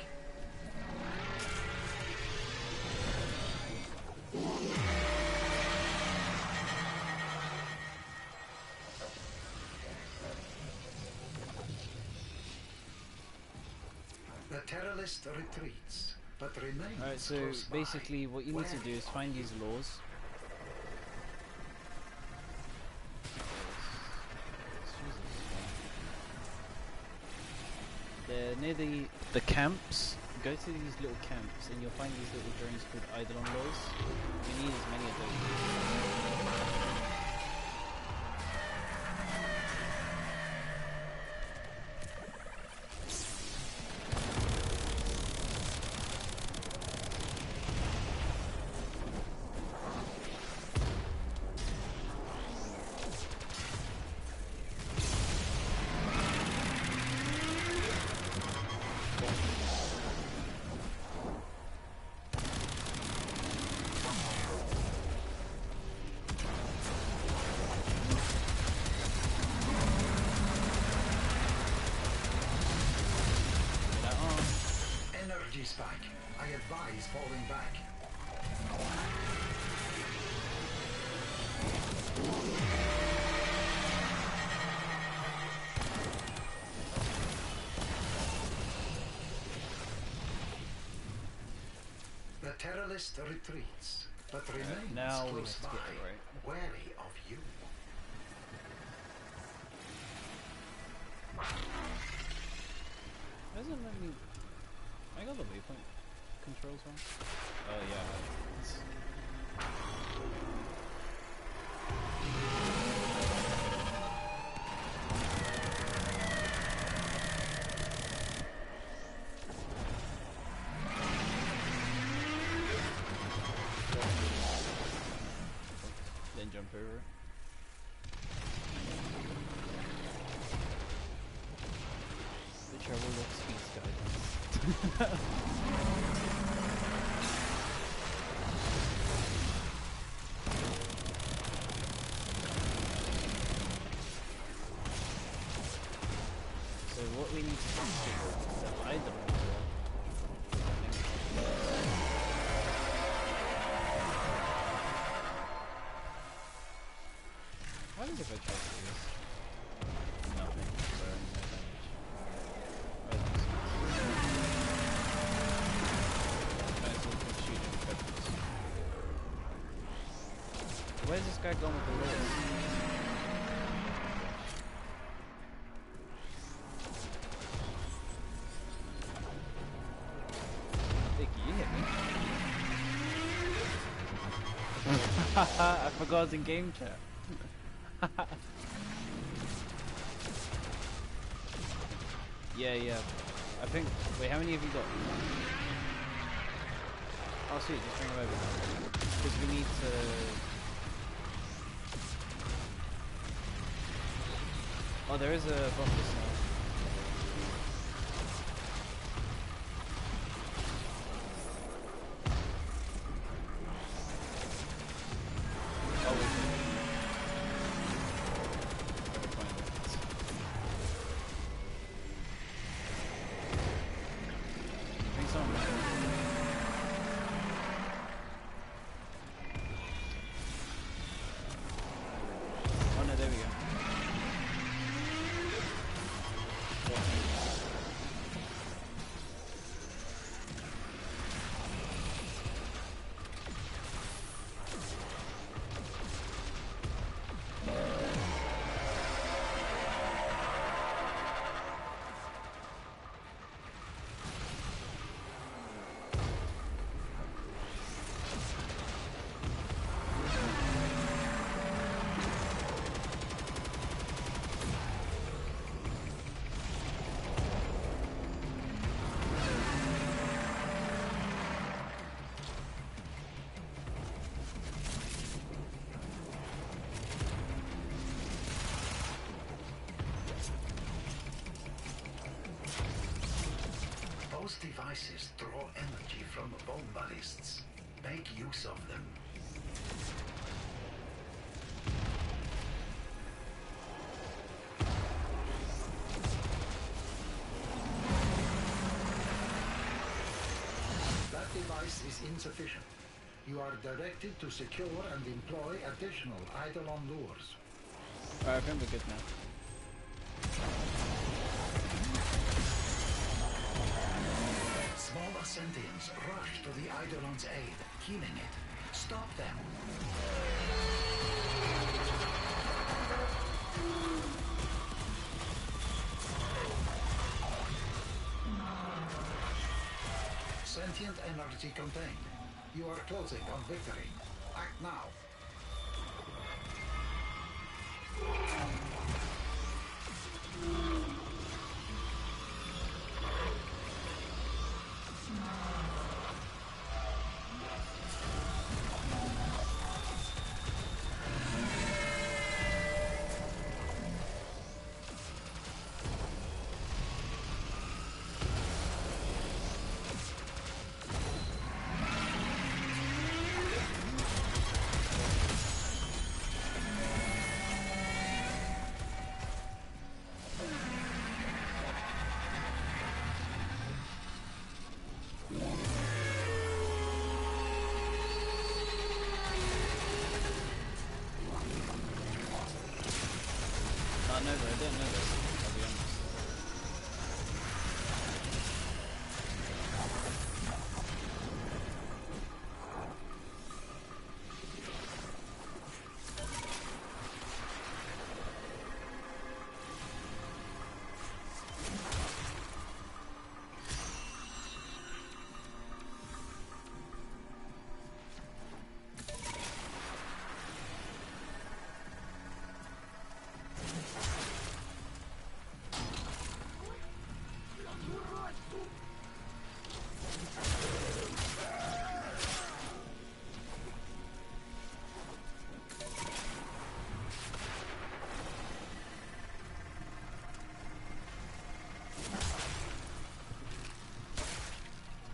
The terrorist retreats, but remains Alright, so close by, basically what you need to wary do is find these laws. They're near the camps. Go to these little camps and you'll find these little drones called Eidolon laws. You need as many of those. Energy's back. I advise falling back. The terrorist retreats, but remains now we close have to by, get it right. wary of you. Doesn't let me. I got the waypoint controls on. Oh yeah. Then jump over it. The travel of speed guidance. So what we need to do is hide them. What happens if I try to do this? Nothing. Burn, no damage. Oh, Where's this guy gone with the lures? Vicky, you hit me. I forgot I was in game chat. Yeah. I think. Wait, how many have you got? Oh, sweet, just bring them over. Because we need to. Oh, there is a boss now. Those devices draw energy from bomb ballists. Make use of them. That device is insufficient. You are directed to secure and employ additional Eidolon lures. Alright, I think we're good now. Smaller sentients rush to the Eidolon's aid, healing it. Stop them. Sentient energy contained. You are closing on victory. Act now. I didn't know this, I'll be honest.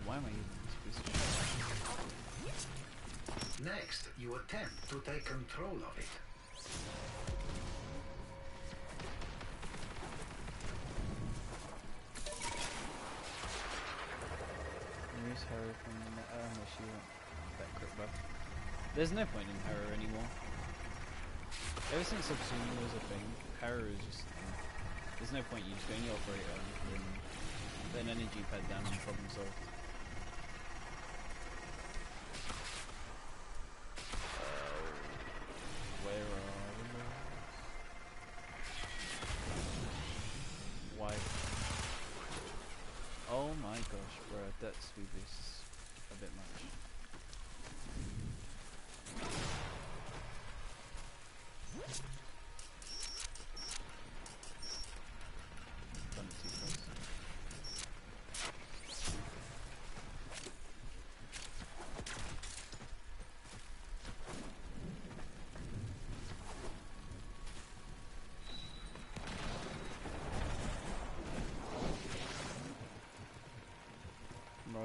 Why am I using this piece of shit? Next, you attempt to take control of it. Use Harrow from the unless you want that quick buff. There's no point in Harrow anymore. Ever since Subsuming was a thing, Harrow is just... there's no point, you just go in your operator and put an energy pad down and problem solved.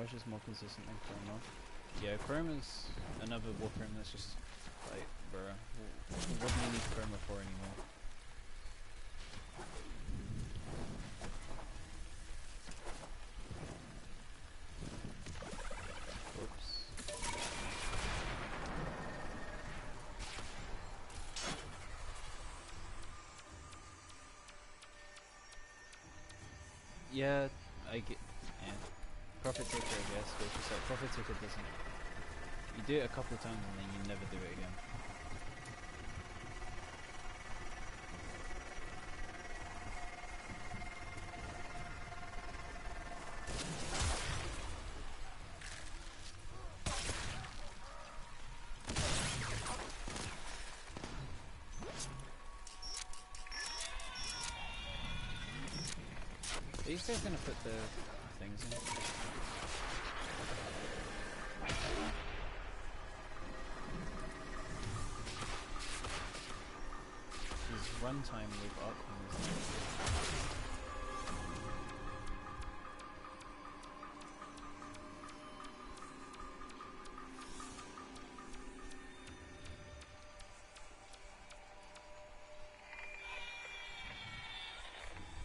Mirage is more consistent than Chroma. Yeah, Chroma is another Warframe that's just like, bruh, what do you need Chroma for anymore? Oops. Yeah, I get. Yeah. Profit Taker, I guess, but it's just like Profit Taker doesn't. You do it a couple times and then you never do it again. Are you guys gonna put the things in? His runtime with Arcane is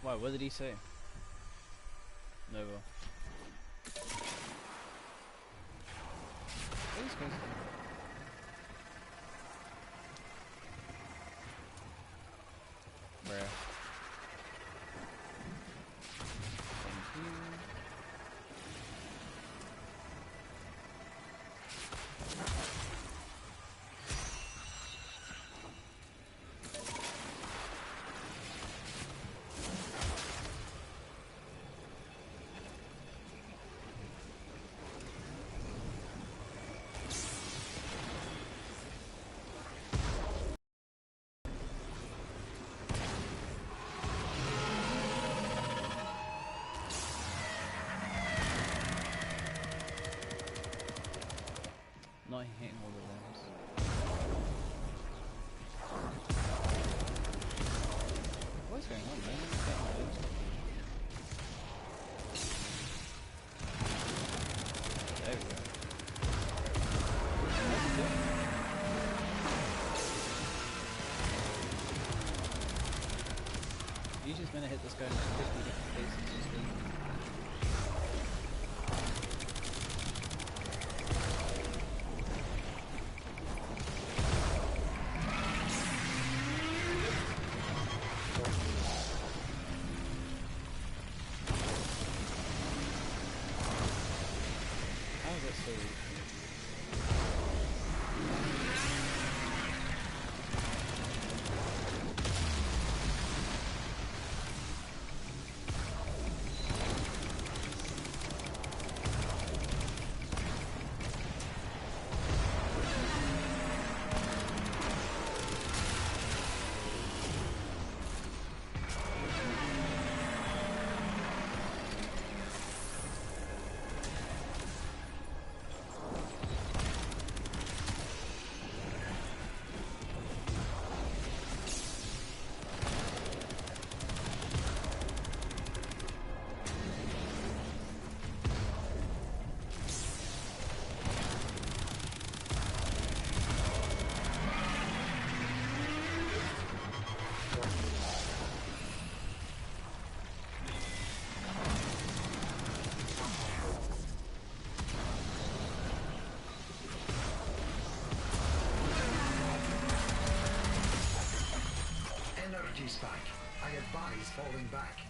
Why, what did he say? Nova. What are these guys doing? Bruh. Thank you. Not hitting all the limbs. What's going on, man? I'm getting my limbs covered. There we go. What's he doing? You just gonna hit this guy in like 50 different places, just leave. How is that so weak? Energy spike. I advise falling back.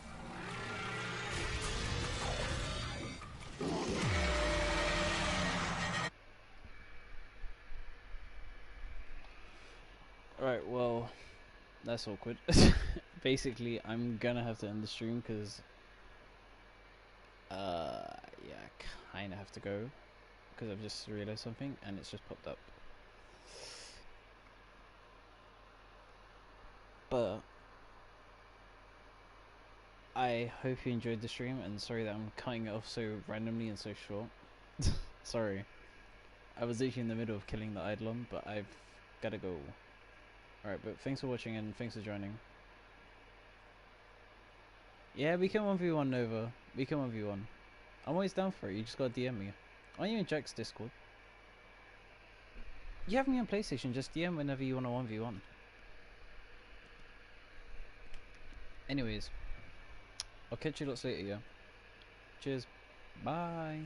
Alright, well, that's awkward. Basically, I'm gonna have to end the stream because, yeah, I kinda have to go because I've just realized something and it's just popped up. But I hope you enjoyed the stream and sorry that I'm cutting it off so randomly and so short. Sorry. I was literally in the middle of killing the Eidolon, but I've gotta go. Alright, but thanks for watching and thanks for joining. Yeah, we can 1v1 Nova. We can 1v1. I'm always down for it. You just gotta DM me. Aren't you in Jack's Discord? You have me on PlayStation. Just DM whenever you want a 1v1. Anyways, I'll catch you lots later, yeah? Cheers. Bye.